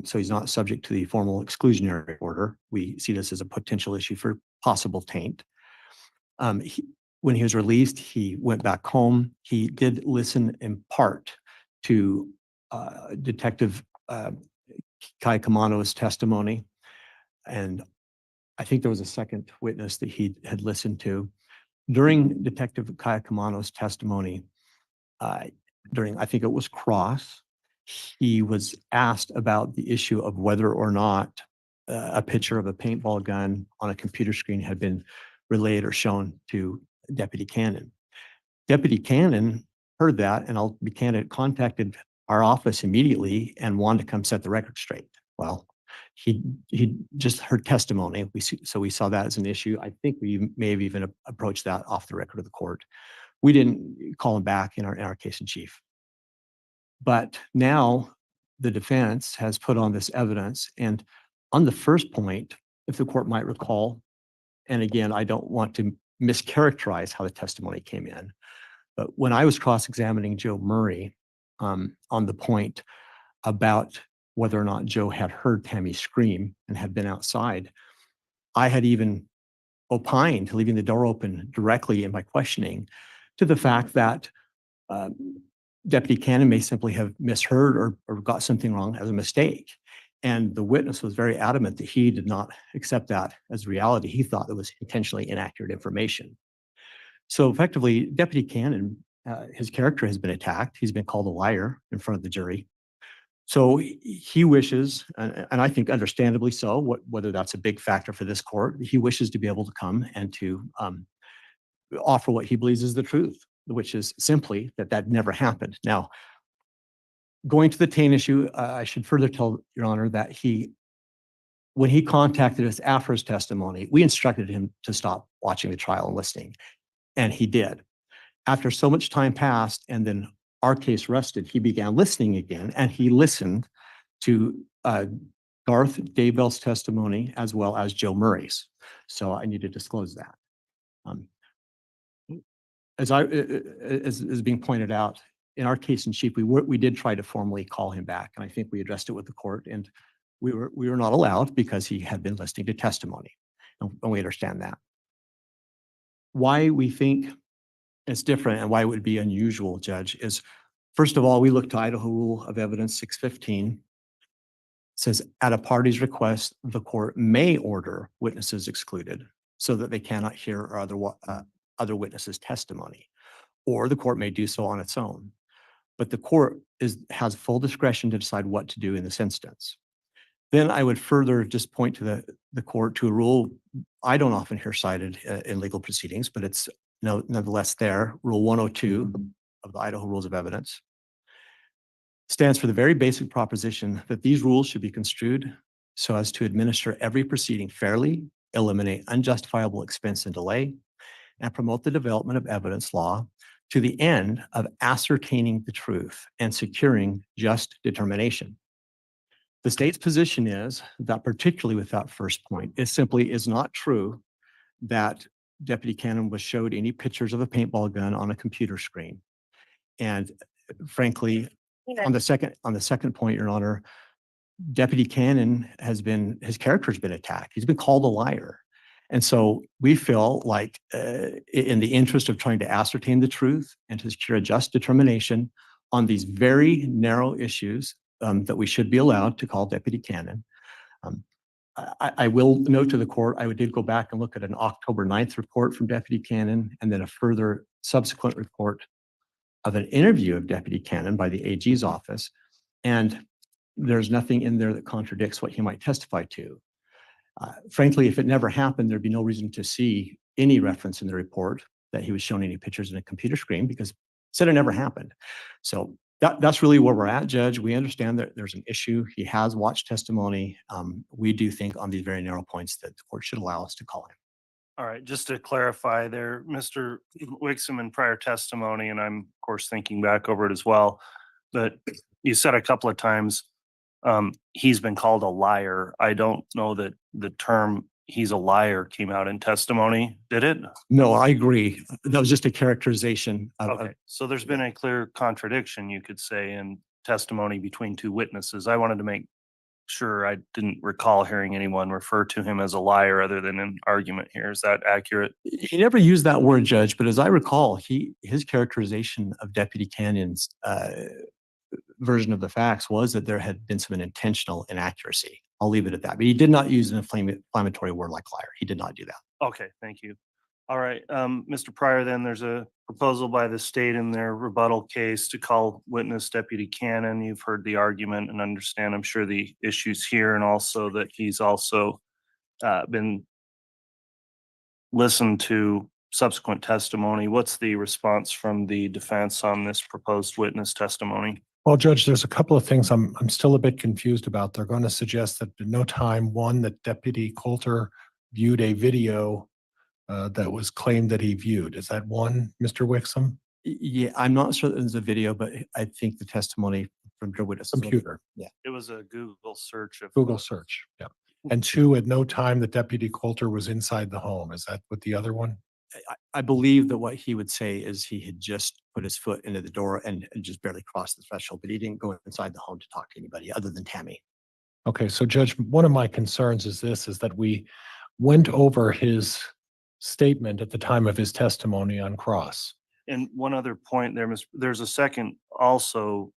So he's not subject to the formal exclusionary order. We see this as a potential issue for possible taint. When he was released, he went back home. He did listen in part to Detective Kai Kamano's testimony. And I think there was a second witness that he had listened to. During Detective Kai Kamano's testimony, I think it was cross, he was asked about the issue of whether or not a picture of a paintball gun on a computer screen had been relayed or shown to Deputy Cannon. Deputy Cannon heard that, and I'll be candid, contacted our office immediately and wanted to come set the record straight. Well, he just heard testimony. So we saw that as an issue. I think we may have even approached that off the record of the court. We didn't call him back in our case in chief. But now the defense has put on this evidence. And on the first point, if the court might recall, and again, I don't want to mischaracterize how the testimony came in, but when I was cross-examining Joe Murray on the point about whether or not Joe had heard Tammy scream and had been outside, I had even opined, leaving the door open directly in my questioning, to the fact that Deputy Cannon may simply have misheard or got something wrong as a mistake. And the witness was very adamant that he did not accept that as reality. He thought it was intentionally inaccurate information. So effectively, Deputy Cannon, his character has been attacked. He's been called a liar in front of the jury. So he wishes, and I think understandably so, whether that's a big factor for this court, he wishes to be able to come and to offer what he believes is the truth, which is simply that never happened. Now, going to the taint issue, I should further tell Your Honor that when he contacted us after his testimony, we instructed him to stop watching the trial and listening, and he did. After so much time passed and then our case rested, he began listening again, and he listened to Garth Daybell's testimony as well as Joe Murray's. So I need to disclose that. As being pointed out, in our case in chief, we did try to formally call him back, and I think we addressed it with the court, and we were not allowed because he had been listening to testimony, and we understand that. Why we think it's different and why it would be unusual, Judge, is first of all, we look to Idaho Rule of Evidence 615. It says, at a party's request, the court may order witnesses excluded so that they cannot hear other witnesses' testimony, or the court may do so on its own. But the court has full discretion to decide what to do in this instance. Then I would further just point to the court to a rule I don't often hear cited in legal proceedings, but it's nonetheless there. Rule 102 of the Idaho Rules of Evidence stands for the very basic proposition that these rules should be construed so as to administer every proceeding fairly, eliminate unjustifiable expense and delay, and promote the development of evidence law to the end of ascertaining the truth and securing just determination. The state's position is that, particularly with that first point, it simply is not true that Deputy Cannon was showed any pictures of a paintball gun on a computer screen. And frankly, on the second point, Your Honor, Deputy Cannon his character has been attacked. He's been called a liar. And so we feel like in the interest of trying to ascertain the truth and to secure a just determination on these very narrow issues that we should be allowed to call Deputy Cannon. I will note to the court, I did go back and look at an October 9th report from Deputy Cannon and then a further subsequent report of an interview of Deputy Cannon by the AG's office. And there's nothing in there that contradicts what he might testify to. Frankly, if it never happened, there'd be no reason to see any reference in the report that he was shown any pictures in a computer screen because it said it never happened. So that's really where we're at, Judge. We understand that there's an issue. He has watched testimony. We do think on these very narrow points that the court should allow us to call him. All right, just to clarify there, Mr. Wixom, in prior testimony, and I'm of course thinking back over it as well, but you said a couple of times he's been called a liar. I don't know that the term he's a liar came out in testimony, did it? No, I agree. That was just a characterization of, Okay, so there's been a clear contradiction, you could say, in testimony between two witnesses. I wanted to make sure I didn't recall hearing anyone refer to him as a liar other than an argument here. Is that accurate? he never used that word, Judge, but as I recall, his characterization of Deputy Canyon's version of the facts was that there had been some intentional inaccuracy. I'll leave it at that. But he did not use an inflammatory word like liar. He did not do that. Okay, thank you. All right, Mr. Pryor, then there's a proposal by the state in their rebuttal case to call witness Deputy Cannon. You've heard the argument and understand, I'm sure, the issues here, and also that he's also been listened to subsequent testimony. What's the response from the defense on this proposed witness testimony? Well, Judge, there's a couple of things I'm still a bit confused about. They're going to suggest that at no time, one, that Deputy Coulter viewed a video that was claimed that he viewed. Is that one, Mr. Wixom? Yeah, I'm not sure that there's a video, but I think the testimony from your witness. Computer. Yeah. It was a Google search of Google search, yeah. And two, at no time that Deputy Coulter was inside the home. Is that what the other one? I believe that what he would say is he had just put his foot into the door and just barely crossed the threshold, but he didn't go inside the home to talk to anybody other than Tammy. Okay, so Judge, one of my concerns is this, is that we went over his statement at the time of his testimony on cross. And one other point there, there's a second also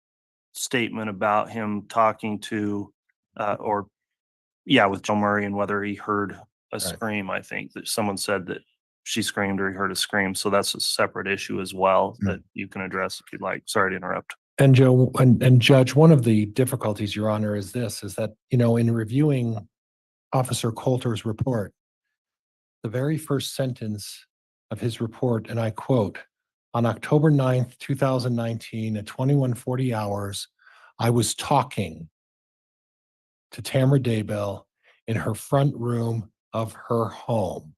statement about him talking to, with Joe Murray, and whether he heard a scream. I think that someone said that she screamed or he heard a scream. So that's a separate issue as well that you can address if you'd like. Sorry to interrupt. And Joe, and Judge, one of the difficulties, Your Honor, is this, is that, in reviewing Officer Coulter's report, the very first sentence of his report, and I quote, "On October 9th, 2019 at 21:40 hours, I was talking to Tamara Daybell in her front room of her home."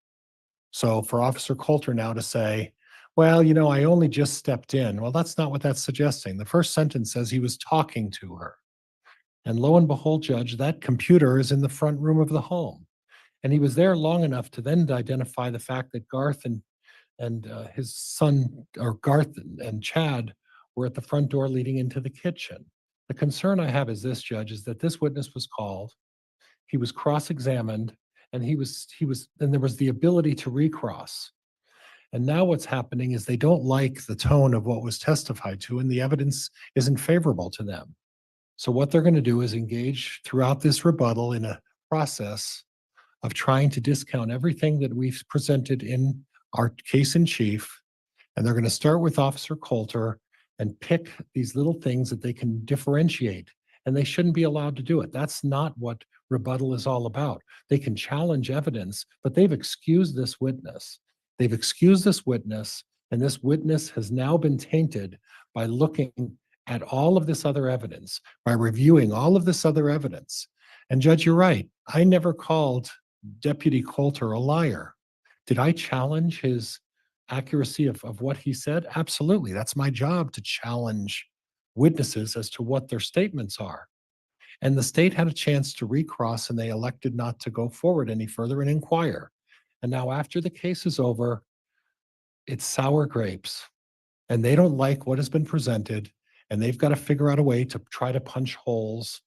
So for Officer Coulter now to say, well, I only just stepped in. Well, that's not what that's suggesting. The first sentence says he was talking to her. And lo and behold, Judge, that computer is in the front room of the home. And he was there long enough to then identify the fact that Garth and his son, or Garth and Chad, were at the front door leading into the kitchen. The concern I have is this, Judge, is that this witness was called, he was cross-examined, and and there was the ability to recross. And now what's happening is they don't like the tone of what was testified to, and the evidence isn't favorable to them. So what they're going to do is engage throughout this rebuttal in a process of trying to discount everything that we've presented in our case in chief. And they're going to start with Officer Coulter and pick these little things that they can differentiate. And they shouldn't be allowed to do it. That's not what rebuttal is all about. They can challenge evidence, but they've excused this witness. They've excused this witness, and this witness has now been tainted by looking at all of this other evidence, by reviewing all of this other evidence. And Judge, you're right. I never called Deputy Coulter a liar. Did I challenge his accuracy of what he said? Absolutely. That's my job, to challenge witnesses as to what their statements are. And the state had a chance to recross, and they elected not to go forward any further and inquire. And now after the case is over, it's sour grapes, and they don't like what has been presented, and they've got to figure out a way to try to punch holes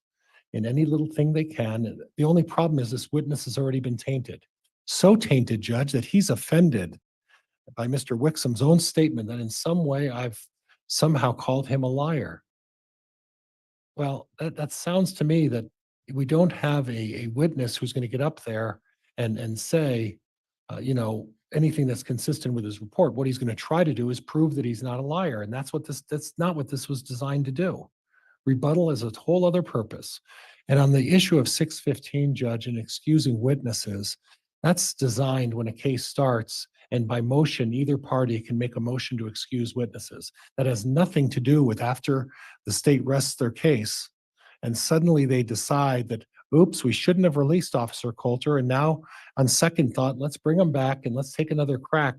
in any little thing they can. The only problem is this witness has already been tainted. So tainted, Judge, that he's offended by Mr. Wixom's own statement that in some way I've somehow called him a liar. Well, that sounds to me that we don't have a witness who's going to get up there and say, anything that's consistent with his report. What he's going to try to do is prove that he's not a liar. And that's not what this was designed to do. Rebuttal is a whole other purpose. And on the issue of 615, Judge, and excusing witnesses, that's designed when a case starts, and by motion, either party can make a motion to excuse witnesses. That has nothing to do with after the state rests their case, and suddenly they decide that, oops, we shouldn't have released Officer Coulter, and now on second thought, let's bring him back and let's take another crack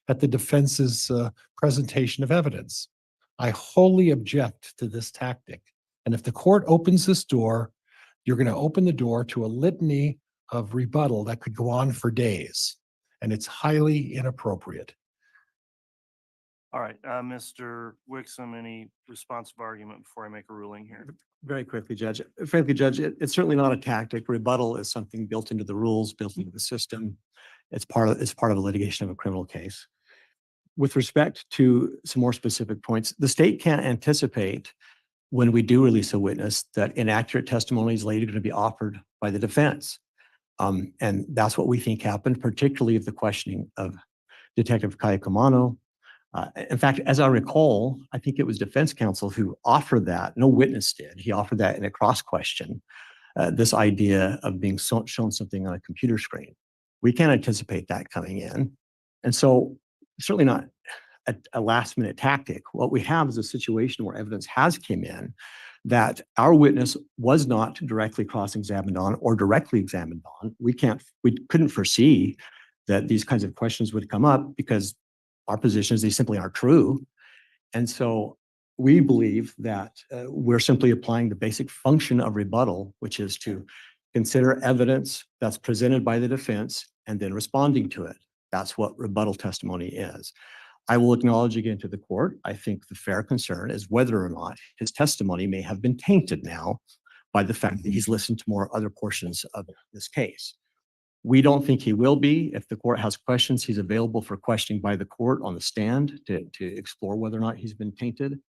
at the defense's presentation of evidence. I wholly object to this tactic. And if the court opens this door, you're going to open the door to a litany of rebuttal that could go on for days, and it's highly inappropriate. All right, Mr. Wixom, any responsive argument before I make a ruling here? Very quickly, Judge. Frankly, Judge, it's certainly not a tactic. Rebuttal is something built into the rules, built into the system. It's part of a litigation of a criminal case. With respect to some more specific points, the state can't anticipate when we do release a witness that inaccurate testimony is later going to be offered by the defense. And that's what we think happened, particularly of the questioning of Detective Kayakamano. In fact, as I recall, I think it was defense counsel who offered that. No witness did. He offered that in a cross question, this idea of being shown something on a computer screen. We can't anticipate that coming in. And so certainly not a last minute tactic. What we have is a situation where evidence has come in that our witness was not directly cross-examined on or directly examined on. We couldn't foresee that these kinds of questions would come up because our position is they simply aren't true. And so we believe that we're simply applying the basic function of rebuttal, which is to consider evidence that's presented by the defense and then responding to it. That's what rebuttal testimony is. I will acknowledge again to the court, I think the fair concern is whether or not his testimony may have been tainted now by the fact that he's listened to more other portions of this case. We don't think he will be. If the court has questions, he's available for questioning by the court on the stand to explore whether or not he's been tainted.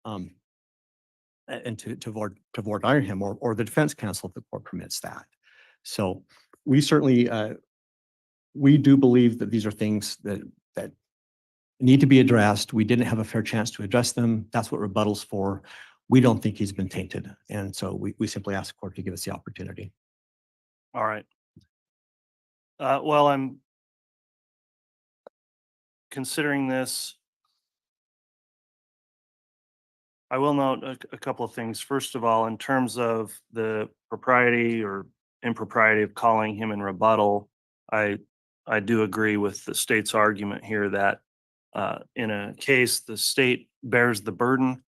And to voir dire him or the defense counsel if the court permits that. So we certainly, we do believe that these are things that need to be addressed. We didn't have a fair chance to address them. That's what rebuttal's for. We don't think he's been tainted. And so we simply ask the court to give us the opportunity. All right. Well, I'm considering this. I will note a couple of things. First of all, in terms of the propriety or impropriety of calling him in rebuttal, I do agree with the state's argument here that in a case, the state bears the burden.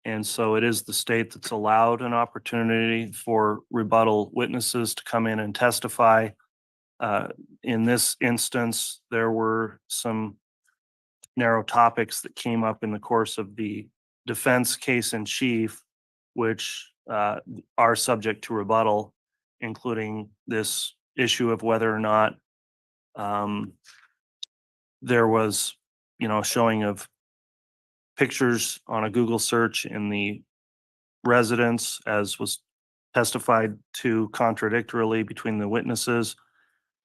And so it is the state that's allowed an opportunity for rebuttal witnesses to come in and testify. In this instance, there were some narrow topics that came up in the course of the defense case in chief, which are subject to rebuttal, including this issue of whether or not there was, showing of pictures on a Google search in the residence, as was testified to contradictorily between the witnesses,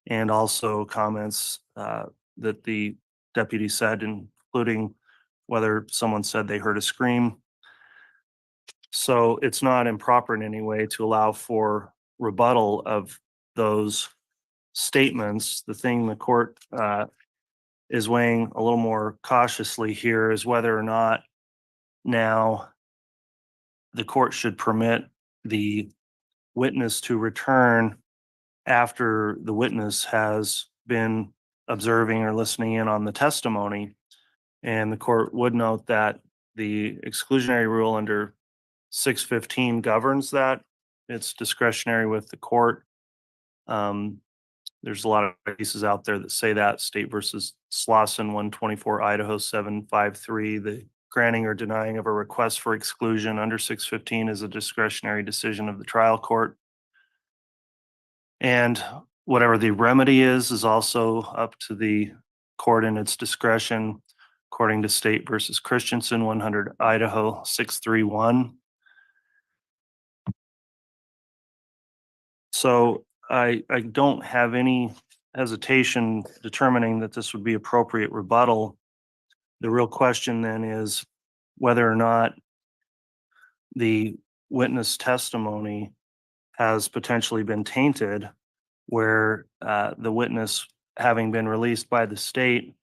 and also comments that the deputy said, including whether someone said they heard a scream. So it's not improper in any way to allow for rebuttal of those statements. The thing the court is weighing a little more cautiously here is whether or not now the court should permit the witness to return after the witness has been observing or listening in on the testimony. And the court would note that the exclusionary rule under 615 governs that. It's discretionary with the court. There's a lot of cases out there that say that. State versus Slauson, 124 Idaho 753. The granting or denying of a request for exclusion under 615 is a discretionary decision of the trial court. And whatever the remedy is also up to the court in its discretion, according to State versus Christensen, 100 Idaho 631. So I don't have any hesitation determining that this would be appropriate rebuttal. The real question then is whether or not the witness testimony has potentially been tainted, where the witness, having been released by the state,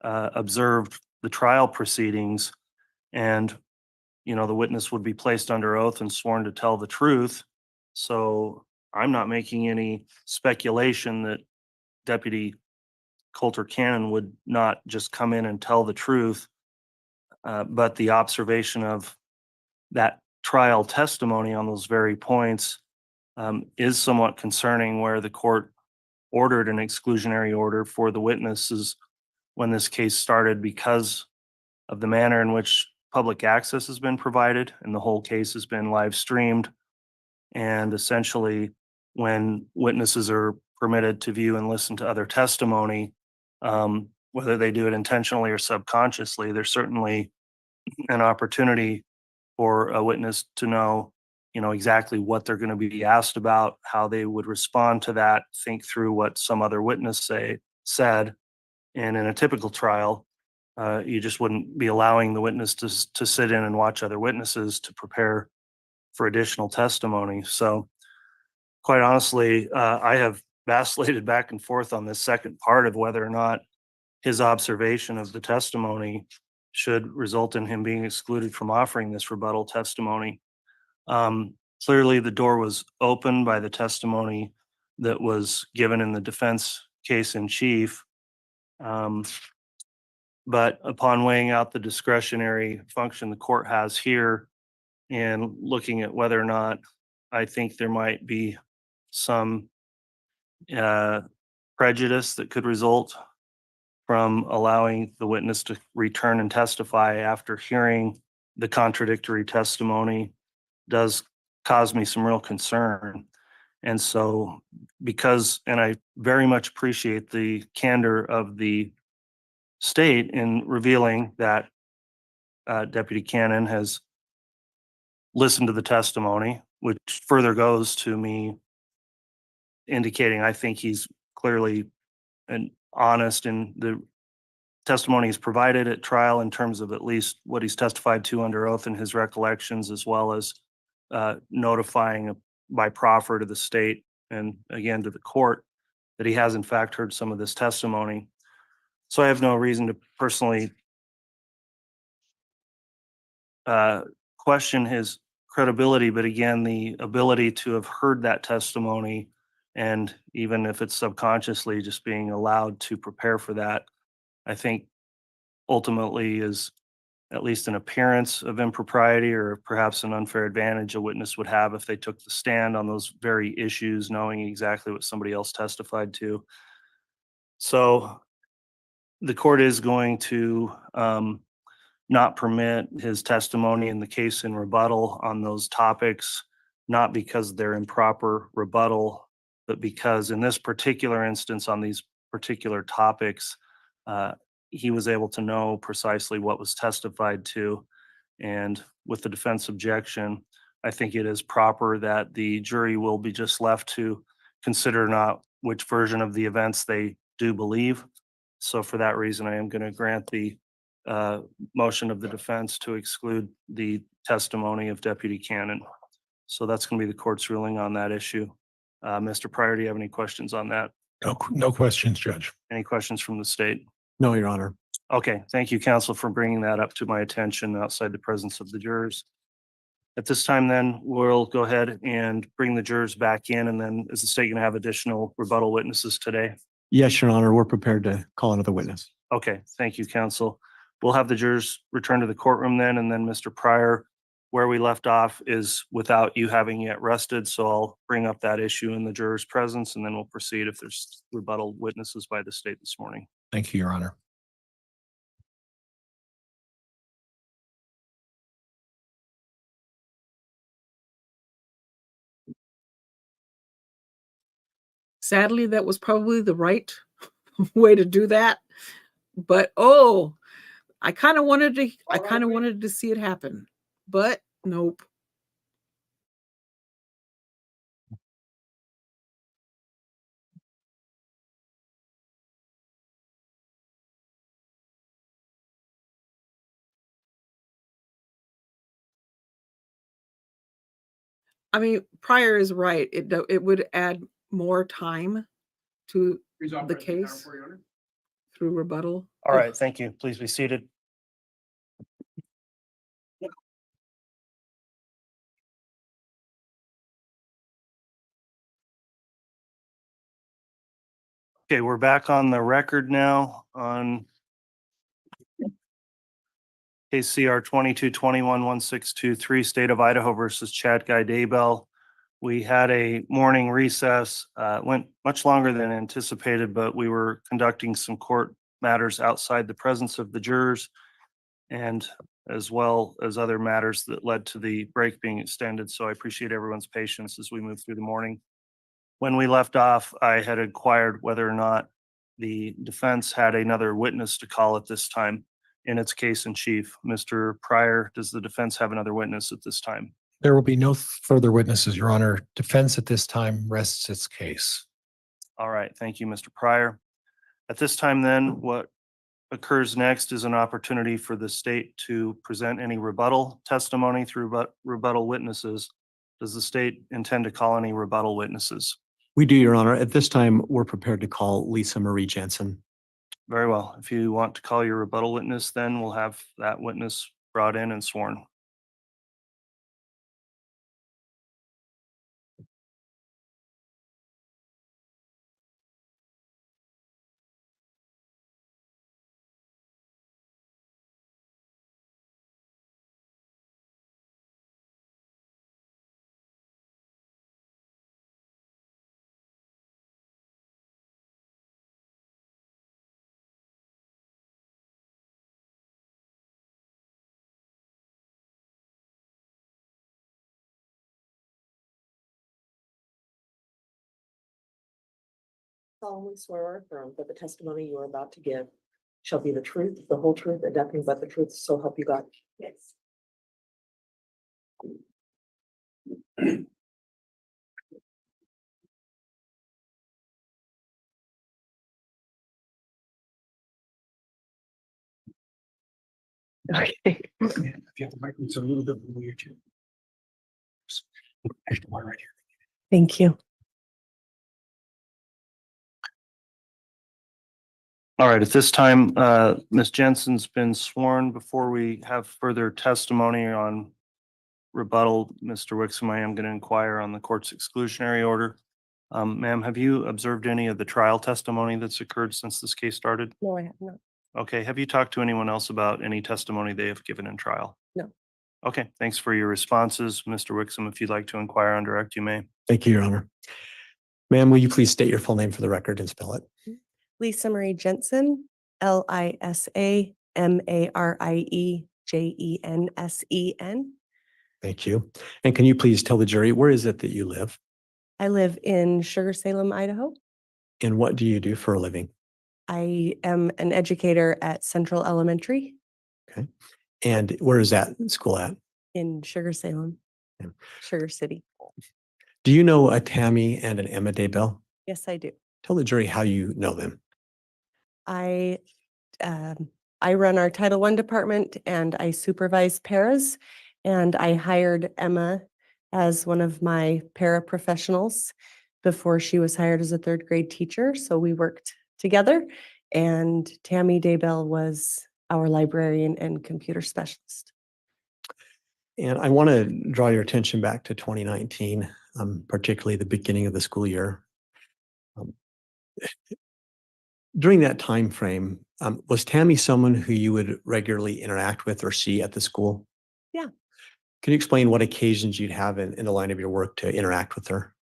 observed the trial proceedings, and the witness would be placed under oath and sworn to tell the truth. So I'm not making any speculation that Deputy Coulter Cannon would not just come in and tell the truth, but the observation of that trial testimony on those very points is somewhat concerning, where the court ordered an exclusionary order for the witnesses when this case started because of the manner in which public access has been provided, and the whole case has been live streamed. And essentially, when witnesses are permitted to view and listen to other testimony, whether they do it intentionally or subconsciously, there's certainly an opportunity for a witness to know, exactly what they're going to be asked about, how they would respond to that, think through what some other witness said. And in a typical trial, you just wouldn't be allowing the witness to sit in and watch other witnesses to prepare for additional testimony. So quite honestly, I have vacillated back and forth on this second part of whether or not his observation of the testimony should result in him being excluded from offering this rebuttal testimony. Clearly, the door was opened by the testimony that was given in the defense case in chief. But upon weighing out the discretionary function the court has here and looking at whether or not I think there might be some prejudice that could result from allowing the witness to return and testify after hearing the contradictory testimony does cause me some real concern. And so and I very much appreciate the candor of the state in revealing that Deputy Cannon has listened to the testimony, which further goes to me indicating I think he's clearly and honest in the testimony he's provided at trial in terms of at least what he's testified to under oath and his recollections, as well as notifying by proffer to the state and again to the court that he has in fact heard some of this testimony. So I have no reason to personally question his credibility, but again, the ability to have heard that testimony, and even if it's subconsciously just being allowed to prepare for that, I think ultimately is at least an appearance of impropriety or perhaps an unfair advantage a witness would have if they took the stand on those very issues, knowing exactly what somebody else testified to. So the court is going to not permit his testimony in the case in rebuttal on those topics, not because they're improper rebuttal, but because in this particular instance on these particular topics, he was able to know precisely what was testified to. And with the defense objection, I think it is proper that the jury will be just left to consider not which version of the events they do believe. So for that reason, I am going to grant the motion of the defense to exclude the testimony of Deputy Cannon. So that's going to be the court's ruling on that issue. Mr. Pryor, do you have any questions on that? No questions, Judge. Any questions from the state? No, Your Honor. Okay, thank you, counsel, for bringing that up to my attention outside the presence of the jurors. At this time, then, we'll go ahead and bring the jurors back in, and then is the state going to have additional rebuttal witnesses today? Yes, Your Honor, we're prepared to call another witness. Okay, thank you, counsel. We'll have the jurors return to the courtroom then, and then Mr. Pryor, where we left off is without you having yet rested, so I'll bring up that issue in the jurors' presence, and then we'll proceed if there's rebuttal witnesses by the state this morning. Thank you, Your Honor. Sadly, that was probably the right way to do that. But I kind of wanted to see it happen. But nope. I mean, Pryor is right. It would add more time to the case through rebuttal. All right, thank you. Please be seated. Okay, we're back on the record now on case CR 2221-1623, State of Idaho versus Guy Daybell. We had a morning recess, went much longer than anticipated, but we were conducting some court matters outside the presence of the jurors and as well as other matters that led to the break being extended. So I appreciate everyone's patience as we move through the morning. When we left off, I had inquired whether or not the defense had another witness to call at this time in its case in chief. Mr. Pryor, does the defense have another witness at this time? There will be no further witnesses, Your Honor. Defense at this time rests its case. All right, thank you, Mr. Pryor. At this time then, what occurs next is an opportunity for the state to present any rebuttal testimony through rebuttal witnesses. Does the state intend to call any rebuttal witnesses? We do, Your Honor. At this time, we're prepared to call Lisa Marie Jensen. Very well. If you want to call your rebuttal witness, then we'll have that witness brought in and sworn. Solemnly swear or affirm that the testimony you are about to give shall be the truth, the whole truth, and nothing but the truth, so help you God. Yes. Okay. If you have the mic, it's a little bit weird. Right here. Thank you. All right, at this time, Ms. Jensen's been sworn. Before we have further testimony on rebuttal, Mr. Wixom, I am going to inquire on the court's exclusionary order. Ma'am, have you observed any of the trial testimony that's occurred since this case started? No, I have not. Okay, have you talked to anyone else about any testimony they have given in trial? No. Okay, thanks for your responses. Mr. Wixom, if you'd like to inquire on direct, you may. Thank you, Your Honor. Ma'am, will you please state your full name for the record and spell it? Lisa Marie Jensen, LisaMarieJensen. Thank you. And can you please tell the jury, where is it that you live? I live in Sugar Salem, Idaho. And what do you do for a living? I am an educator at Central Elementary Okay. And where is that school at? in Sugar Salem, Yeah. Sugar City. Do you know a Tammy and an Emma Daybell? Yes, I do. Tell the jury how you know them. I run our Title I department and I supervise paras. And I hired Emma as one of my paraprofessionals before she was hired as a third grade teacher. So we worked together. And Tammy Daybell was our librarian and computer specialist. And I want to draw your attention back to 2019, particularly the beginning of the school year. During that time frame, was Tammy someone who you would regularly interact with or see at the school? Yeah. Can you explain what occasions you'd have in the line of your work to interact with her?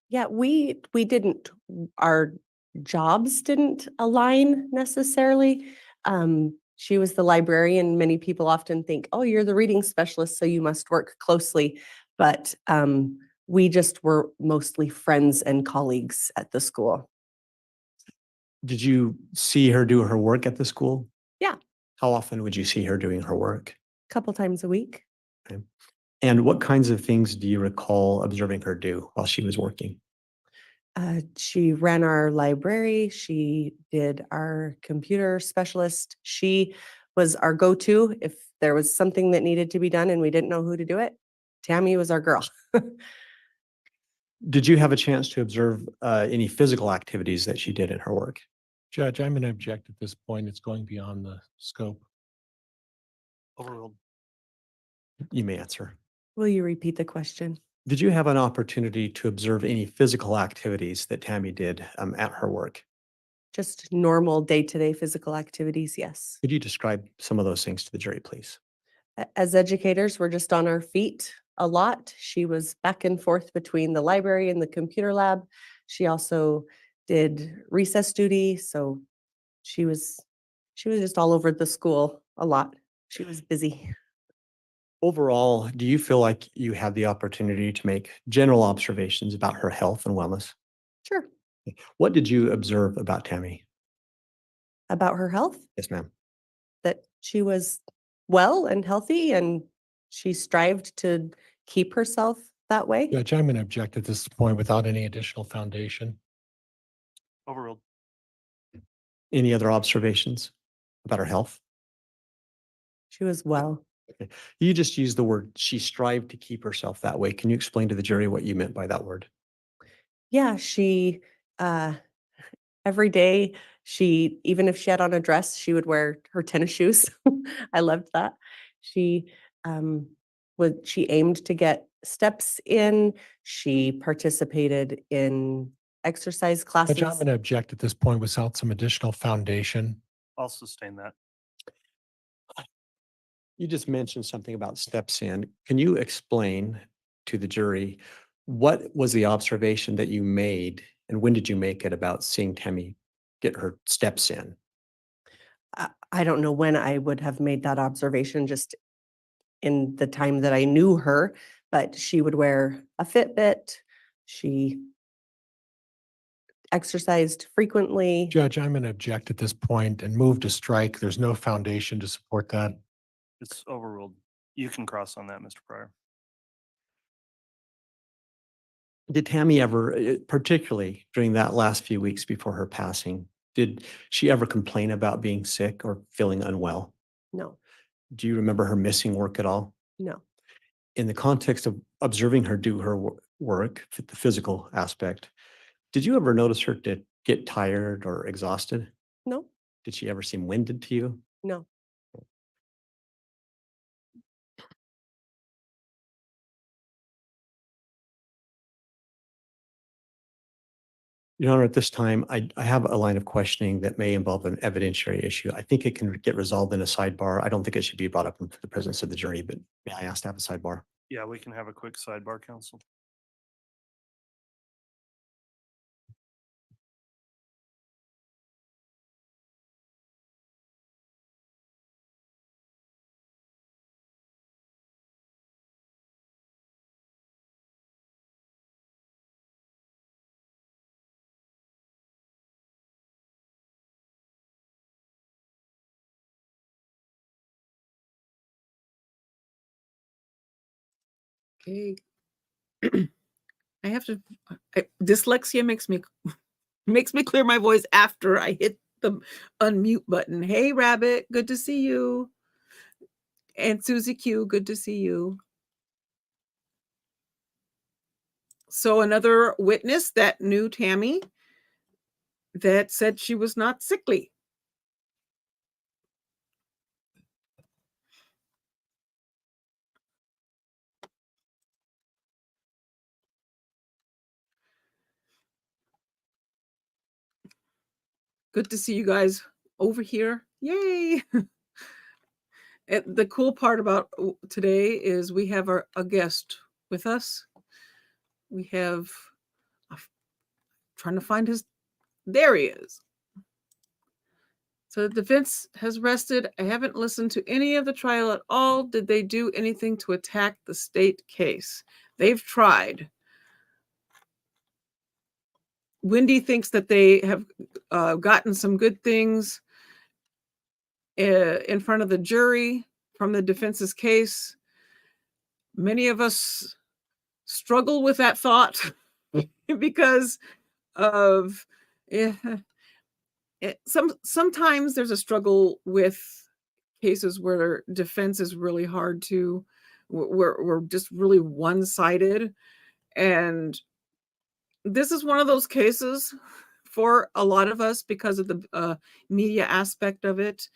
Yeah, we didn't, our jobs didn't align necessarily. She was the librarian. Many people often think, oh, you're the reading specialist, so you must work closely. But we just were mostly friends and colleagues at the school. Did you see her do her work at the school? Yeah. How often would you see her doing her work? A couple times a week. Okay. And what kinds of things do you recall observing her do while she was working? She ran our library. She did our computer specialist. She was our go-to if there was something that needed to be done and we didn't know who to do it. Tammy was our girl. Did you have a chance to observe any physical activities that she did in her work? Judge, I'm going to object at this point. It's going beyond the scope. Overruled. You may answer. Will you repeat the question? Did you have an opportunity to observe any physical activities that Tammy did at her work? Just normal day-to-day physical activities, yes. Could you describe some of those things to the jury, please? As educators, we're just on our feet. a lot. She was back and forth between the library and the computer lab. She also did recess duty, so she was just all over the school a lot. She was busy. Overall, do you feel like you had the opportunity to make general observations about her health and wellness? Sure. What did you observe about Tammy? About her health, Yes, ma'am. that she was well and healthy, and she strived to keep herself that way. Judge, I'm going to object at this point without any additional foundation. Overruled. Any other observations about her health? She was well. You just used the word she strived to keep herself that way. Can you explain to the jury what you meant by that word? Yeah, she every day, even if she had on a dress, she would wear her tennis shoes. I loved that. She she aimed to get steps in. She participated in exercise classes. Judge, I'm going to object at this point without some additional foundation. I'll sustain that. You just mentioned something about steps in. Can you explain to the jury what was the observation that you made and when did you make it about seeing Tammy get her steps in? I don't know when I would have made that observation, just in the time that I knew her, but she would wear a Fitbit. She exercised frequently. Judge, I'm going to object at this point and move to strike. There's no foundation to support that. It's overruled. You can cross on that, Mr. Pryor. Did Tammy ever, particularly during that last few weeks before her passing, did she ever complain about being sick or feeling unwell? No, Do you remember her missing work at all? no, In the context of observing her do her work, the physical aspect, did you ever notice her to get tired or exhausted? no, Did she ever seem winded to you? no. Your Honor, at this time, I have a line of questioning that may involve an evidentiary issue. I think it can get resolved in a sidebar. I don't think it should be brought up in the presence of the jury, but may I ask to have a sidebar? Yeah, we can have a quick sidebar, counsel. Okay. I have to, dyslexia makes me clear my voice after I hit the unmute button. Hey, Rabbit, good to see you. And Susie Q, good to see you. So another witness that knew Tammy that said she was not sickly. Good to see you guys over here. Yay. The cool part about today is we have a guest with us. We have, trying to find there he is. So the defense has rested. I haven't listened to any of the trial at all. Did they do anything to attack the state case? They've tried. Wendy thinks that they have gotten some good things in front of the jury from the defense's case. Many of us struggle with that thought because of sometimes there's a struggle with cases where defense is really hard to, we're just really one-sided, and this is one of those cases for a lot of us because of the media aspect of it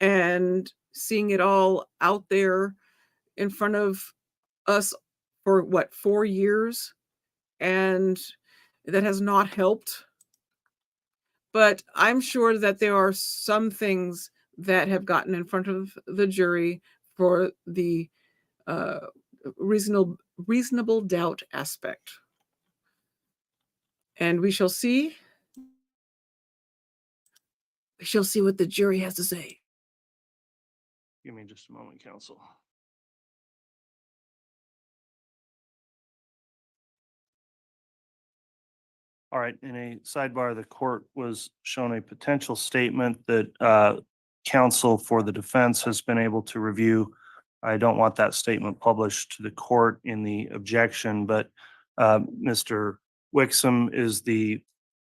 and seeing it all out there in front of us for 4 years, and that has not helped. But I'm sure that there are some things that have gotten in front of the jury for the reasonable doubt aspect. And we shall see. We shall see what the jury has to say. Give me just a moment, counsel. All right, in a sidebar, the court was shown a potential statement that counsel for the defense has been able to review. I don't want that statement published to the court in the objection, but Mr. Wixom, is the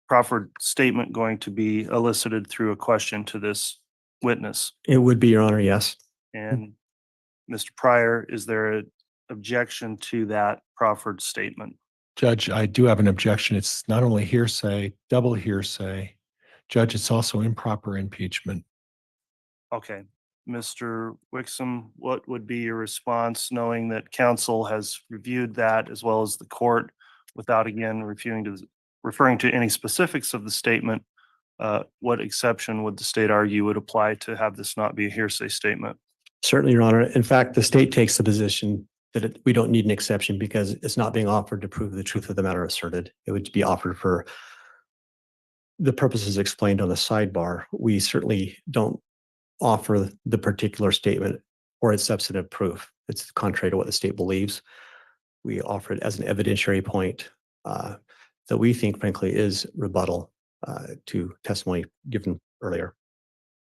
proffered statement going to be elicited through a question to this witness? It would be, Your Honor, yes. And Mr. Pryor, is there an objection to that proffered statement? Judge, I do have an objection. It's not only hearsay, double hearsay. Judge, it's also improper impeachment. Okay, Mr. Wixom, what would be your response, knowing that counsel has reviewed that as well as the court, without again referring to any specifics of the statement? What exception would the state argue would apply to have this not be a hearsay statement? Certainly, Your Honor. In fact, the state takes the position that we don't need an exception because it's not being offered to prove the truth of the matter asserted. It would be offered for the purposes explained on the sidebar. We certainly don't offer the particular statement or its substantive proof. It's contrary to what the state believes. We offer it as an evidentiary point that we think, frankly, is rebuttal to testimony given earlier.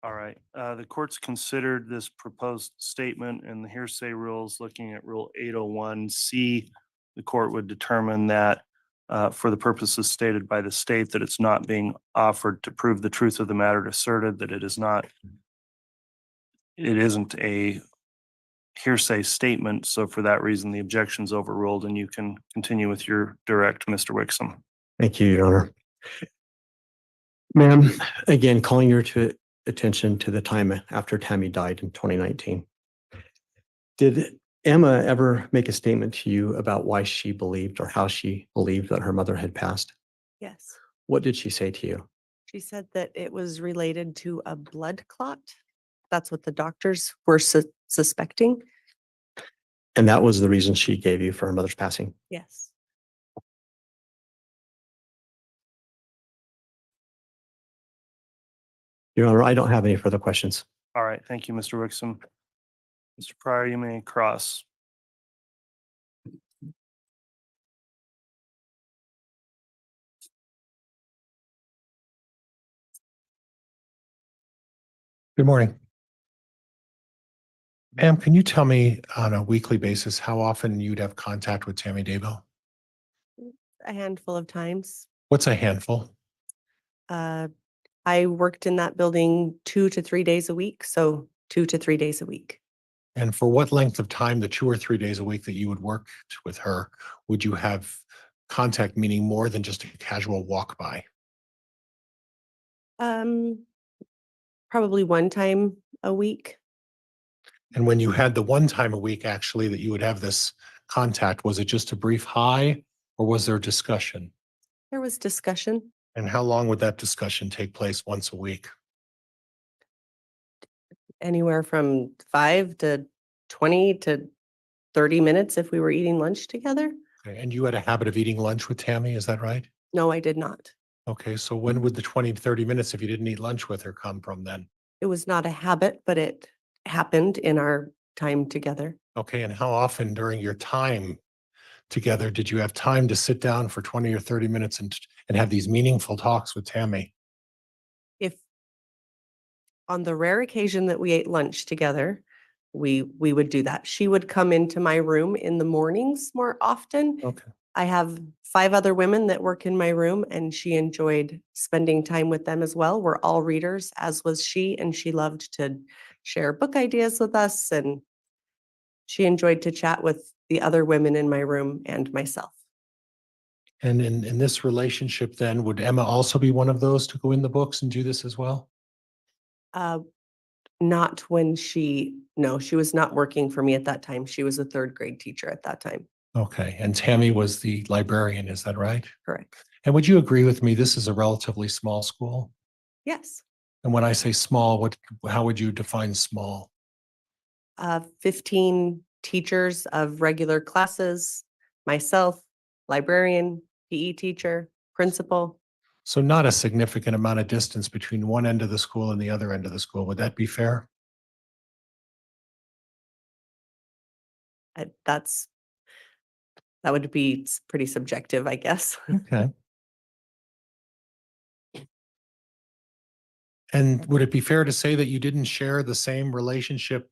All right, the court's considered this proposed statement and the hearsay rules. Looking at Rule 801C, the court would determine that for the purposes stated by the state, that it's not being offered to prove the truth of the matter asserted, that it isn't a hearsay statement. So for that reason, the objection's overruled and you can continue with your direct, Mr. Wixom. Thank you, Your Honor. Ma'am, again, calling your attention to the time after Tammy died in 2019. Did Emma ever make a statement to you about why she believed or how she believed that her mother had passed? Yes. What did she say to you? She said that it was related to a blood clot. That's what the doctors were suspecting. And that was the reason she gave you for her mother's passing? Yes. Your Honor, I don't have any further questions. All right, thank you, Mr. Wixom. Mr. Pryor, you may cross. Good morning. Pam, can you tell me on a weekly basis how often you'd have contact with Tammy Daybell? A handful of times. What's a handful? I worked in that building 2 to 3 days a week, so 2 to 3 days a week. And for what length of time, the 2 or 3 days a week that you would work with her, would you have contact, meaning more than just a casual walk by? Probably one time a week. And when you had the one time a week, actually, that you would have this contact, was it just a brief hi or was there discussion? There was discussion. And how long would that discussion take place once a week? Anywhere from 5 to 20 to 30 minutes if we were eating lunch together. Okay, and you had a habit of eating lunch with Tammy, is that right? No, I did not. Okay, so when would the 20 to 30 minutes, if you didn't eat lunch with her, come from then? It was not a habit, but it happened in our time together. Okay, and how often during your time together did you have time to sit down for 20 or 30 minutes and have these meaningful talks with Tammy? If on the rare occasion that we ate lunch together, we would do that. She would come into my room in the mornings more often. Okay. I have 5 other women that work in my room and she enjoyed spending time with them as well. We're all readers, as was she, and she loved to share book ideas with us, and she enjoyed to chat with the other women in my room and myself. And in this relationship then, would Emma also be one of those to go in the books and do this as well? Not when no, she was not working for me at that time. She was a 3rd grade teacher at that time. Okay, and Tammy was the librarian, is that right? Correct. And would you agree with me, this is a relatively small school? Yes. And when I say small, how would you define small? 15 teachers of regular classes, myself, librarian, PE teacher, principal. So not a significant amount of distance between one end of the school and the other end of the school. Would that be fair? That would be pretty subjective, I guess. Okay. And would it be fair to say that you didn't share the same relationship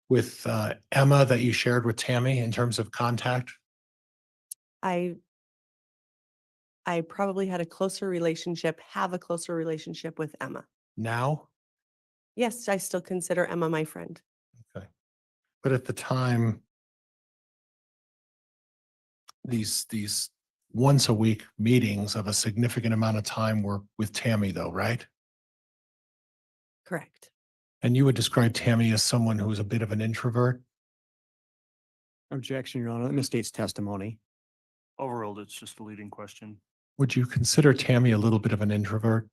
with Emma that you shared with Tammy in terms of contact? I probably had have a closer relationship with Emma. Now? Yes, I still consider Emma my friend. Okay. But at the time, these once a week meetings of a significant amount of time were with Tammy though, right? Correct. And you would describe Tammy as someone who's a bit of an introvert? Objection, Your Honor. That misstates testimony. Overruled, it's just a leading question. Would you consider Tammy a little bit of an introvert?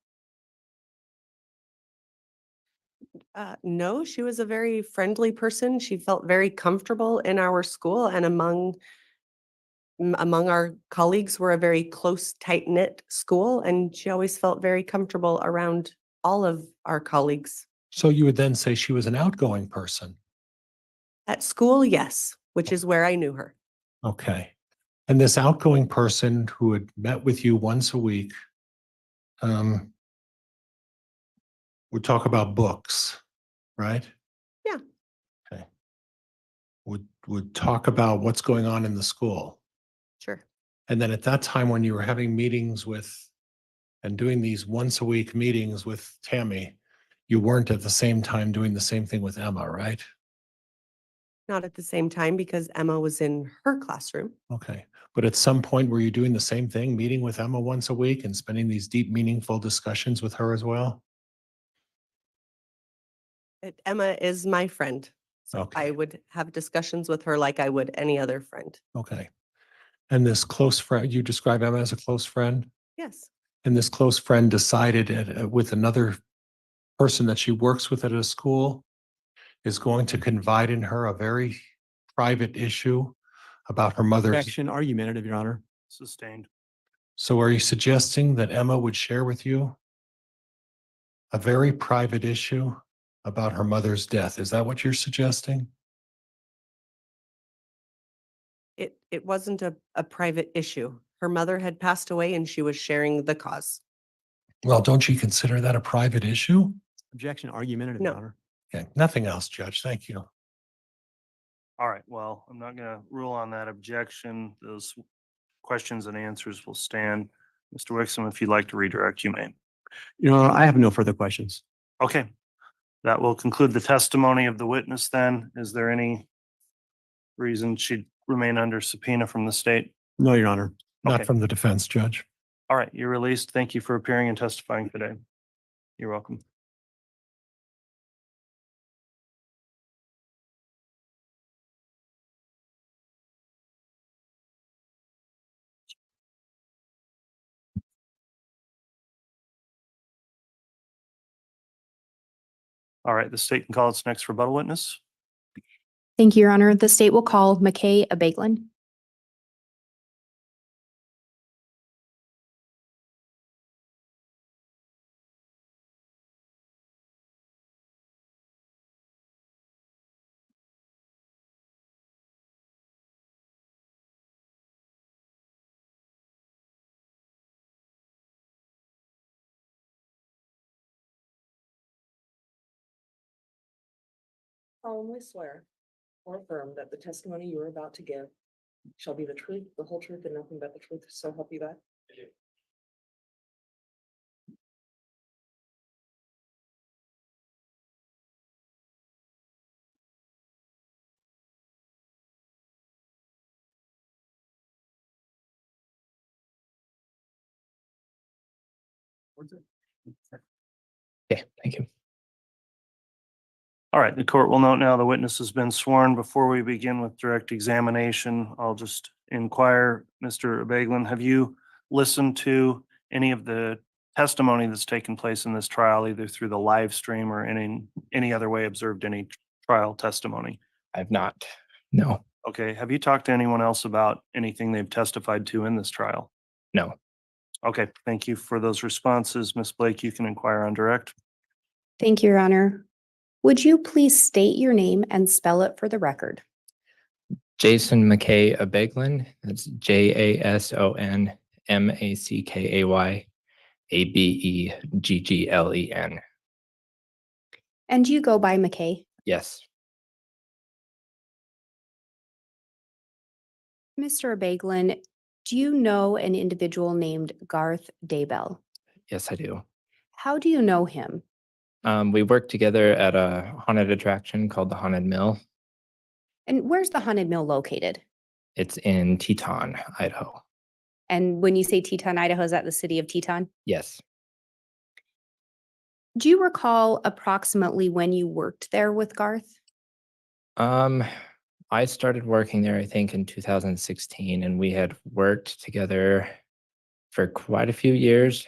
No, she was a very friendly person. She felt very comfortable in our school and among our colleagues. We're a very close, tight-knit school, and she always felt very comfortable around all of our colleagues. So you would then say she was an outgoing person? At school, yes, which is where I knew her. Okay. And this outgoing person who had met with you once a week would talk about books, right? Yeah. Okay. Would talk about what's going on in the school. Sure. And then at that time when you were having meetings with and doing these once a week meetings with Tammy, you weren't at the same time doing the same thing with Emma, right? Not at the same time because Emma was in her classroom. Okay. But at some point, were you doing the same thing, meeting with Emma once a week and spending these deep, meaningful discussions with her as well? Emma is my friend. So Okay. I would have discussions with her like I would any other friend. Okay. And this close friend, you describe Emma as a close friend? Yes. And this close friend decided with another person that she works with at a school is going to confide in her a very private issue about her mother's. Objection, argumentative, Your Honor. Sustained. So are you suggesting that Emma would share with you a very private issue about her mother's death? Is that what you're suggesting? It wasn't a private issue. Her mother had passed away and she was sharing the cause. Well, don't you consider that a private issue? Objection, argumentative, No. Your Honor. Okay, nothing else, Judge. Thank you. All right, well, I'm not gonna rule on that objection. Those questions and answers will stand. Mr. Wixom, if you'd like to redirect, you may. Your Honor, I have no further questions. Okay, that will conclude the testimony of the witness then. Is there any reason she'd remain under subpoena from the state? No, Your Honor. Not Okay. from the defense, Judge. All right, you're released. Thank you for appearing and testifying today. You're welcome. All right, the state can call its next rebuttal witness. Thank you, Your Honor. The state will call McKay Abegglen. Solemnly swear or affirm that the testimony you are about to give shall be the truth, the whole truth, and nothing but the truth, so help you God. Okay, thank you. All right, the court will note now the witness has been sworn. Before we begin with direct examination, I'll just inquire, Mr. Abegglen, have you listened to any of the testimony that's taken place in this trial, either through the live stream or any other way observed any trial testimony? I've not. No. Okay, have you talked to anyone else about anything they've testified to in this trial? No. Okay, thank you for those responses. Ms. Blake, you can inquire on direct. Thank you, Your Honor. Would you please state your name and spell it for the record? Jason McKay Abegglen. That's JASON MACKAY And do you go by McKay? Yes. Mr. Abegglen, do you know an individual named Garth Daybell? Yes, I do. How do you know him? We worked together at a haunted attraction called the Haunted Mill. And where's the Haunted Mill located? It's in Teton, Idaho. And when you say Teton, Idaho, is that the city of Teton? Yes. Do you recall approximately when you worked there with Garth? I started working there, I think, in 2016, and we had worked together for quite a few years.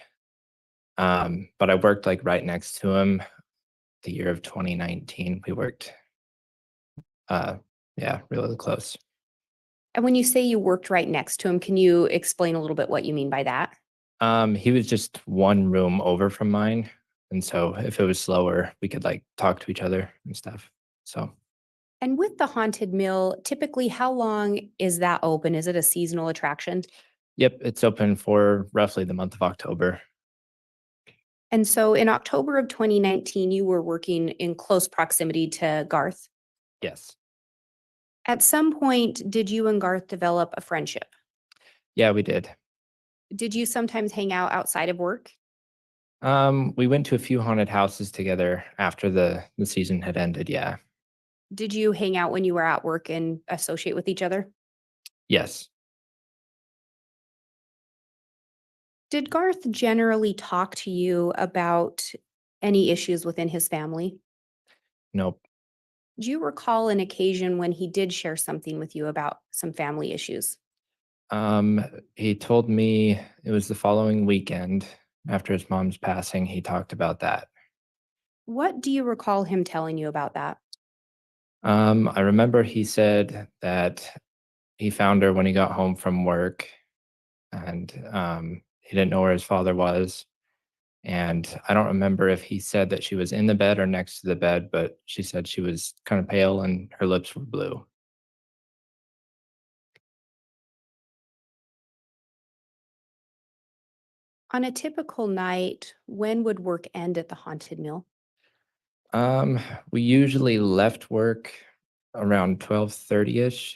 But I worked like right next to him the year of 2019. We worked, yeah, really close. And when you say you worked right next to him, can you explain a little bit what you mean by that? He was just one room over from mine. And so if it was slower, we could like talk to each other and stuff. So, And with the Haunted Mill, typically how long is that open? Is it a seasonal attraction? yep, it's open for roughly the month of October. And so in October of 2019, you were working in close proximity to Garth. Yes. At some point, did you and Garth develop a friendship? Yeah, we did. Did you sometimes hang out outside of work? We went to a few haunted houses together after the season had ended. Yeah. Did you hang out when you were at work and associate with each other? Yes. Did Garth generally talk to you about any issues within his family? Nope. Do you recall an occasion when he did share something with you about some family issues? He told me it was the following weekend after his mom's passing. He talked about that. What do you recall him telling you about that? I remember he said that he found her when he got home from work, and he didn't know where his father was. And I don't remember if he said that she was in the bed or next to the bed, but she said she was kind of pale and her lips were blue. On a typical night, when would work end at the Haunted Mill? We usually left work around 12:30ish.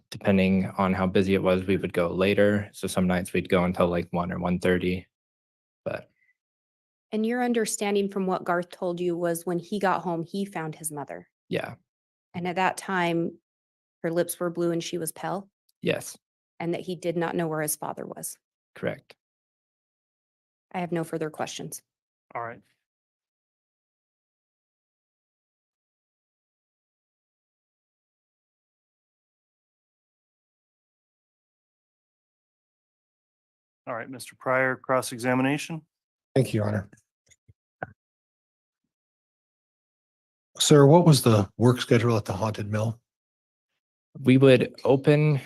Depending on how busy it was, we would go later. So some nights we'd go until like 1 or 1:30. But And your understanding from what Garth told you was when he got home, he found his mother. yeah, And at that time, her lips were blue and she was pale, yes, and that he did not know where his father was. correct. I have no further questions. All right. All right, Mr. Pryor, cross-examination. Thank you, Your Honor. Sir, what was the work schedule at the Haunted Mill? We would open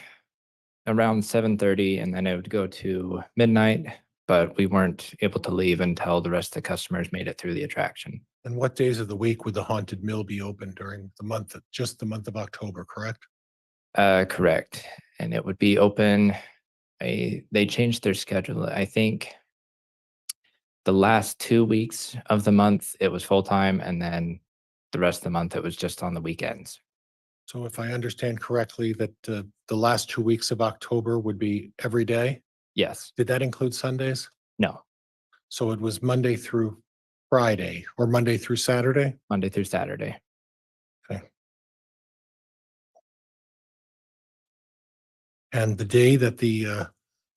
around 7:30 and then it would go to midnight, but we weren't able to leave until the rest of the customers made it through the attraction. And what days of the week would the Haunted Mill be open during the month, just the month of October, correct? Correct. And it would be open. They changed their schedule. I think the last 2 weeks of the month it was full time, and then the rest of the month it was just on the weekends. So if I understand correctly, that the last 2 weeks of October would be every day? Yes. Did that include Sundays? No. So it was Monday through Friday or Monday through Saturday? Monday through Saturday. Okay. And the day that the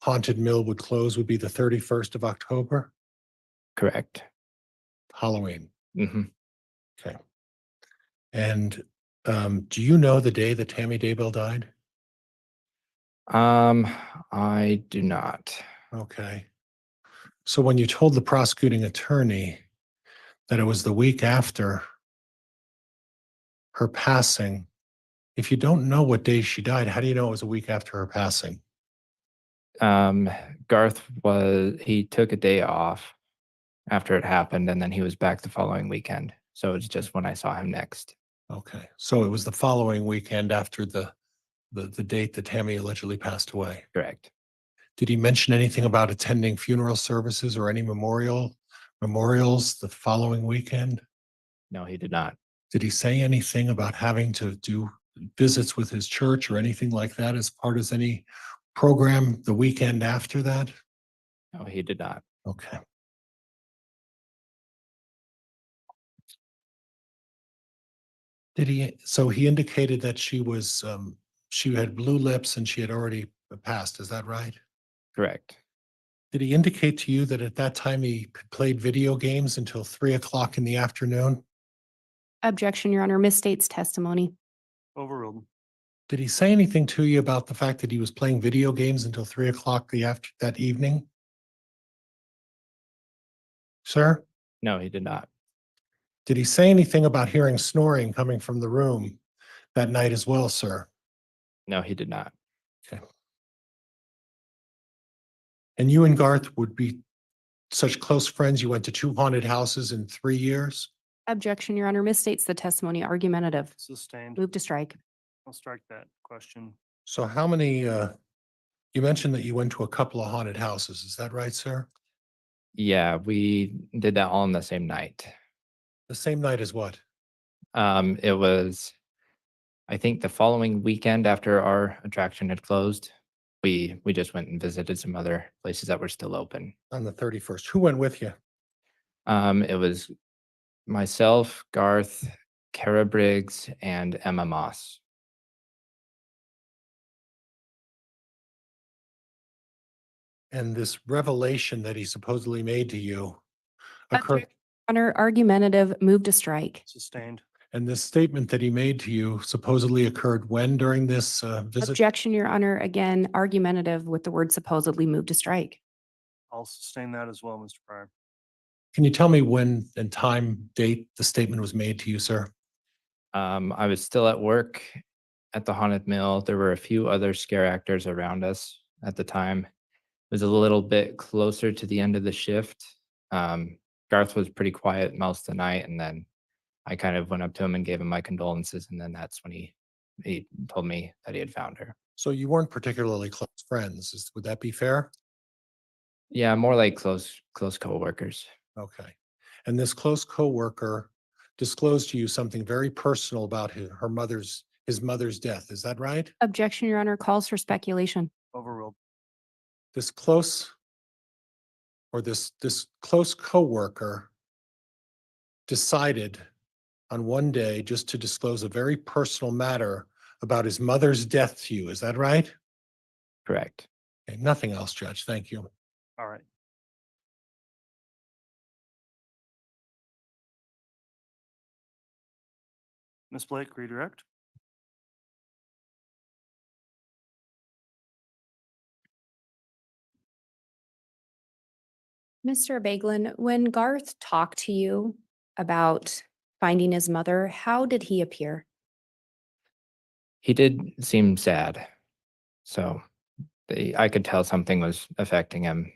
Haunted Mill would close would be the 31st of October, Correct. Halloween. Hmm. Okay. And do you know the day that Tammy Daybell died? I do not. Okay. So when you told the prosecuting attorney that it was the week after her passing, If you don't know what day she died, how do you know it was a week after her passing? Garth he took a day off after it happened, and then he was back the following weekend. So it's just when I saw him next. Okay, so it was the following weekend after the date that Tammy allegedly passed away. Correct. Did he mention anything about attending funeral services or any memorials the following weekend? No, he did not. Did he say anything about having to do visits with his church or anything like that as part of any program the weekend after that? No, he did not. Okay. Did he, so he indicated that she had blue lips and she had already passed, is that right? Correct. Did he indicate to you that at that time he played video games until 3 o'clock in the afternoon? Objection, Your Honor, misstates testimony. Overruled. Did he say anything to you about the fact that he was playing video games until 3 o'clock that evening? Sir, No, he did not. did he say anything about hearing snoring coming from the room that night as well, sir? No, he did not. Okay. And you and Garth would be such close friends, you went to 2 haunted houses in 3 years? Objection, Your Honor, misstates the testimony. Argumentative. Sustained. Move to strike. I'll strike that question. So how many, you mentioned that you went to a couple of haunted houses, is that right, sir? Yeah, we did that all on the same night. The same night as what? It was, I think, the following weekend after our attraction had closed. We just went and visited some other places that were still open. On the 31st. Who went with you? It was myself, Garth, Kara Briggs, and Emma Moss. And this revelation that he supposedly made to you occurred, Objection, Your Honor, argumentative. Move to strike. Sustained. and this statement that he made to you supposedly occurred when during this visit? Objection, Your Honor, again, argumentative with the word supposedly. Move to strike. I'll sustain that as well, Mr. Pryor. Can you tell me when and time, date the statement was made to you, sir? I was still at work at the Haunted Mill. There were a few other scare actors around us at the time. It was a little bit closer to the end of the shift. Garth was pretty quiet most of the night, and then I kind of went up to him and gave him my condolences, and then that's when he told me that he had found her. So you weren't particularly close friends, would that be fair? Yeah, more like close coworkers. Okay. And this close coworker disclosed to you something very personal about his mother's death, is that right? Objection, Your Honor, calls for speculation. Overruled. This close coworker decided on one day just to disclose a very personal matter about his mother's death to you, is that right? Correct. Okay, nothing else, Judge, thank you. All right. Ms. Blake, redirect. Mr. Abegglen, when Garth talked to you about finding his mother, how did he appear? He did seem sad. So I could tell something was affecting him.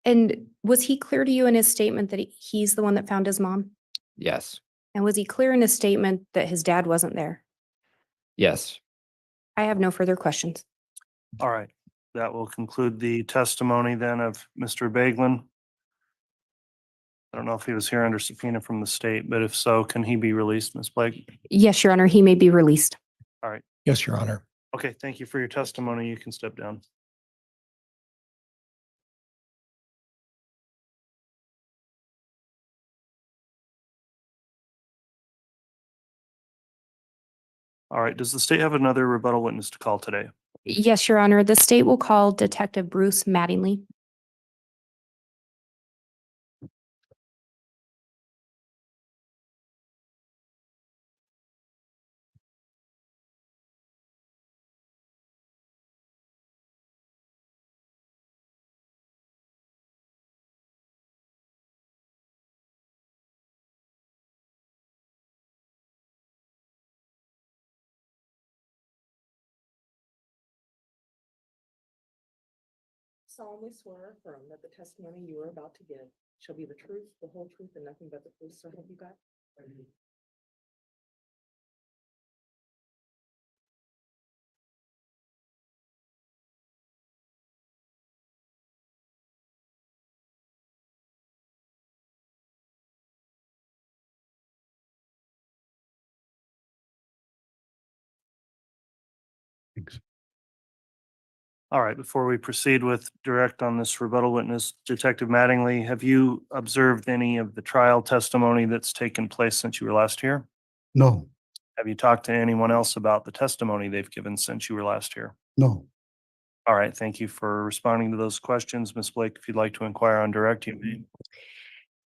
And was he clear to you in his statement that he's the one that found his mom? Yes. And was he clear in his statement that his dad wasn't there? Yes. I have no further questions. All right. That will conclude the testimony then of Mr. Abegglen. I don't know if he was here under subpoena from the state, but if so, can he be released, Ms. Blake? Yes, Your Honor, he may be released. All right. Yes, Your Honor. Okay, thank you for your testimony. You can step down. All right, does the state have another rebuttal witness to call today? Yes, Your Honor, the state will call Detective Bruce Mattingly. solemnly swear or affirm that the testimony you are about to give shall be the truth, the whole truth, and nothing but the truth, so help you God? Thanks. All right, before we proceed with direct on this rebuttal witness, Detective Mattingly, have you observed any of the trial testimony that's taken place since you were last here? No, Have you talked to anyone else about the testimony they've given since you were last here? no. All right, thank you for responding to those questions. Ms. Blake, if you'd like to inquire on direct, you may.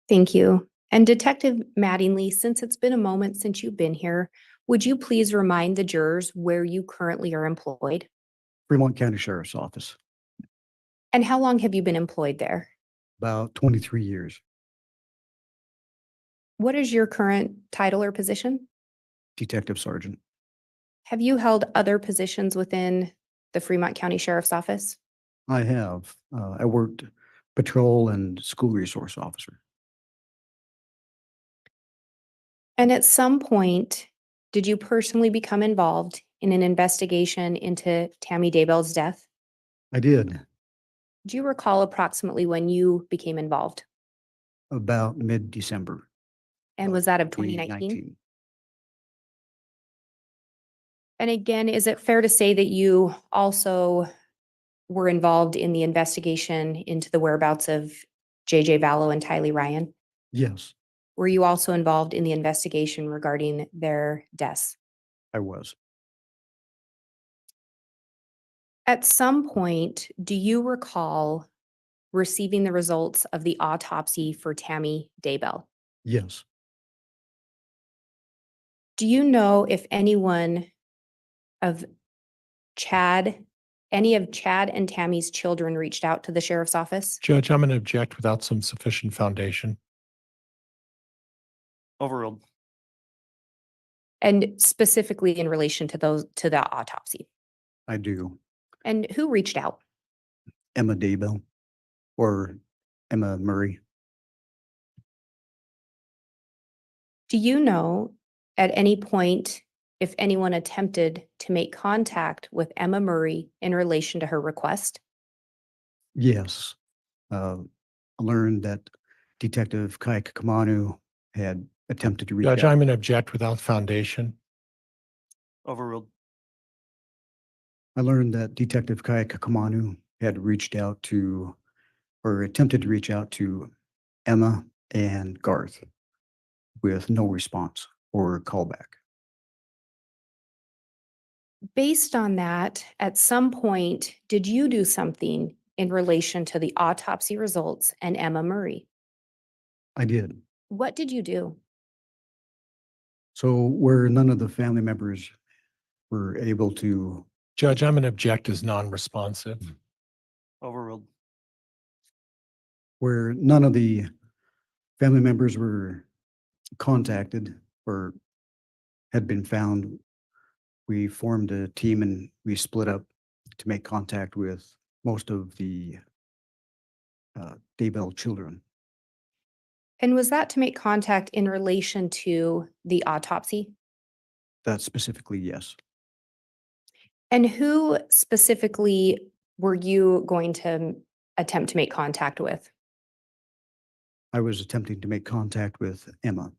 Thank you. And Detective Mattingly, since it's been a moment since you've been here, would you please remind the jurors where you currently are employed? Fremont County Sheriff's Office, And how long have you been employed there? about 23 years. What is your current title or position? Detective Sergeant. Have you held other positions within the Fremont County Sheriff's Office? I have. I worked patrol and school resource officer. And at some point, did you personally become involved in an investigation into Tammy Daybell's death? I did Do you recall approximately when you became involved? about mid-December. And was that of 2019? 2019. And again, is it fair to say that you also were involved in the investigation into the whereabouts of JJ Vallow and Tylee Ryan? Yes, Were you also involved in the investigation regarding their deaths? I was. At some point, do you recall receiving the results of the autopsy for Tammy Daybell? Yes, Do you know if anyone of any of Chad and Tammy's children reached out to the sheriff's office? Judge, I'm going to object without some sufficient foundation. Overruled. And specifically in relation to the autopsy? I do. And who reached out? Emma Daybell or Emma Murray. Do you know at any point if anyone attempted to make contact with Emma Murray in relation to her request? Yes. I learned that Detective Kai Kakamanu had attempted to reach Judge, out. I'm going to object without foundation. Overruled. I learned that Detective Kai Kakamanu had reached out to, or attempted to reach out to Emma and Garth with no response or callback. Based on that, at some point, did you do something in relation to the autopsy results and Emma Murray? I did. What did you do? So where none of the family members were able to, Judge, I'm going to object as non-responsive. Overruled. where none of the family members were contacted or had been found, we formed a team and we split up to make contact with most of the Daybell children. And was that to make contact in relation to the autopsy? That specifically, yes. And who specifically were you going to attempt to make contact with? I was attempting to make contact with Emma.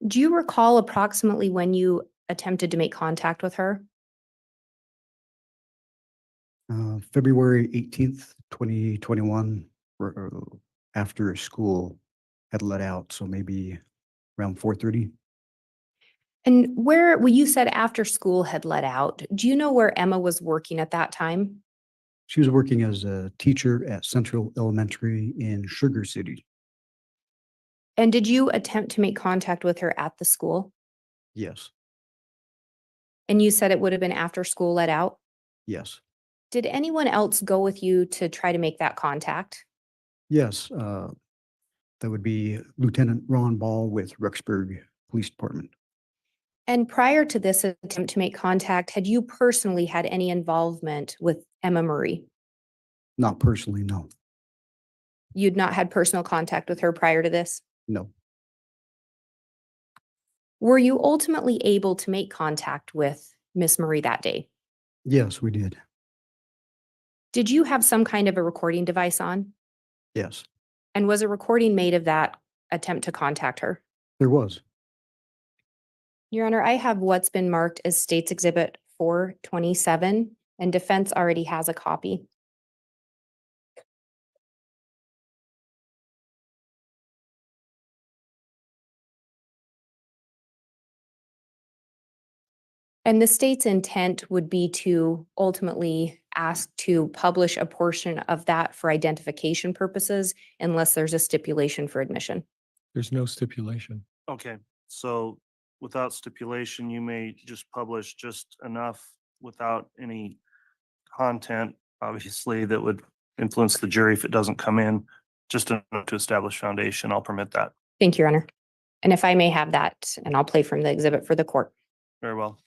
Do you recall approximately when you attempted to make contact with her? February 18th, 2021, after school had let out, so maybe around 4:30. And well, you said after school had let out. Do you know where Emma was working at that time? She was working as a teacher at Central Elementary in Sugar City. And did you attempt to make contact with her at the school? Yes, And you said it would have been after school let out? yes, Did anyone else go with you to try to make that contact? yes. That would be Lieutenant Ron Ball with Rexburg Police Department. And prior to this attempt to make contact, had you personally had any involvement with Emma Murray? Not personally, no, You'd not had personal contact with her prior to this? no. Were you ultimately able to make contact with Miss Marie that day? Yes, we did. Did you have some kind of a recording device on? Yes, And was a recording made of that attempt to contact her? there was. Your Honor, I have what's been marked as State's Exhibit 427, and defense already has a copy. And the state's intent would be to ultimately ask to publish a portion of that for identification purposes unless there's a stipulation for admission. There's no stipulation. Okay, so without stipulation, you may just publish just enough without any content, obviously, that would influence the jury if it doesn't come in, just enough to establish foundation. I'll permit that. Thank you, Your Honor. And if I may have that, and I'll play from the exhibit for the court. Very well.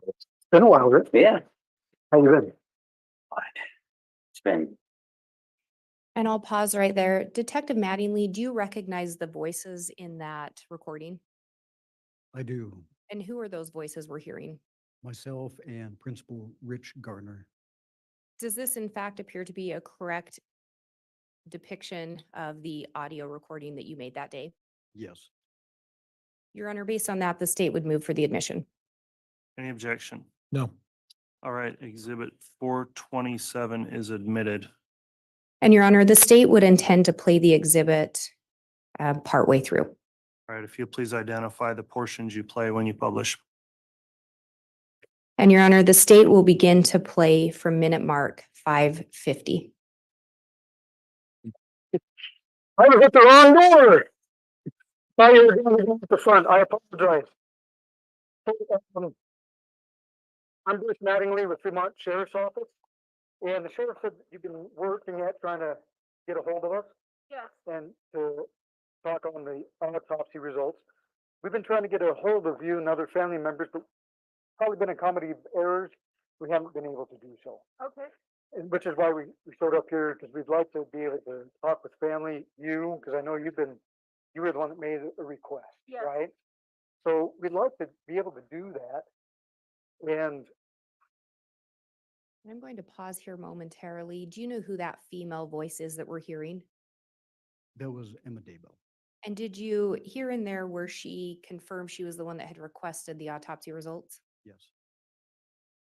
It's been a while, Rick. Yeah. How you been? Fine. It's been. And I'll pause right there. Detective Mattingly, do you recognize the voices in that recording? I do. And who are those voices we're hearing? Myself and Principal Rich Garner. Does this in fact appear to be a correct depiction of the audio recording that you made that day? Yes. Your Honor, based on that, the state would move for the admission. Any objection? No. All right, exhibit 427 is admitted. And Your Honor, the state would intend to play the exhibit partway through. All right, if you please identify the portions you play when you publish. And Your Honor, the state will begin to play from minute mark 5:50. I hit the wrong door. Thought you were going to go at the front. I apologize. I'm Bruce Mattingly with Fremont Sheriff's Office. And the sheriff said you've been working at trying to get a hold of us. Yes. And to talk on the autopsy results. We've been trying to get a hold of you and other family members, but probably been a comedy of errors. We haven't been able to do so. Okay. And which is why we showed up here, because we'd like to be able to talk with family, you, because I know you were the one that made a request, right? So we'd like to be able to do that. And I'm going to pause here momentarily. Do you know who that female voice is that we're hearing? That was Emma Daybell. And did you hear in there where she confirmed she was the one that had requested the autopsy results? Yes.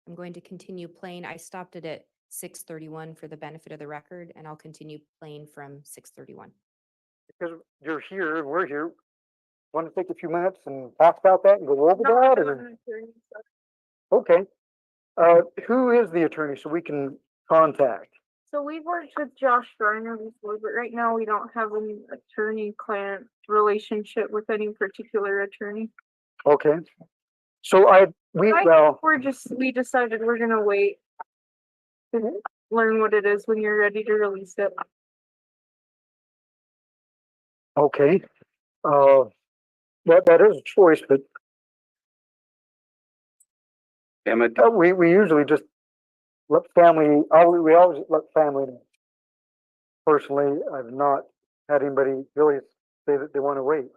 I'm going to continue playing. I stopped it at 6:31 for the benefit of the record, and I'll continue playing from 6:31. because you're here and we're here, want to take a few minutes and talk about that and go over that? Or? Okay. Who is the attorney so we can contact? So we've worked with Josh Garner before, but right now we don't have an attorney-client relationship with any particular attorney. Okay. So we decided we're gonna wait to learn what it is when you're ready to release it. okay. That is a choice, but we usually just let family, we always let family know. Personally, I've not had anybody really say that they want to wait.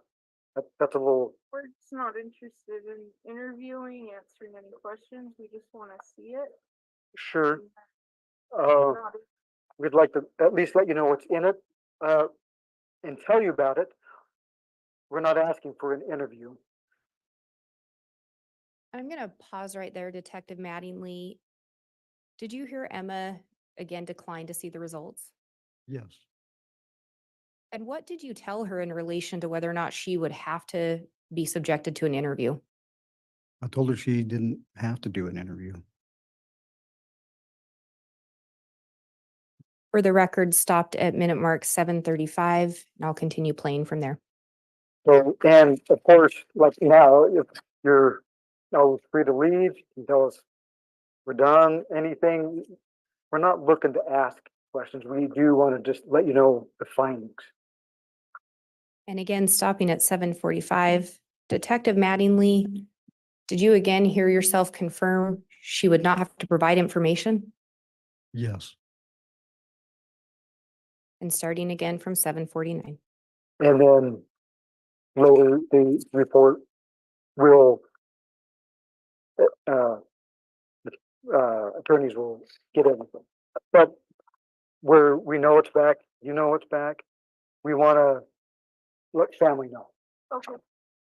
That's a little. We're not interested in interviewing, answering any questions. We just want to see it. Sure. Not- We'd like to at least let you know what's in it, and tell you about it. We're not asking for an interview. I'm gonna pause right there, Detective Mattingly. Did you hear Emma again decline to see the results? Yes. And what did you tell her in relation to whether or not she would have to be subjected to an interview? I told her she didn't have to do an interview. For the record, stopped at minute mark 7:35, and I'll continue playing from there. So, and of course, like now, if you're always free to leave, you can tell us we're done, anything. We're not looking to ask questions. We do want to just let you know the findings. And again, stopping at 7:45, Detective Mattingly, did you again hear yourself confirm she would not have to provide information? Yes. And starting again from 7:49. And then later, the report will, attorneys will get everything. But where we know it's back, you know it's back, we want to let family know. Okay.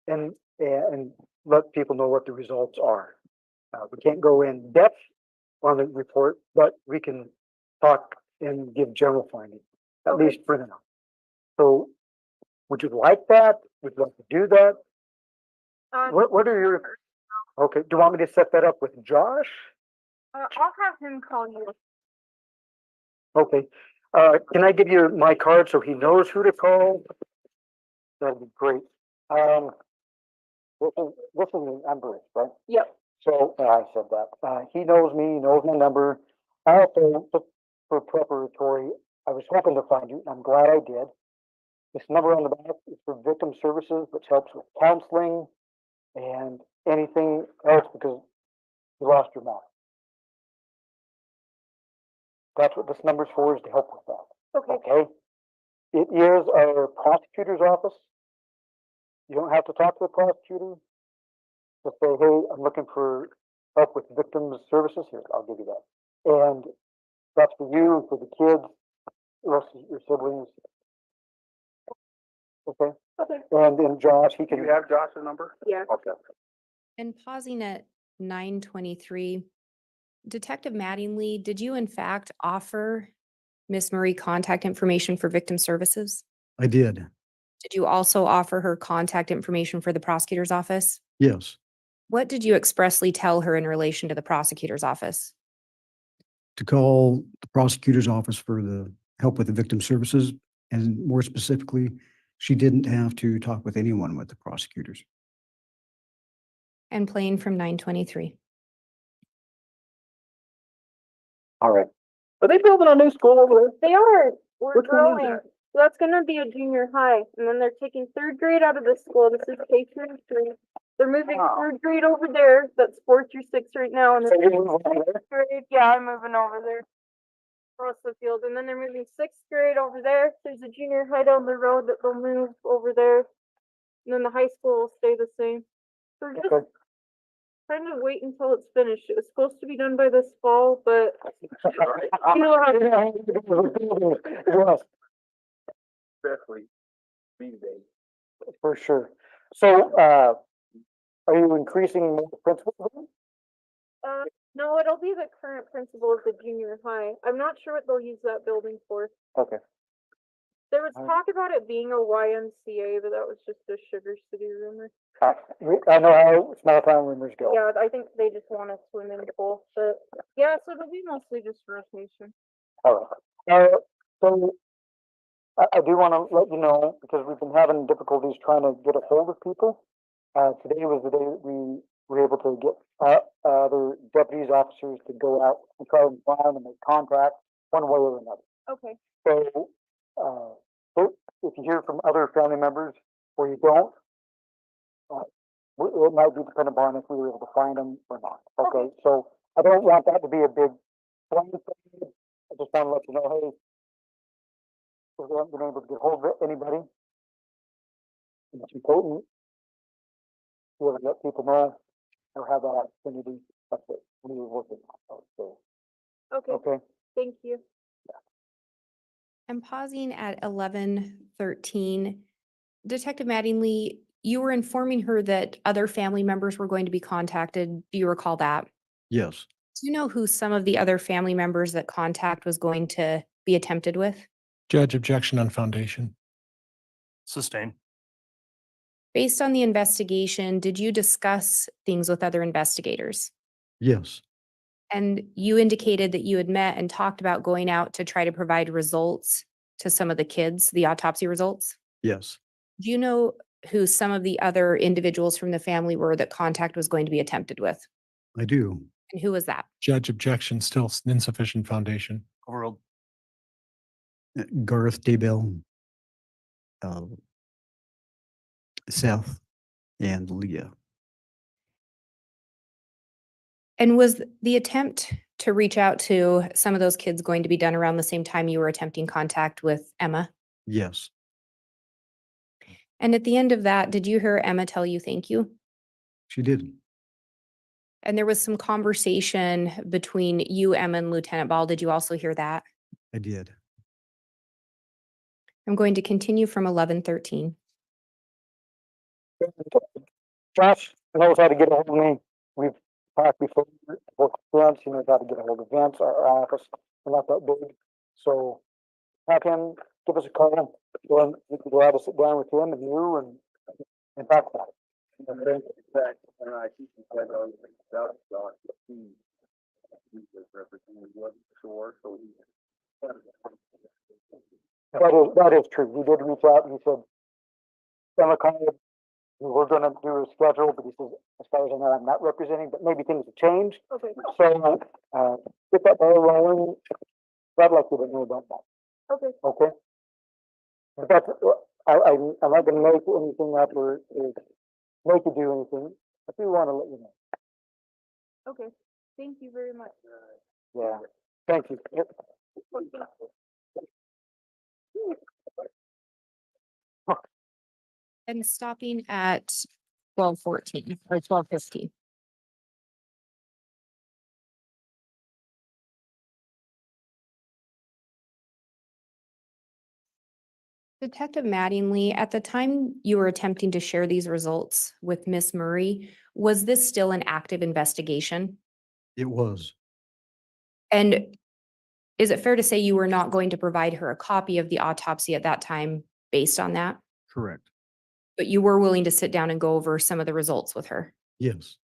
And let people know what the results are. We can't go in depth on the report, but we can talk and give general findings, at Okay. least for now. So would you like that? Would you like to do that? What are your, okay, do you want me to set that up with Josh? I'll have him call you. Okay, can I give you my card so he knows who to call? That'd be great. This is the number, right? Yep. So, I said that, he knows me, he knows my number. I also, just for preparatory, I was hoping to find you, and I'm glad I did. This number on the back is for victim services, which helps with counseling and anything else because you lost your mom. That's what this number's for, is to help with that. Okay. Okay? It is our prosecutor's office. You don't have to talk to the prosecutor. Just say, hey, I'm looking for help with victims services. Here, I'll give you that. And that's for you, for the kids, the rest of your siblings. Okay? Okay. And then Josh, he can. You have Josh's number? Yeah. Okay. And pausing at 9:23, Detective Mattingly, did you in fact offer Miss Marie contact information for victim services? I did. Did you also offer her contact information for the prosecutor's office? Yes. What did you expressly tell her in relation to the prosecutor's office? To call the prosecutor's office for the help with the victim services. And more specifically, she didn't have to talk with anyone with the prosecutors. And playing from 9:23. All right. Are they building a new school over there? They are. We're Which one is growing. that? So that's gonna be a junior high, and then they're taking third grade out of the school. This is K-3. They're moving Wow. third grade over there. That's 4 through 6 right now, and So then you're moving over there? grade. Yeah, I'm moving over there. Across the field, and then they're moving 6th grade over there. There's a junior high down the road that they'll move over there, and then the high school will stay the same. So we're just Okay. trying to wait until it's finished. It was supposed to be done by this fall, but you know how Yes. Especially these days. For sure. So, are you increasing more principals? no, it'll be the current principal of the junior high. I'm not sure what they'll use that building for. Okay. There was Alright. talk about it being a YMCA, but that was just a Sugar City rumor. I know how small town rumors go. Yeah, I think they just want a swimming pool, but yeah, so it'll be mostly just rotation. All right. So I do want to let you know, because we've been having difficulties trying to get a hold of people. Today was the day that we were able to get other deputies, officers to go out and try and find and make contact one way or another. Okay. So, if you hear from other family members or you don't, it might be dependent upon if we were able to find them or not. Okay, so I don't want that to be a big blame thing. I just want to let you know, hey, if we haven't been able to get hold of anybody, it's important be able to let people know or have that opportunity. That's what we were working on. So, Okay, okay. thank you. I'm pausing at 11:13. Detective Mattingly, you were informing her that other family members were going to be contacted. Do you recall that? Yes, Do you know who some of the other family members that contact was going to be attempted with? Judge, objection on foundation. Sustain. Based on the investigation, did you discuss things with other investigators? yes, And you indicated that you had met and talked about going out to try to provide results to some of the kids, the autopsy results. yes. Do you know who some of the other individuals from the family were that contact was going to be attempted with? I do. And who was that? Judge, objection, still insufficient foundation. Overruled. Garth Daybell, uh, Seth, and Leah. And was the attempt to reach out to some of those kids going to be done around the same time you were attempting contact with Emma? Yes, And at the end of that, did you hear Emma tell you thank you? she did. And there was some conversation between you, Emma, and Lieutenant Ball. Did you also hear that? I did. I'm going to continue from 11:13. Josh knows how to get a hold of me. We've talked before, both Vince, he knows how to get a hold of Vince, our office, we're not that big. So have him give us a call, and we can go out and sit down with him and you and talk about it. That is true. He did reach out and he said, Emma called, we were gonna do a schedule, but he says, as far as I know, I'm not representing, but maybe things have changed. Okay, So, get that ball rolling. I'd like you to know about that, okay, okay? But that's, I'm not gonna make anything up or make you do anything. I do wanna let you know. okay. Thank you very much. Yeah, thank you. Yep. And stopping at 12:14 or 12:15. Detective Mattingly, at the time you were attempting to share these results with Miss Murray, was this still an active investigation? It was. And is it fair to say you were not going to provide her a copy of the autopsy at that time based on that? Correct. But you were willing to sit down and go over some of the results with her? Yes,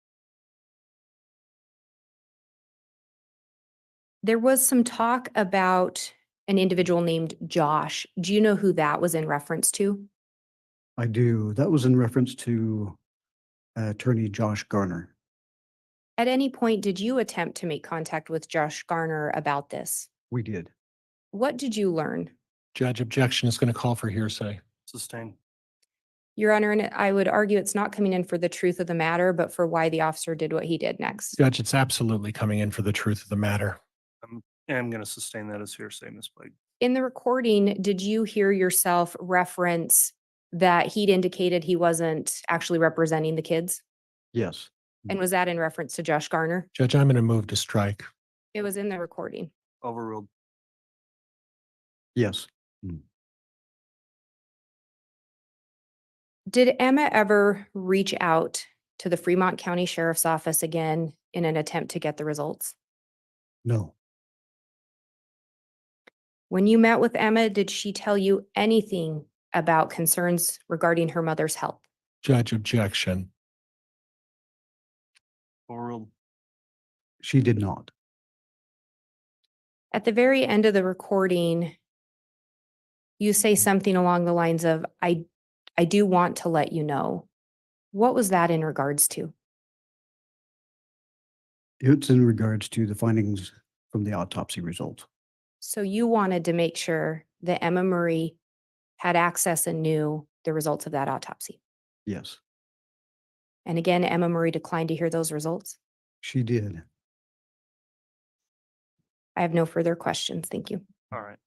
There was some talk about an individual named Josh. Do you know who that was in reference to? I do. That was in reference to Attorney Josh Garner. At any point, did you attempt to make contact with Josh Garner about this? We did. What did you learn? Judge, objection is going to call for hearsay. Sustain. Your Honor, and I would argue it's not coming in for the truth of the matter, but for why the officer did what he did next. Judge, it's absolutely coming in for the truth of the matter. I'm going to sustain that as hearsay, Ms. Blake. In the recording, did you hear yourself reference that he'd indicated he wasn't actually representing the kids? Yes, And was that in reference to Josh Garner? Judge, I'm going to move to strike. It was in the recording. Overruled. yes. Did Emma ever reach out to the Fremont County Sheriff's Office again in an attempt to get the results? No, When you met with Emma, did she tell you anything about concerns regarding her mother's health? Judge, objection. Overruled. she did not. At the very end of the recording, you say something along the lines of, I do want to let you know. What was that in regards to? It's in regards to the findings from the autopsy result. So you wanted to make sure that Emma Marie had access and knew the results of that autopsy. Yes, And again, Emma Marie declined to hear those results. she did. I have no further questions. Thank you. All right.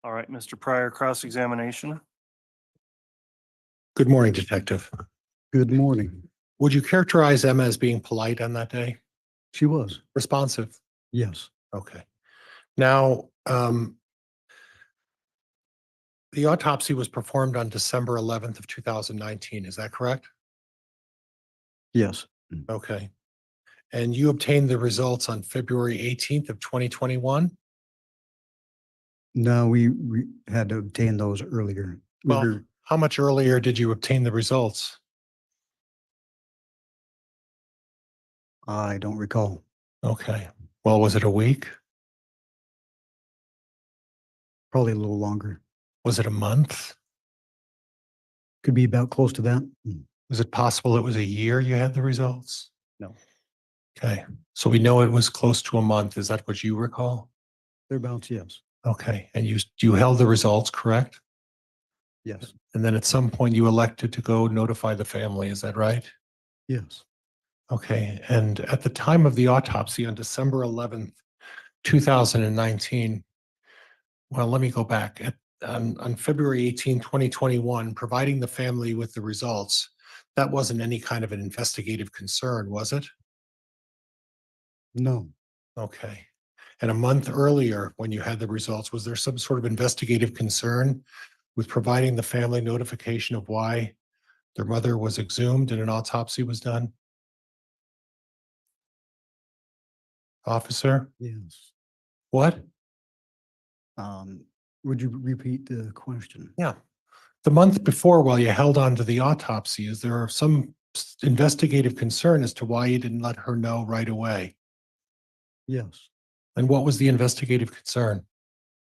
All right, Mr. Pryor, cross-examination. Good morning, Detective. Good morning. Would you characterize Emma as being polite on that day? She was. Responsive? Yes. Okay. Now, the autopsy was performed on December 11th of 2019. Is that correct? Yes. Okay. And you obtained the results on February 18th of 2021? No, we had to obtain those earlier. We Well, were- how much earlier did you obtain the results? I don't recall. Okay. Well, was it a week? Probably a little longer. Was it a month? Could be about close to that. Is it possible it was a year you had the results? No. Okay. So we know it was close to a month. Is that what you recall? Thereabouts, yes. Okay. And you held the results, correct? Yes. And then at some point you elected to go notify the family. Is that right? Yes. Okay. And at the time of the autopsy on December 11th, 2019, well, let me go back. On February 18, 2021, providing the family with the results, that wasn't any kind of an investigative concern, was it? No. Okay. And a month earlier, when you had the results, was there some sort of investigative concern with providing the family notification of why their mother was exhumed and an autopsy was done? Officer? Yes. What? Would you repeat the question? Yeah. The month before, while you held on to the autopsy, is there some investigative concern as to why you didn't let her know right away? Yes. And what was the investigative concern?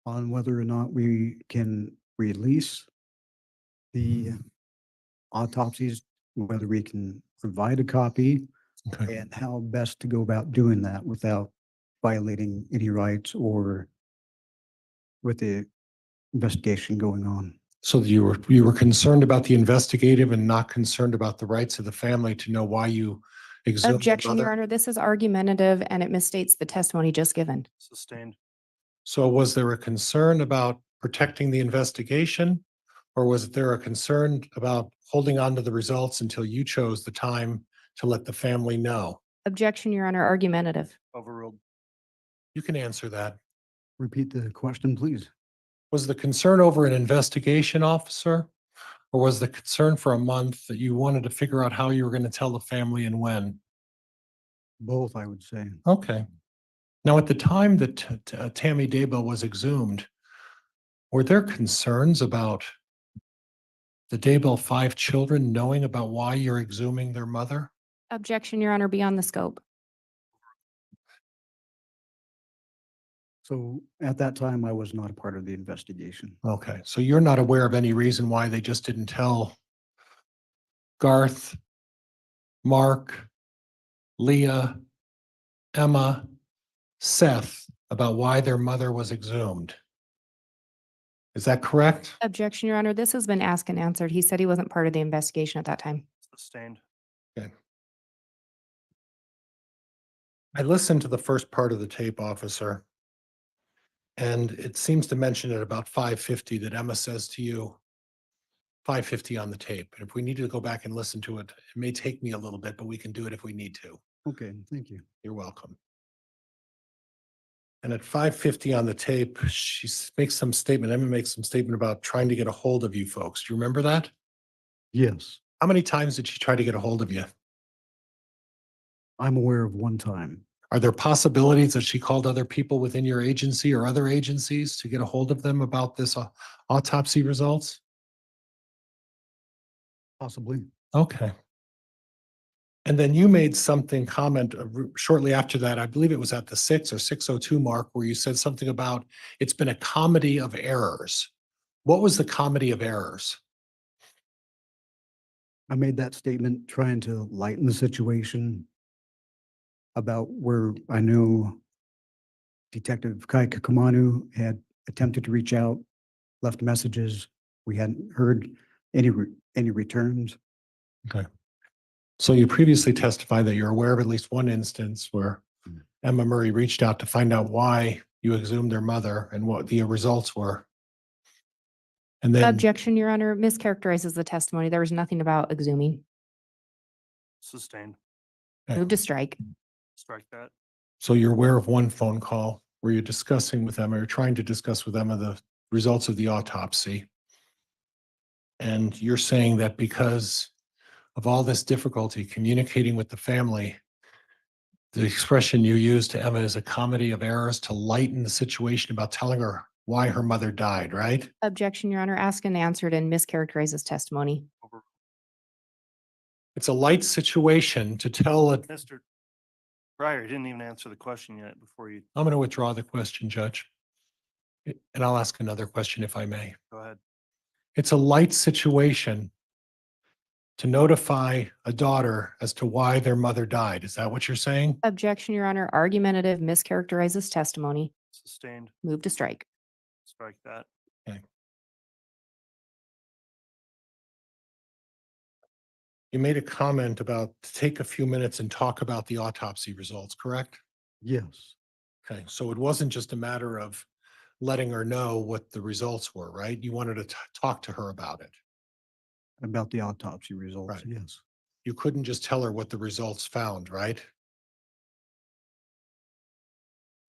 On whether or not we can release the autopsies, whether we can provide a copy, Okay. and how best to go about doing that without violating any rights or with the investigation going on. So you were concerned about the investigative and not concerned about the rights of the family to know why you exhumed the Objection, Your mother? Honor. This is argumentative and it misstates the testimony just given. Sustained. So was there a concern about protecting the investigation? Or was there a concern about holding on to the results until you chose the time to let the family know? Objection, Your Honor. Argumentative. Overruled. You can answer that. Repeat the question, please. Was the concern over an investigation, officer? Or was the concern for a month that you wanted to figure out how you were going to tell the family and when? Both, I would say. Okay. Now, at the time that Tammy Daybell was exhumed, were there concerns about the Daybell 5 children knowing about why you're exhuming their mother? Objection, Your Honor. Beyond the scope. So at that time, I was not a part of the investigation. Okay, so you're not aware of any reason why they just didn't tell Garth, Mark, Leah, Emma, Seth about why their mother was exhumed? Is that correct? Objection, Your Honor. This has been asked and answered. He said he wasn't part of the investigation at that time. Sustained. Okay. I listened to the first part of the tape, officer. And it seems to mention at about 5:50 that Emma says to you, 5:50 on the tape. And if we need to go back and listen to it, it may take me a little bit, but we can do it if we need to. Okay, thank you. You're welcome. And at 5:50 on the tape, makes some statement, Emma makes some statement about trying to get a hold of you folks. Do you remember that? Yes, How many times did she try to get a hold of you? I'm aware of one time. Are there possibilities that she called other people within your agency or other agencies to get a hold of them about this autopsy results? Possibly. Okay. And then you made something comment shortly after that. I believe it was at the 6 or 6:02 mark where you said something about it's been a comedy of errors. What was the comedy of errors? I made that statement trying to lighten the situation about where I knew Detective Kai Kakamanu had attempted to reach out, left messages. We hadn't heard any returns. Okay. So you previously testified that you're aware of at least one instance where Emma Murray reached out to find out why you exhumed their mother and what the results were. And then, Objection, Your Honor, mischaracterizes the testimony. There was nothing about exhuming. Sustained. Okay. Move to strike. Strike that. so you're aware of one phone call where you're discussing with Emma, or trying to discuss with Emma the results of the autopsy. And you're saying that because of all this difficulty communicating with the family, the expression you use to Emma is a comedy of errors to lighten the situation about telling her why her mother died, right? Objection, Your Honor, asked and answered and mischaracterizes testimony. It's a light situation to tell a, Mr. Pryor didn't even answer the question yet before you I'm going to withdraw the question, Judge. And I'll ask another question if I may. go ahead. It's a light situation to notify a daughter as to why their mother died. Is that what you're saying? Objection, Your Honor, argumentative mischaracterizes testimony. Sustained. Move to strike. Strike that. You made a comment about to take a few minutes and talk about the autopsy results, correct? Yes, Okay, so it wasn't just a matter of letting her know what the results were, right? You wanted to talk to her about it. about the autopsy results, Right. yes. You couldn't just tell her what the results found, right?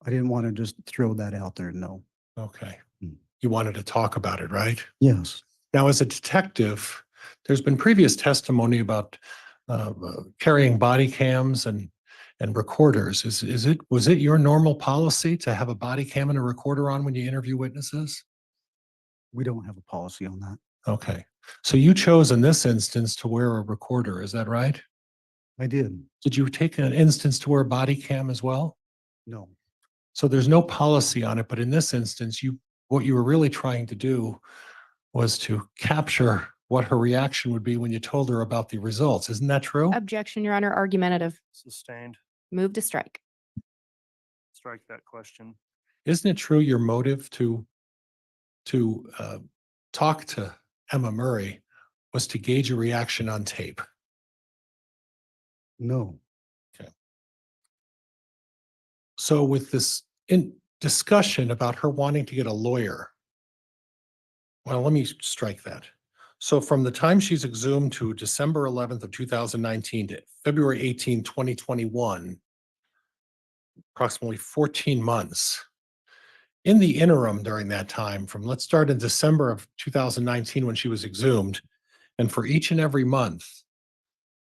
I didn't want to just throw that out there, no. Okay. Hmm. You wanted to talk about it, right? Yes, Now, as a detective, there's been previous testimony about carrying body cams and recorders. Was it your normal policy to have a body cam and a recorder on when you interview witnesses? we don't have a policy on that. Okay, so you chose in this instance to wear a recorder, is that right? I did, Did you take an instance to wear a body cam as well? no. So there's no policy on it, but in this instance, what you were really trying to do was to capture what her reaction would be when you told her about the results. Isn't that true? Objection, Your Honor, argumentative. Sustained. Move to strike. Strike that question. Isn't it true your motive to talk to Emma Murray was to gauge a reaction on tape? No, So with this discussion about her wanting to get a lawyer, well, let me strike that. So from the time she's exhumed to December 11th of 2019 to February 18, 2021, approximately 14 months. In the interim during that time, let's start in December of 2019 when she was exhumed, and for each and every month,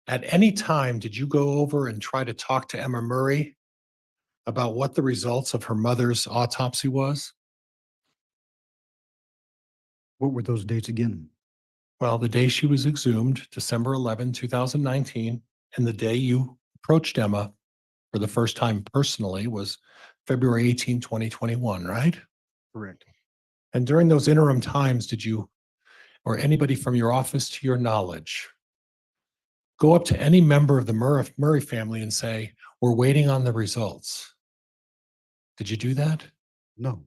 at any time, did you go over and try to talk to Emma Murray about what the results of her mother's autopsy was? what were those dates again? Well, the day she was exhumed, December 11, 2019, and the day you approached Emma for the first time personally was February 18, 2021, right? Correct. And during those interim times, did you, or anybody from your office to your knowledge, go up to any member of the Murray family and say, we're waiting on the results? Did you do that? No,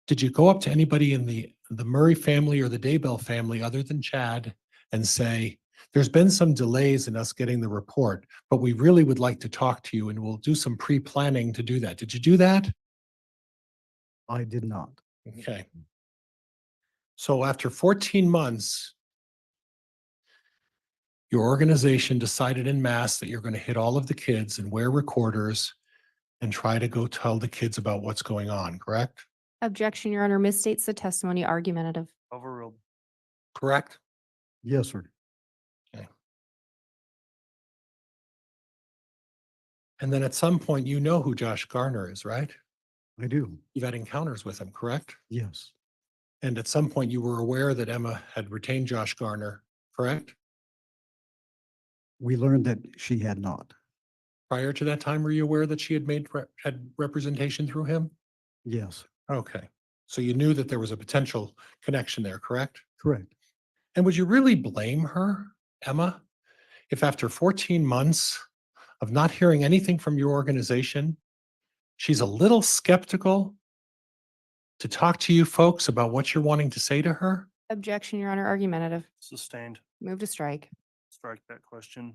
Did you go up to anybody in the Murray family or the Daybell family other than Chad and say, there's been some delays in us getting the report, but we really would like to talk to you and we'll do some pre-planning to do that? Did you do that? I did not. Okay. So after 14 months, your organization decided en masse that you're going to hit all of the kids and wear recorders and try to go tell the kids about what's going on, correct? Objection, Your Honor, misstates the testimony. Argumentative. Overruled. Correct? Yes, sir. And then at some point, you know who Josh Garner is, right? I do. You've had encounters with him, correct? Yes, And at some point, you were aware that Emma had retained Josh Garner, correct? we learned that she had not. Prior to that time, were you aware that she had had representation through him? Yes, Okay, so you knew that there was a potential connection there, correct? correct. And would you really blame her, Emma, if after 14 months of not hearing anything from your organization, she's a little skeptical to talk to you folks about what you're wanting to say to her? Objection, Your Honor, argumentative. Sustained. Move to strike. Strike that question.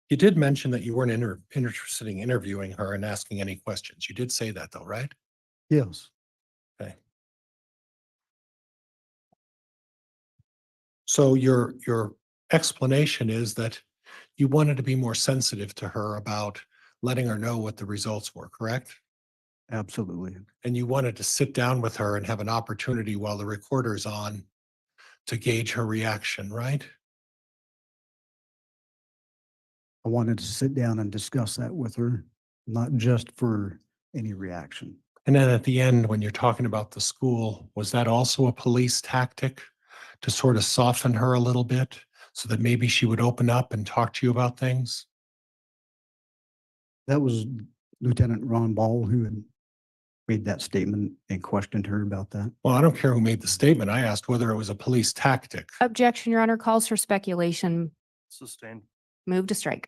You did mention that you weren't interested in interviewing her and asking any questions. You did say that though, right? Yes, Okay. So your explanation is that you wanted to be more sensitive to her about letting her know what the results were, correct? absolutely. And you wanted to sit down with her and have an opportunity while the recorder's on to gauge her reaction, right? I wanted to sit down and discuss that with her, not just for any reaction. And then at the end, when you're talking about the school, was that also a police tactic to sort of soften her a little bit so that maybe she would open up and talk to you about things? That was Lieutenant Ron Ball who had made that statement and questioned her about that. Well, I don't care who made the statement. I asked whether it was a police tactic. Objection, Your Honor, calls for speculation. Sustained. Move to strike.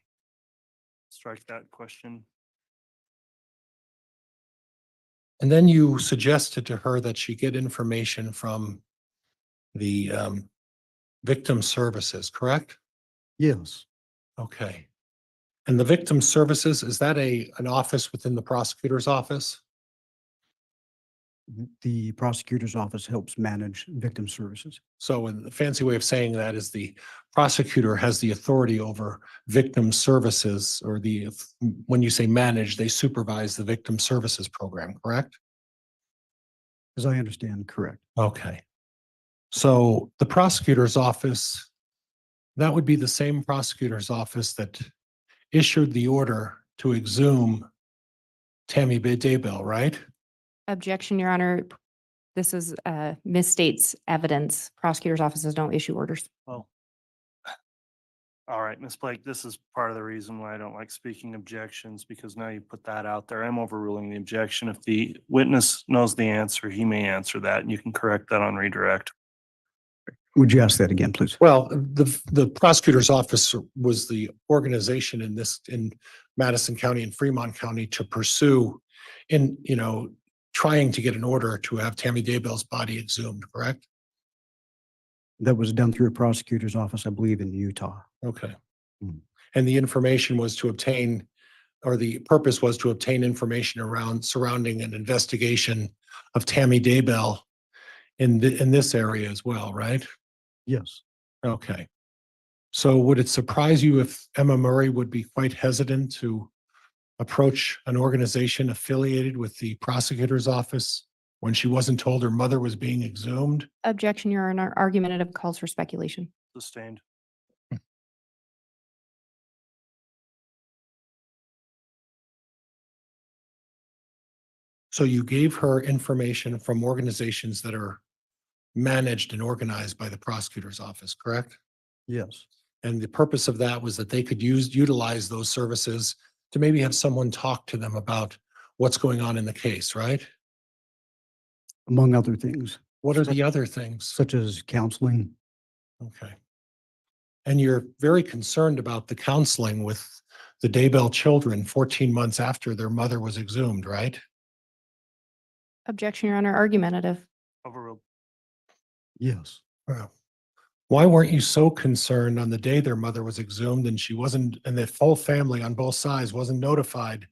Strike that question. And then you suggested to her that she get information from the victim services, correct? Yes, Okay. And the victim services, is that an office within the prosecutor's office? the prosecutor's office helps manage victim services. So in the fancy way of saying that is the prosecutor has the authority over victim services, or when you say manage, they supervise the victim services program, correct? As I understand, correct. Okay. So the prosecutor's office, that would be the same prosecutor's office that issued the order to exhume Tammy Daybell, right? Objection, Your Honor. This is misstates evidence. Prosecutor's offices don't issue orders. Well. All right, Ms. Blake, this is part of the reason why I don't like speaking objections, because now you put that out there. I'm overruling the objection. If the witness knows the answer, he may answer that, and you can correct that on redirect. Would you ask that again, please? Well, the prosecutor's office was the organization in Madison County and Fremont County to pursue trying to get an order to have Tammy Daybell's body exhumed, correct? That was done through a prosecutor's office, I believe, in Utah. Okay. Hmm. And the information was to obtain, or the purpose was to obtain information surrounding an investigation of Tammy Daybell in this area as well, right? Yes, Okay. So would it surprise you if Emma Murray would be quite hesitant to approach an organization affiliated with the prosecutor's office when she wasn't told her mother was being exhumed? Objection, Your Honor. Argumentative calls for speculation. Sustained. So you gave her information from organizations that are managed and organized by the prosecutor's office, correct? yes, And the purpose of that was that they could utilize those services to maybe have someone talk to them about what's going on in the case, right? among other things, What are the other things? such as counseling. Okay. And you're very concerned about the counseling with the Daybell children 14 months after their mother was exhumed, right? Objection, Your Honor. Argumentative. Overruled. Yes, Well, why weren't you so concerned on the day their mother was exhumed and and the whole family on both sides wasn't notified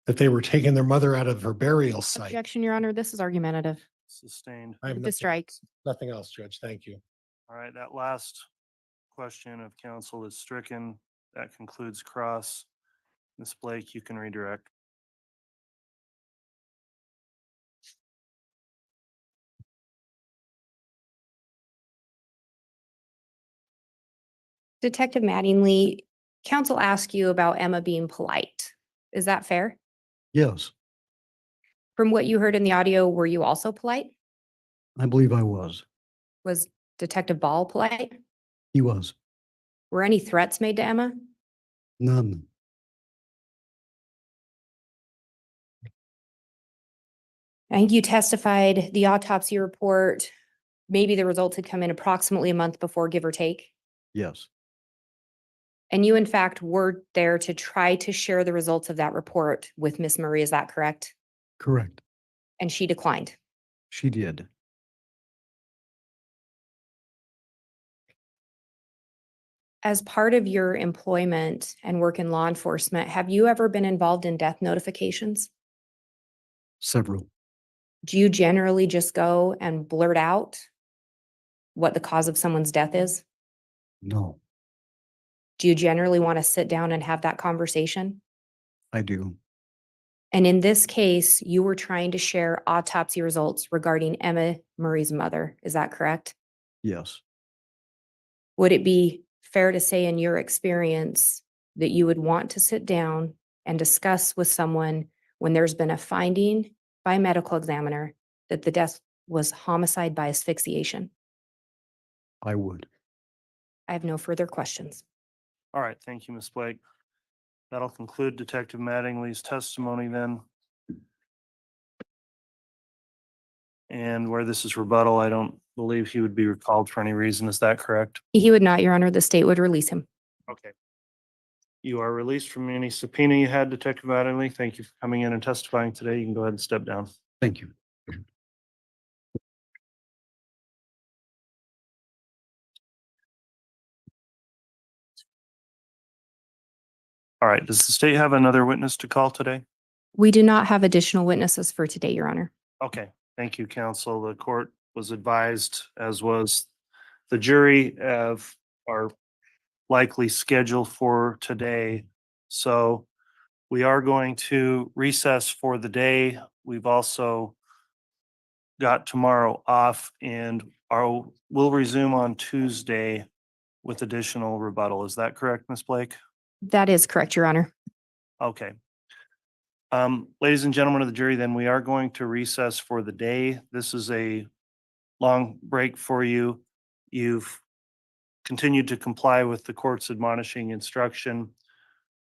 that they were taking their mother out of her burial site? Objection, Your Honor. This is argumentative. Sustained. I have Move to strike. nothing else, Judge. Thank you. All right, that last question of counsel is stricken. That concludes cross. Ms. Blake, you can redirect. Detective Mattingly, counsel asked you about Emma being polite. Is that fair? yes, From what you heard in the audio, were you also polite? I believe I was. Was Detective Ball polite? He was. Were any threats made to Emma? None. I think you testified the autopsy report, maybe the results had come in approximately a month before, give or take. Yes, And you, in fact, were there to try to share the results of that report with Miss Murray. Is that correct? correct. And she declined. She did. As part of your employment and work in law enforcement, have you ever been involved in death notifications? Several. Do you generally just go and blurt out what the cause of someone's death is? No, Do you generally want to sit down and have that conversation? I do. And in this case, you were trying to share autopsy results regarding Emma Murray's mother. Is that correct? Yes, Would it be fair to say in your experience that you would want to sit down and discuss with someone when there's been a finding by a medical examiner that the death was homicide by asphyxiation? I would. I have no further questions. All right, thank you, Ms. Blake. That'll conclude Detective Mattingly's testimony then. And where this is rebuttal, I don't believe he would be recalled for any reason. Is that correct? He would not, Your Honor. The state would release him. Okay. You are released from any subpoena you had, Detective Mattingly. Thank you for coming in and testifying today. You can go ahead and step down. Thank you. All right, does the state have another witness to call today? We do not have additional witnesses for today, Your Honor. Okay, thank you, counsel. The court was advised, as was the jury, of our likely schedule for today. So we are going to recess for the day. We've also got tomorrow off and we'll resume on Tuesday with additional rebuttal. Is that correct, Ms. Blake? That is correct, Your Honor. Okay. Ladies and gentlemen of the jury, then we are going to recess for the day. This is a long break for you. You've continued to comply with the court's admonishing instruction.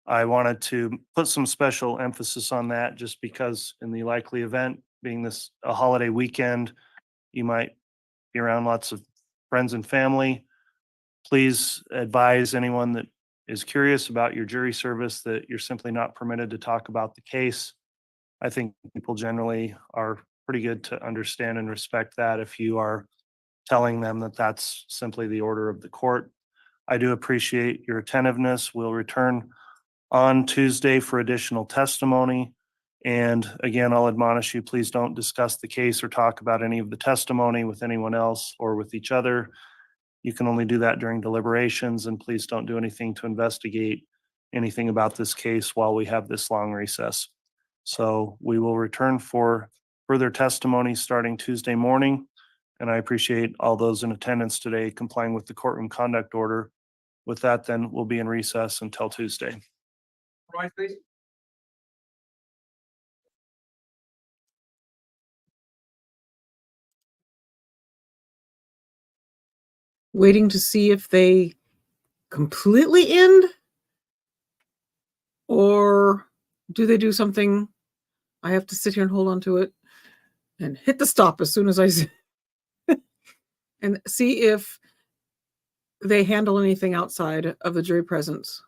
I wanted to put some special emphasis on that just because in the likely event, being this a holiday weekend, you might be around lots of friends and family. Please advise anyone that is curious about your jury service that you're simply not permitted to talk about the case. I think people generally are pretty good to understand and respect that if you are telling them that that's simply the order of the court. I do appreciate your attentiveness. We'll return on Tuesday for additional testimony. And again, I'll admonish you, please don't discuss the case or talk about any of the testimony with anyone else or with each other. You can only do that during deliberations, and please don't do anything to investigate anything about this case while we have this long recess. So we will return for further testimony starting Tuesday morning. And I appreciate all those in attendance today complying with the courtroom conduct order. With that, then we'll be in recess until Tuesday. Right, please. Waiting to see if they completely end or do they do something? I have to sit here and hold on to it and hit the stop as soon as I see and see if they handle anything outside of the jury presence.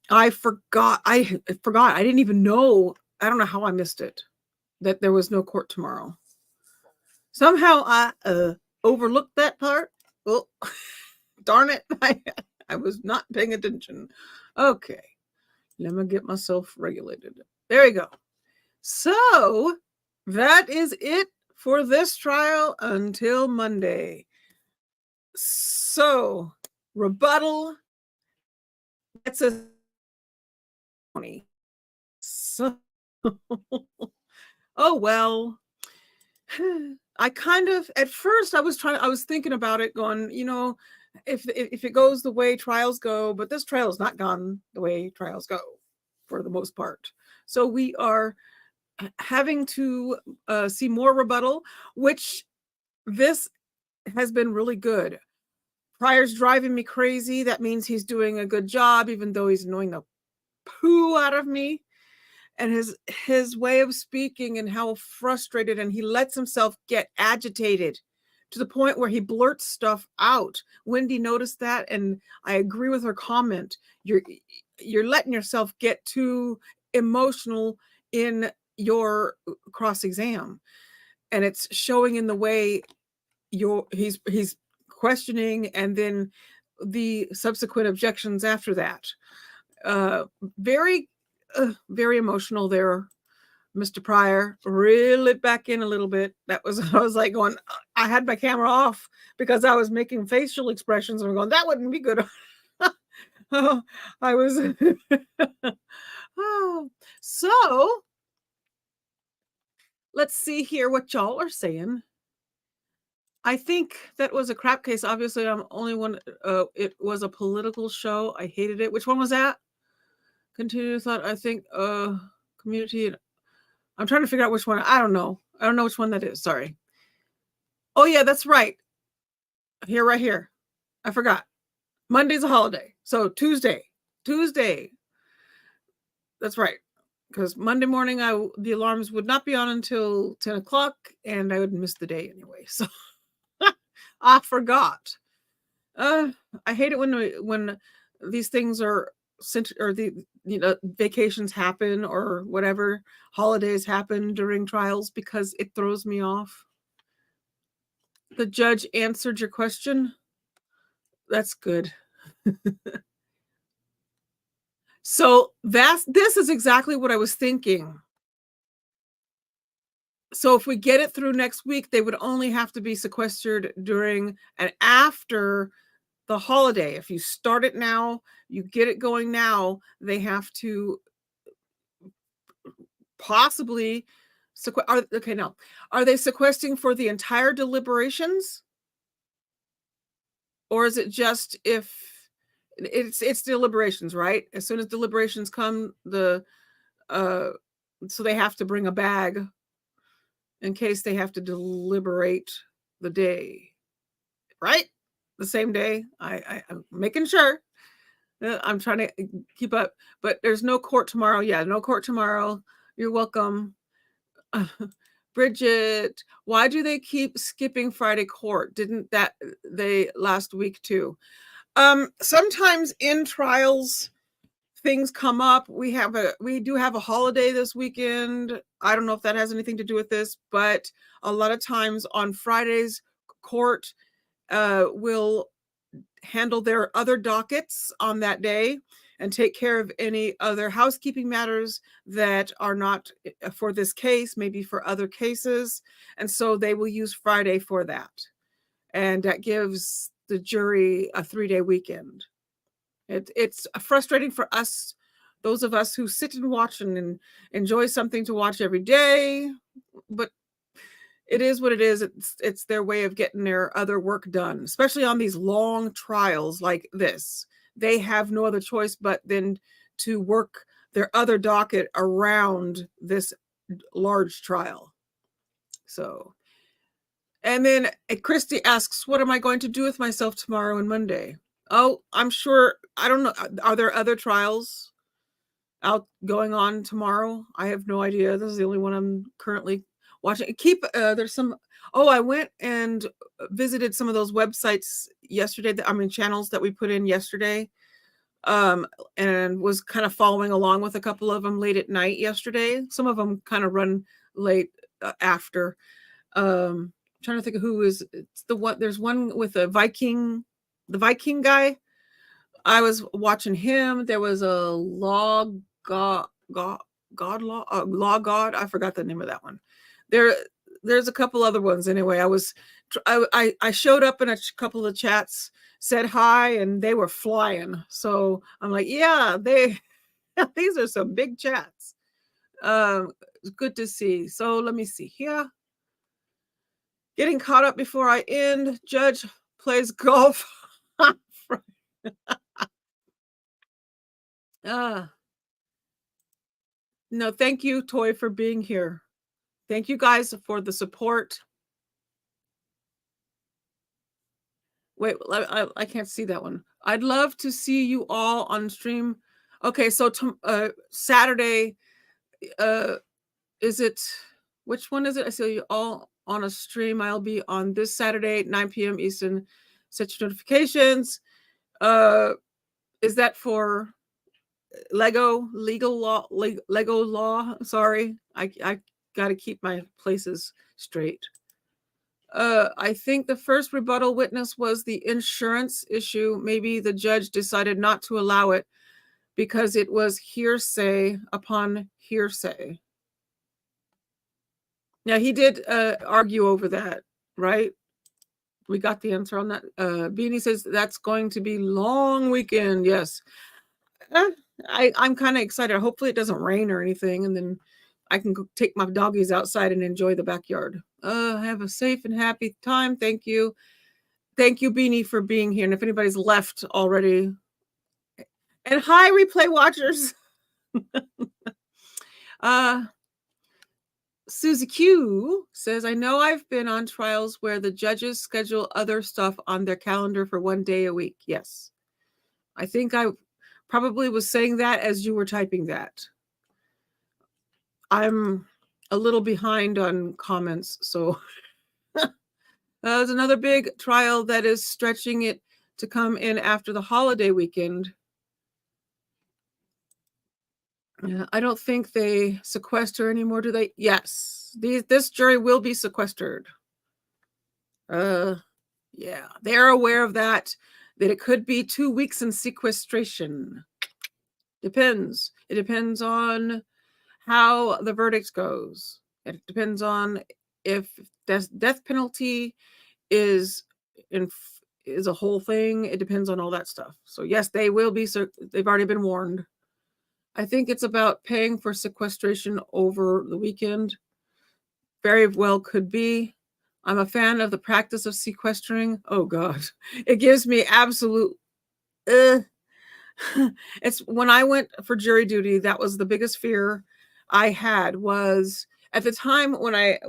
I forgot. I didn't even know. I don't know how I missed it, that there was no court tomorrow. Somehow I overlooked that part. Well, darn it. I was not paying attention. Okay. Let me get myself regulated. There we go. So that is it for this trial until Monday. So rebuttal. That's a so oh well. I kind of at first I was thinking about it going, if it goes the way trials go, but this trial has not gone the way trials go for the most part. So we are having to see more rebuttal, which this has been really good. Pryor's driving me crazy. That means he's doing a good job, even though he's annoying the poo out of me. And his way of speaking and how frustrated, and he lets himself get agitated to the point where he blurts stuff out. Wendy noticed that, and I agree with her comment. You're letting yourself get too emotional in your cross exam, and it's showing in the way he's questioning and then the subsequent objections after that. Very emotional there. Mr. Pryor, reel it back in a little bit. That was, I was like going, I had my camera off because I was making facial expressions and I'm going, that wouldn't be good. Oh, I was, oh, so let's see here what y'all are saying. I think that was a crap case. Obviously, I'm only one. It was a political show. I hated it. Which one was that? Continue thought. I think community. I'm trying to figure out which one. I don't know. I don't know which one that is. Sorry. Oh yeah, that's right. Here, right here. I forgot. Monday's a holiday, so Tuesday. That's right. Because Monday morning, the alarms would not be on until 10 o'clock, and I would miss the day anyway. So I forgot. I hate it when these things are sent, or the vacations happen or whatever holidays happen during trials, because it throws me off. The judge answered your question. That's good. So this is exactly what I was thinking. So if we get it through next week, they would only have to be sequestered during and after the holiday. If you start it now, you get it going now, they have to possibly okay, now, are they sequestering for the entire deliberations? Or is it just if it's deliberations, right? As soon as deliberations come, so they have to bring a bag in case they have to deliberate the day, right? The same day. I'm making sure. I'm trying to keep up, but there's no court tomorrow. Yeah, no court tomorrow. You're welcome. Bridget, why do they keep skipping Friday court? Didn't that they last week too? Sometimes in trials, things come up. We do have a holiday this weekend. I don't know if that has anything to do with this, but a lot of times on Fridays, court will handle their other dockets on that day and take care of any other housekeeping matters that are not for this case, maybe for other cases. And so they will use Friday for that. And that gives the jury a 3-day weekend. It's frustrating for us, those of us who sit and watch and enjoy something to watch every day, but it is what it is. It's their way of getting their other work done, especially on these long trials like this. They have no other choice but then to work their other docket around this large trial. So, and then Christy asks, what am I going to do with myself tomorrow and Monday? Oh, I'm sure, I don't know. Are there other trials out going on tomorrow? I have no idea. This is the only one I'm currently watching. There's some, I went and visited some of those websites yesterday, channels that we put in yesterday, and was kind of following along with a couple of them late at night yesterday. Some of them kind of run late after. I'm trying to think of who is, it's the one, there's one with the Viking guy. I was watching him. There was a law god. I forgot the name of that one. There's a couple other ones. Anyway, I showed up in a couple of chats, said hi, and they were flying. So I'm like, yeah, these are some big chats. Good to see. So let me see here. Getting caught up before I end. Judge plays golf. No, thank you, Toy, for being here. Thank you guys for the support. Wait, I can't see that one. I'd love to see you all on stream. Okay, so Saturday, is it, which one is it? I see you all on a stream. I'll be on this Saturday, 9 p.m. Eastern. Set your notifications. Is that for Lego law? Sorry, I got to keep my places straight. I think the first rebuttal witness was the insurance issue. Maybe the judge decided not to allow it because it was hearsay upon hearsay. Yeah, he did argue over that, right? We got the answer on that. Beanie says that's going to be long weekend. Yes. I'm kind of excited. Hopefully it doesn't rain or anything, and then I can go take my doggies outside and enjoy the backyard. Have a safe and happy time. Thank you. Thank you, Beanie, for being here. And if anybody's left already. And hi, replay watchers. Susie Q says, I know I've been on trials where the judges schedule other stuff on their calendar for 1 day a week. Yes. I think I probably was saying that as you were typing that. I'm a little behind on comments, so there's another big trial that is stretching it to come in after the holiday weekend. Yeah, I don't think they sequester anymore, do they? Yes, this jury will be sequestered. Yeah, they're aware of that it could be 2 weeks in sequestration. Depends. It depends on how the verdict goes. It depends on if death penalty is a whole thing. It depends on all that stuff. So yes, they will be. They've already been warned. I think it's about paying for sequestration over the weekend. Very well could be. I'm a fan of the practice of sequestering. Oh God, it gives me absolute. It's when I went for jury duty, that was the biggest fear I had. Was at the time when I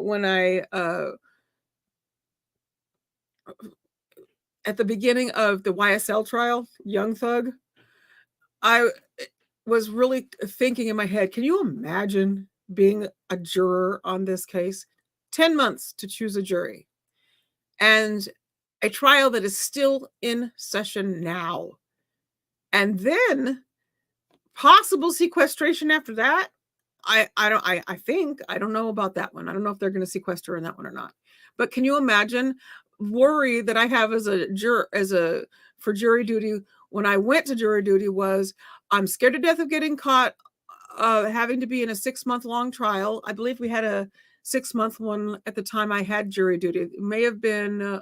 at the beginning of the YSL trial, Young Thug, I was really thinking in my head, can you imagine being a juror on this case? 10 months to choose a jury, and a trial that is still in session now, and then possible sequestration after that. I don't know about that one. I don't know if they're going to sequester in that one or not. But can you imagine worry that I have as a juror, for jury duty when I went to jury duty was I'm scared to death of getting caught, having to be in a 6-month long trial. I believe we had a 6-month one at the time I had jury duty. It may have been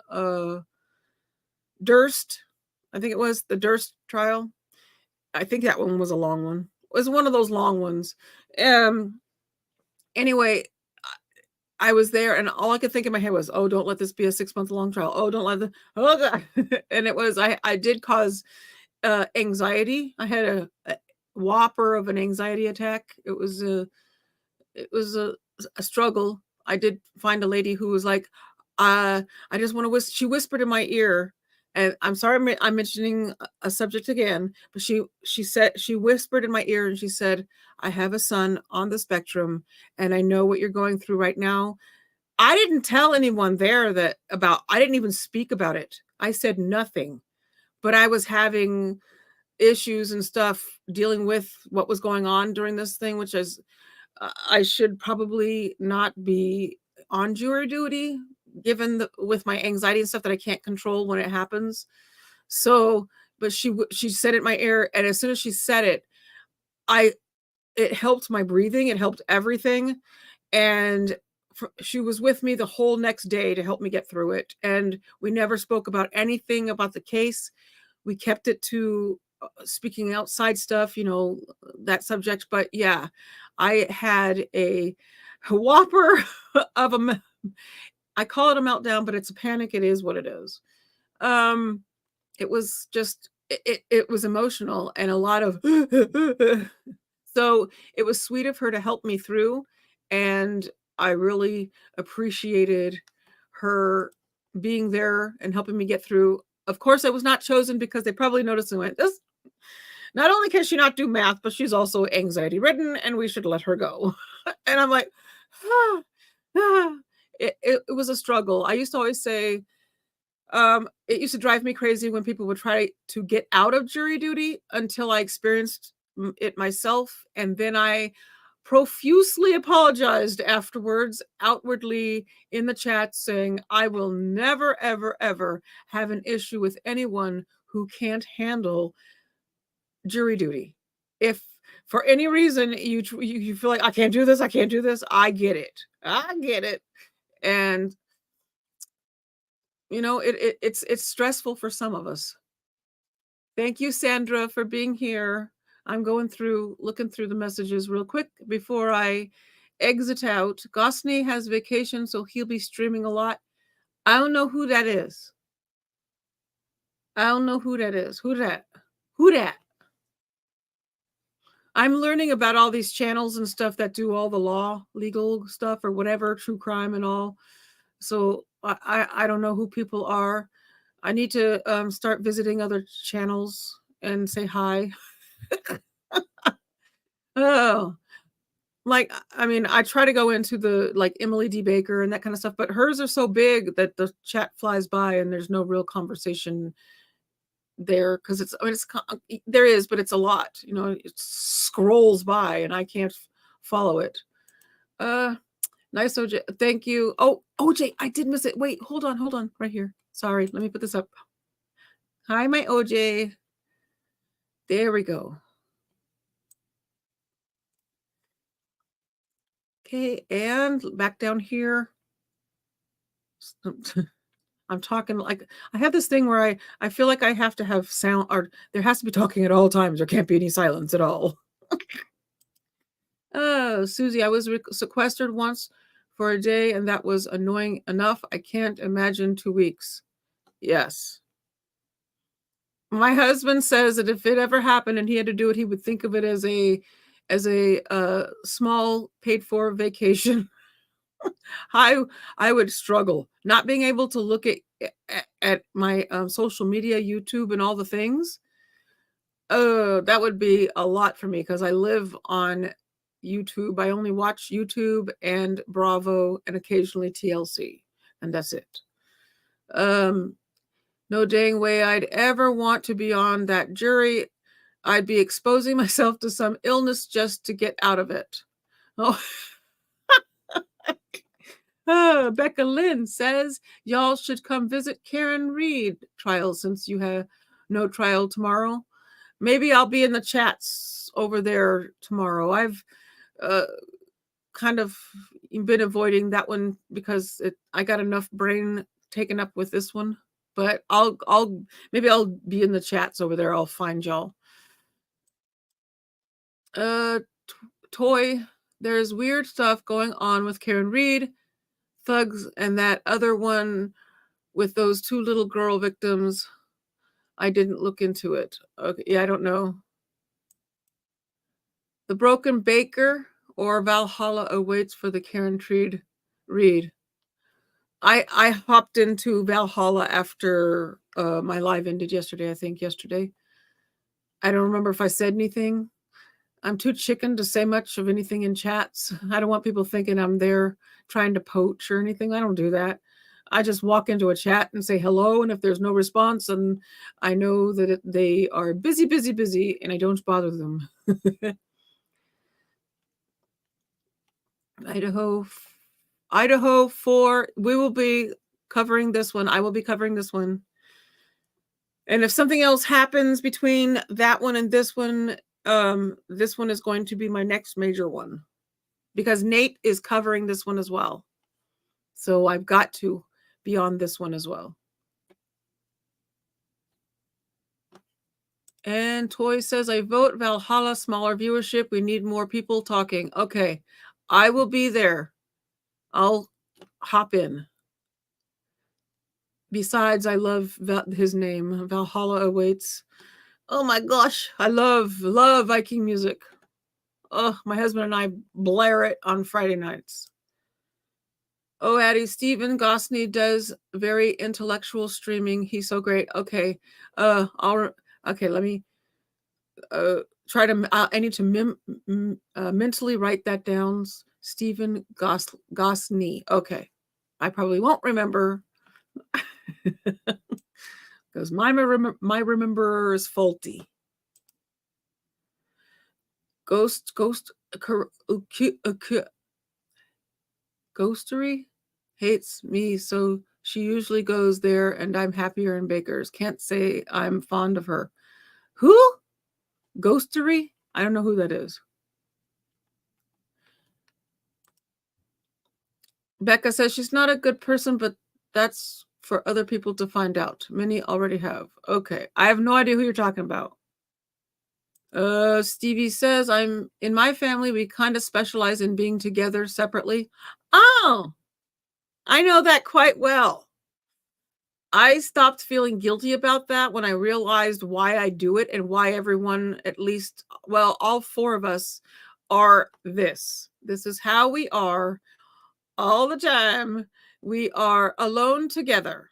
Durst. I think it was the Durst trial. I think that one was a long one. It was one of those long ones. Anyway, I was there and all I could think in my head was, oh, don't let this be a 6-month long trial. Oh, don't let oh God. And it was, I did cause anxiety. I had a whopper of an anxiety attack. It was a struggle. I did find a lady who was like, I just want to she whispered in my ear, and I'm sorry I'm mentioning a subject again, but she whispered in my ear and she said, I have a son on the spectrum and I know what you're going through right now. I didn't tell anyone there I didn't even speak about it. I said nothing, but I was having issues and stuff dealing with what was going on during this thing, which is I should probably not be on jury duty given with my anxiety and stuff that I can't control when it happens. So, but she said it in my ear, and as soon as she said it, it helped my breathing. It helped everything. And she was with me the whole next day to help me get through it. And we never spoke about anything about the case. We kept it to speaking outside stuff, that subject. But yeah, I had a whopper of I call it a meltdown, but it's a panic. It is what it is. It was just, it was emotional and a lot of, so it was sweet of her to help me through. And I really appreciated her being there and helping me get through. Of course, I was not chosen because they probably noticed and went, this, not only can she not do math, but she's also anxiety ridden and we should let her go. And I'm like, It was a struggle. I used to always say, it used to drive me crazy when people would try to get out of jury duty until I experienced it myself. And then I profusely apologized afterwards, outwardly in the chat, saying, I will never, ever, ever have an issue with anyone who can't handle jury duty. If for any reason you feel like I can't do this, I get it. And you know, it's stressful for some of us. Thank you, Sandra, for being here. I'm looking through the messages real quick before I exit out. Gosney has vacation, so he'll be streaming a lot. I don't know who that is. Who that? I'm learning about all these channels and stuff that do all the legal stuff or whatever, true crime and all. So I don't know who people are. I need to start visiting other channels and say hi. Oh, like, I mean, I try to go into the like Emily D. Baker and that kind of stuff, but hers are so big that the chat flies by and there's no real conversation there because there is, but it's a lot, you know, it scrolls by and I can't follow it. Nice, OJ. Thank you. Oh, OJ, I did miss it. Wait, hold on, right here. Sorry, let me put this up. Hi, my OJ. There we go. Okay, and back down here. I'm talking like I have this thing where I feel like I have to have sound, or there has to be talking at all times. There can't be any silence at all. Oh, Susie, I was sequestered once for a day, and that was annoying enough. I can't imagine 2 weeks. Yes. My husband says that if it ever happened and he had to do it, he would think of it as a small paid for vacation. I would struggle not being able to look at my social media, YouTube, and all the things. That would be a lot for me because I live on YouTube. I only watch YouTube and Bravo and occasionally TLC, and that's it. No dang way I'd ever want to be on that jury. I'd be exposing myself to some illness just to get out of it. Oh. Becca Lynn says y'all should come visit Karen Reed trial since you have no trial tomorrow. Maybe I'll be in the chats over there tomorrow. I've kind of been avoiding that one because I got enough brain taken up with this one. But maybe I'll be in the chats over there. I'll find y'all. Toy, there's weird stuff going on with Karen Reed, thugs, and that other one with those 2 little girl victims. I didn't look into it. Okay, yeah, I don't know. The Broken Baker or Valhalla awaits for the Karen Reed. I hopped into Valhalla after my live ended yesterday, I think yesterday. I don't remember if I said anything. I'm too chicken to say much of anything in chats. I don't want people thinking I'm there trying to poach or anything. I don't do that. I just walk into a chat and say hello, and if there's no response, then I know that they are busy, and I don't bother them. Idaho 4, we will be covering this one. I will be covering this one. And if something else happens between that one and this one is going to be my next major one because Nate is covering this one as well. So I've got to be on this one as well. And Toy says, I vote Valhalla, smaller viewership. We need more people talking. Okay, I will be there. I'll hop in. Besides, I love his name. Valhalla awaits. Oh my gosh, I love Viking music. Oh, my husband and I blare it on Friday nights. Oh, Addi, Stephen Gosney does very intellectual streaming. He's so great. Okay, let me try to. I need to mentally write that down. Stephen Gosney. Okay, I probably won't remember because my rememberer is faulty. Ghostery hates me, so she usually goes there and I'm happier in Baker's. Can't say I'm fond of her. Who? Ghostery? I don't know who that is. Becca says she's not a good person, but that's for other people to find out. Many already have. Okay. I have no idea who you're talking about. Stevie says, I'm in my family, we kind of specialize in being together separately. Oh, I know that quite well. I stopped feeling guilty about that when I realized why I do it and why everyone, at least, well, all four of us are this. This is how we are all the time. We are alone together.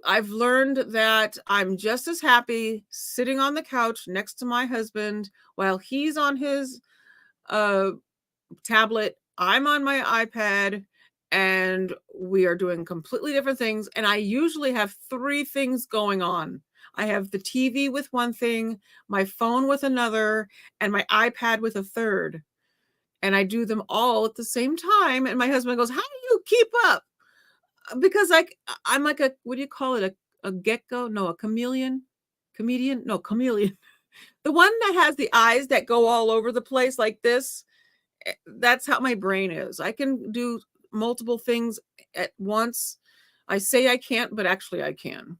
I've learned that I'm just as happy sitting on the couch next to my husband while he's on his tablet. I'm on my iPad and we are doing completely different things. And I usually have three things going on. I have the TV with one thing, my phone with another, and my iPad with a third. And I do them all at the same time. And my husband goes, how do you keep up? Because I'm like a, what do you call it? A gecko? No, a chameleon? Comedian? No, chameleon. The one that has the eyes that go all over the place like this. That's how my brain is. I can do multiple things at once. I say I can't, but actually I can.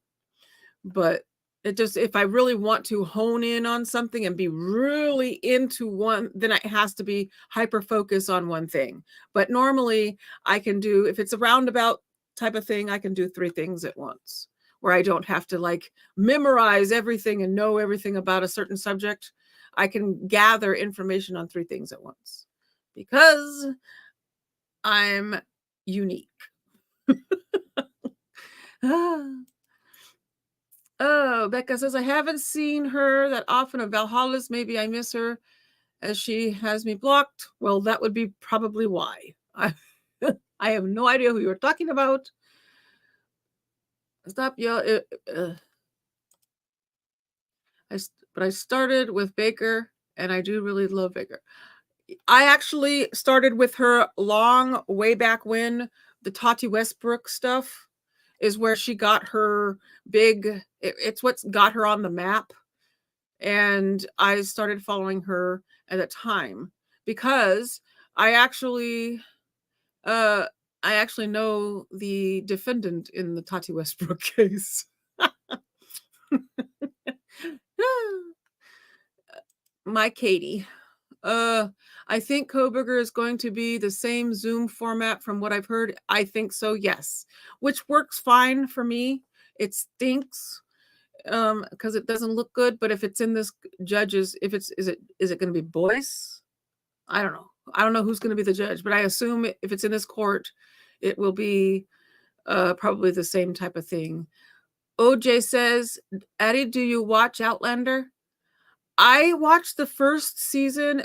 But it just, if I really want to hone in on something and be really into one, then it has to be hyper focus on one thing. But normally I can do, if it's a roundabout type of thing, I can do three things at once where I don't have to like memorize everything and know everything about a certain subject. I can gather information on three things at once because I'm unique. Oh, Becca says, I haven't seen her that often of Valhalla's. Maybe I miss her as she has me blocked. Well, that would be probably why. I have no idea who you're talking about. Stop yelling. But I started with Baker, and I do really love Baker. I actually started with her long way back when. The Tati Westbrook stuff is where she got her big, it's what's got her on the map. And I started following her at a time because I actually know the defendant in the Tati Westbrook case. My Katie. I think Koberger is going to be the same Zoom format from what I've heard. I think so, yes. Which works fine for me. It stinks because it doesn't look good. But if it's in this judges, if it's is it going to be Boyce? I don't know. I don't know who's going to be the judge, but I assume if it's in this court, it will be probably the same type of thing. OJ says, Addi, do you watch Outlander? I watched the first season,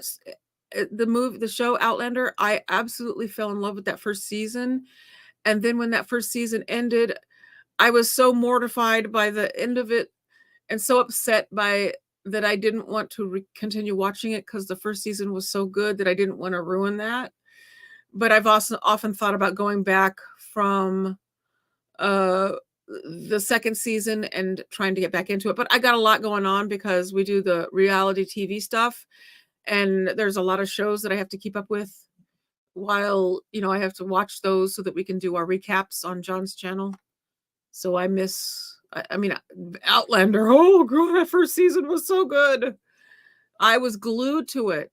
the show Outlander. I absolutely fell in love with that first season. And then when that first season ended, I was so mortified by the end of it and so upset by that I didn't want to continue watching it because the first season was so good that I didn't want to ruin that. But I've also often thought about going back from the second season and trying to get back into it. But I got a lot going on because we do the reality TV stuff. And there's a lot of shows that I have to keep up with while, I have to watch those so that we can do our recaps on John's channel. So I miss, Outlander. Oh, girl, that first season was so good. I was glued to it.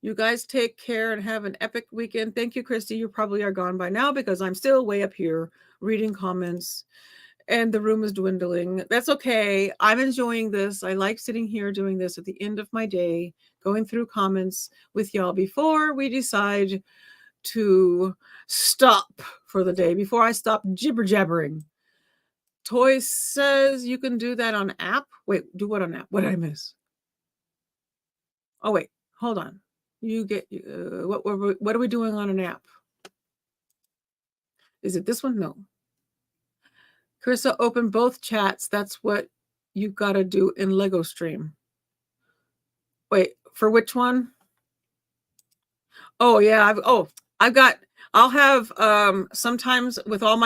You guys take care and have an epic weekend. Thank you, Christy. You probably are gone by now because I'm still way up here reading comments and the room is dwindling. That's okay. I'm enjoying this. I like sitting here doing this at the end of my day, going through comments with y'all before we decide to stop for the day, before I stop jibber jabbering. Toy says you can do that on app. Wait, do what on app? What did I miss? Oh, wait, hold on. You get what are we doing on an app? Is it this one? No. Carissa opened both chats. That's what you've got to do in Lego Stream. Wait, for which one? Oh yeah, I'll have sometimes with all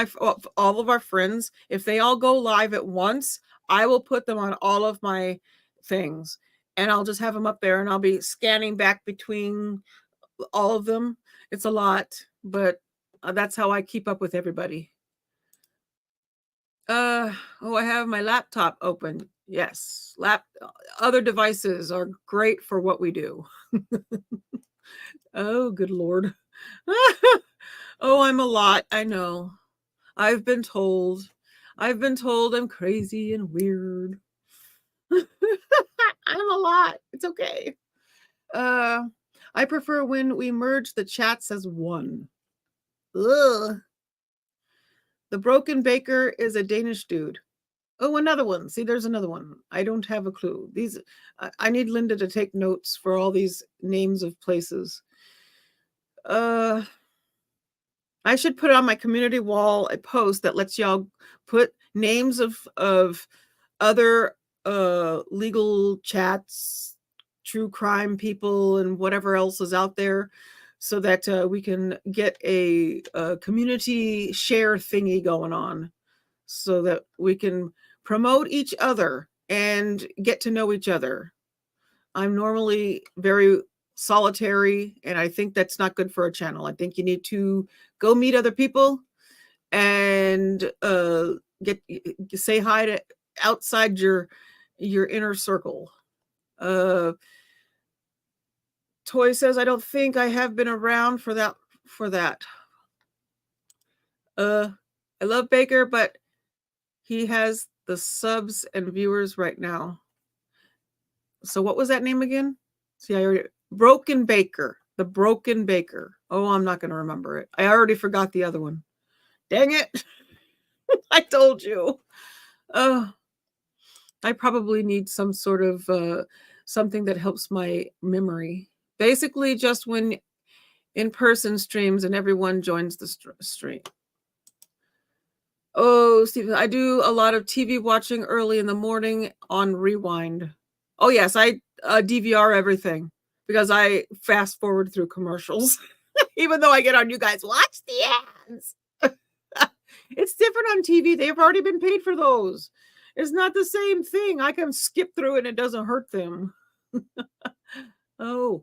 of our friends, if they all go live at once, I will put them on all of my things and I'll just have them up there and I'll be scanning back between all of them. It's a lot, but that's how I keep up with everybody. I have my laptop open. Yes, other devices are great for what we do. Oh, good Lord. Oh, I'm a lot. I know. I've been told I'm crazy and weird. I'm a lot. It's okay. I prefer when we merge the chats as one. Ugh. The Broken Baker is a Danish dude. Oh, another one. See, there's another one. I don't have a clue. I need Linda to take notes for all these names of places. I should put on my community wall a post that lets y'all put names of other legal chats, true crime people, and whatever else is out there, so that we can get a community share thingy going on, so that we can promote each other and get to know each other. I'm normally very solitary, and I think that's not good for a channel. I think you need to go meet other people and say hi to outside your inner circle. Toy says, I don't think I have been around for that. I love Baker, but he has the subs and viewers right now. So what was that name again? See, I already Broken Baker. The Broken Baker. Oh, I'm not going to remember it. I already forgot the other one. Dang it. I told you. I probably need some sort of something that helps my memory. Basically, just when in-person streams and everyone joins the stream. Oh, Stephen, I do a lot of TV watching early in the morning on Rewind. Oh, yes, I DVR everything because I fast forward through commercials. Even though I get on you guys, watch the ads. It's different on TV. They've already been paid for those. It's not the same thing. I can skip through and it doesn't hurt them. Oh,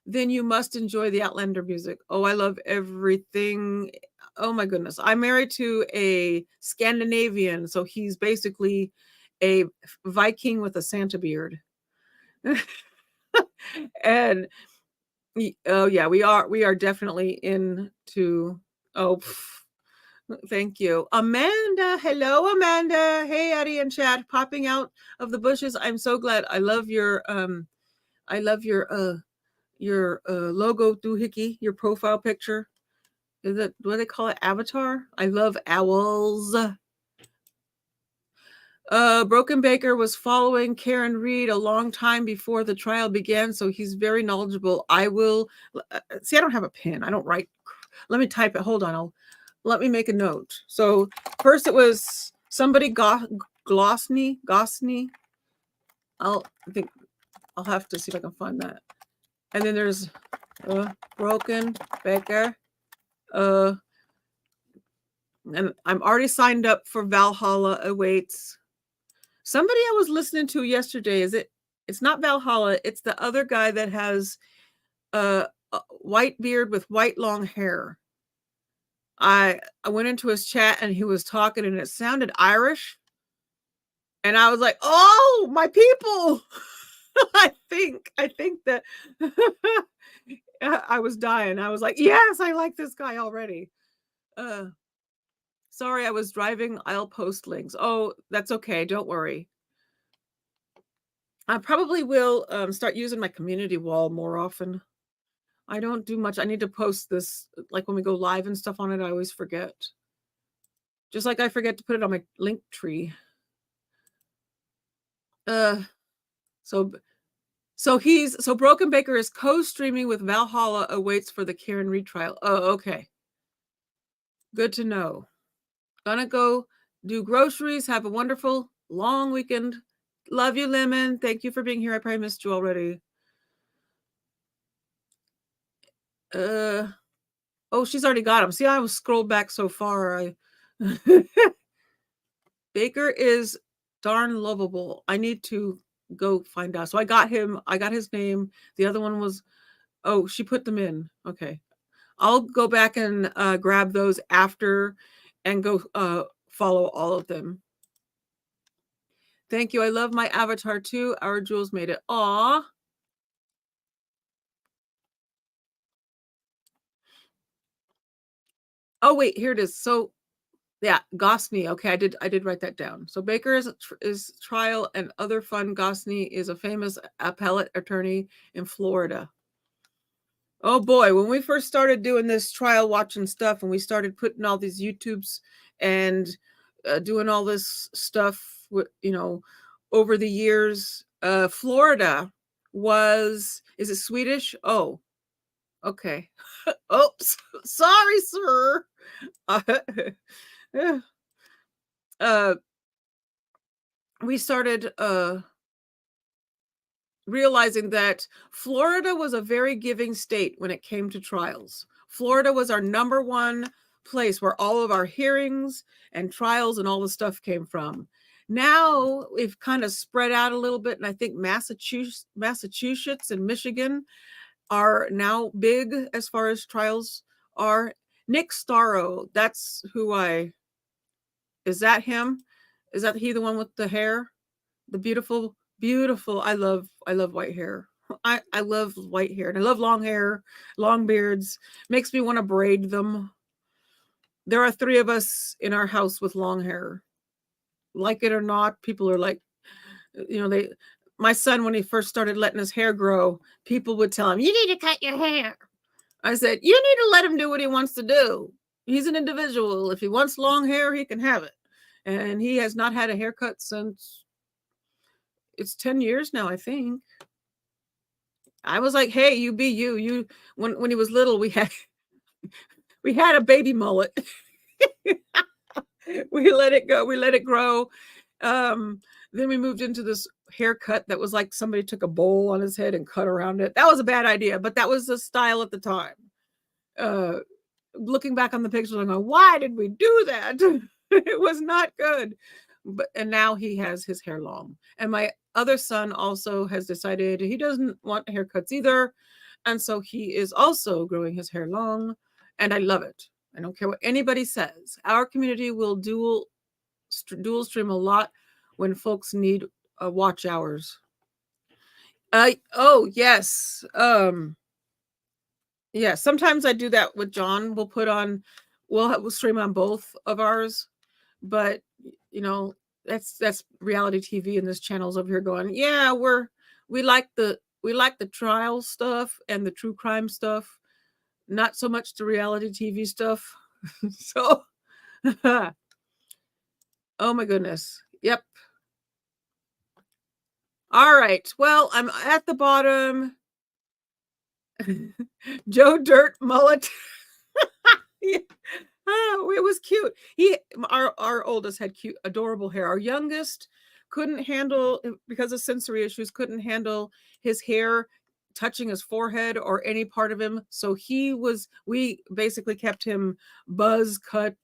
then you must enjoy the Outlander music. Oh, I love everything. Oh my goodness. I'm married to a Scandinavian, so he's basically a Viking with a Santa beard. And oh yeah, we are definitely into thank you. Amanda. Hello, Amanda. Hey, Addi and Chad popping out of the bushes. I'm so glad. I love your logo doohickey, your profile picture. Is it, what do they call it? Avatar? I love owls. Broken Baker was following Karen Reed a long time before the trial began, so he's very knowledgeable. I will see. I don't have a pen. I don't write. Let me type it. Hold on. Let me make a note. So first it was somebody Gosney. I think I'll have to see if I can find that. And then there's Broken Baker. And I'm already signed up for Valhalla Awaits. Somebody I was listening to yesterday, it's not Valhalla, it's the other guy that has a white beard with white long hair. I went into his chat and he was talking and it sounded Irish. And I was like, oh, my people. I think that I was dying. I was like, yes, I like this guy already. Sorry, I was driving. I'll post links. Oh, that's okay. Don't worry. I probably will start using my community wall more often. I don't do much. I need to post this, like when we go live and stuff on it, I always forget. Just like I forget to put it on my link tree. So Broken Baker is co-streaming with Valhalla Awaits for the Karen Reed trial. Oh, okay. Good to know. Gonna go do groceries. Have a wonderful long weekend. Love you, Lemon. Thank you for being here. I probably missed you already. Oh, she's already got him. See, I was scrolled back so far. Baker is darn lovable. I need to go find out. So I got him. I got his name. The other one was, oh, she put them in. Okay. I'll go back and grab those after and go follow all of them. Thank you. I love my avatar too. Our Jules made it. Aw. Oh, wait, here it is. So yeah, Gosney. Okay, I did write that down. So Baker is trial and other fun. Gosney is a famous appellate attorney in Florida. Oh boy, when we first started doing this trial watching stuff and we started putting all these YouTubes and doing all this stuff, you know, over the years, Florida was, is it Swedish? Oh, okay. Oops, sorry, sir. We started realizing that Florida was a very giving state when it came to trials. Florida was our number one place where all of our hearings and trials and all the stuff came from. Now we've kind of spread out a little bit, and I think Massachusetts and Michigan are now big as far as trials are. Nick Starro, that's who is that him? Is that he, the one with the hair? The beautiful, I love white hair. I love white hair, and I love long hair, long beards. Makes me want to braid them. There are 3 of us in our house with long hair. Like it or not, people are like, you know, my son, when he first started letting his hair grow, people would tell him, you need to cut your hair. I said, you need to let him do what he wants to do. He's an individual. If he wants long hair, he can have it. And he has not had a haircut since, it's 10 years now, I think. I was like, hey, you be you. You, when he was little, we had a baby mullet. We let it go. We let it grow. Then we moved into this haircut that was like somebody took a bowl on his head and cut around it. That was a bad idea, but that was the style at the time. Looking back on the pictures, I'm going, why did we do that? It was not good. And now he has his hair long. And my other son also has decided he doesn't want haircuts either. And so he is also growing his hair long. And I love it. I don't care what anybody says. Our community will dual stream a lot when folks need watch hours. Oh, yes. Yeah, sometimes I do that with John. We'll stream on both of ours, but you know, that's reality TV, and this channel's over here going, yeah, we like the trial stuff and the true crime stuff, not so much the reality TV stuff. So oh my goodness. Yep. All right. Well, I'm at the bottom. Joe Dirt mullet. Yeah. Oh, it was cute. Our oldest had cute, adorable hair. Our youngest couldn't handle, because of sensory issues, couldn't handle his hair touching his forehead or any part of him. So we basically kept him buzz cut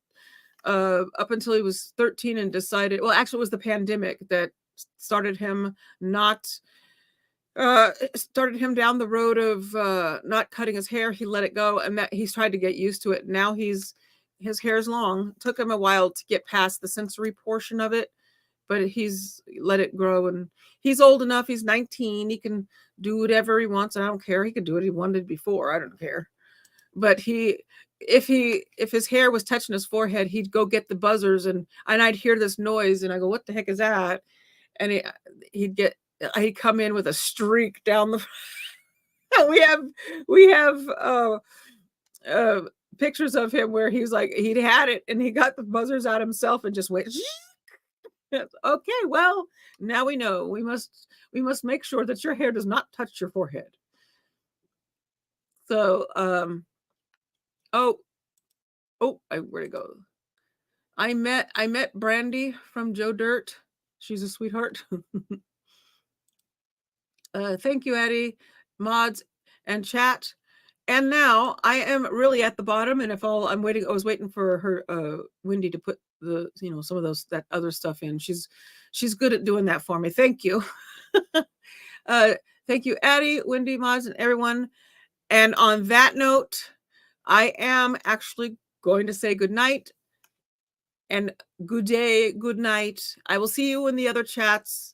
up until he was 13 and decided, well, actually it was the pandemic that started him started him down the road of not cutting his hair. He let it go, and that he's tried to get used to it. Now his hair's long. It took him a while to get past the sensory portion of it, but he's let it grow, and he's old enough. He's 19. He can do whatever he wants. I don't care. He could do what he wanted before. I don't care. But if his hair was touching his forehead, he'd go get the buzzers, and I'd hear this noise, and I go, what the heck is that? And he'd come in with a streak down the we have pictures of him where he's like, he'd had it and he got the buzzers out himself and just went okay, well, now we know we must make sure that your hair does not touch your forehead. So where'd it go? I met Brandy from Joe Dirt. She's a sweetheart. Thank you, Addi, mods, and chat. And now I am really at the bottom, and I was waiting for her, Wendy, to put the, some of that other stuff in. She's good at doing that for me. Thank you. Thank you, Addi, Wendy, mods, and everyone. And on that note, I am actually going to say good night and good day, good night. I will see you in the other chats.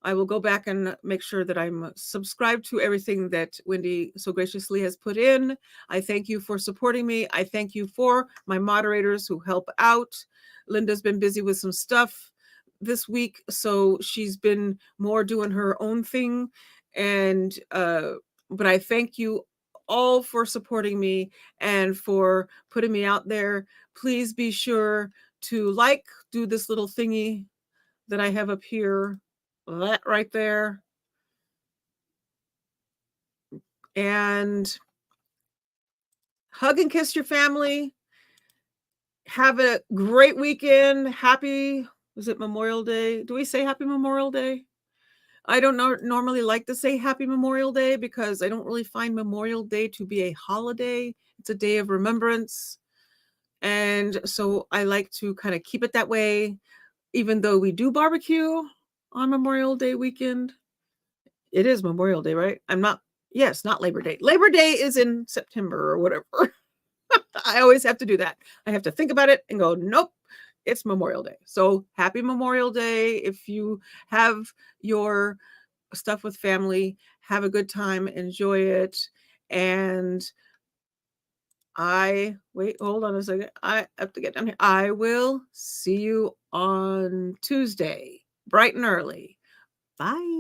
I will go back and make sure that I'm subscribed to everything that Wendy so graciously has put in. I thank you for supporting me. I thank you for my moderators who help out. Linda's been busy with some stuff this week, so she's been more doing her own thing. And but I thank you all for supporting me and for putting me out there. Please be sure to do this little thingy that I have up here, that right there. And hug and kiss your family. Have a great weekend. Was it Memorial Day? Do we say Happy Memorial Day? I don't normally like to say Happy Memorial Day because I don't really find Memorial Day to be a holiday. It's a day of remembrance. And so I like to kind of keep it that way, even though we do barbecue on Memorial Day weekend. It is Memorial Day, right? Not Labor Day. Labor Day is in September or whatever. I always have to do that. I have to think about it and go, nope, it's Memorial Day. So happy Memorial Day. If you have your stuff with family, have a good time, enjoy it. And hold on a second. I have to get down here. I will see you on Tuesday, bright and early. Bye.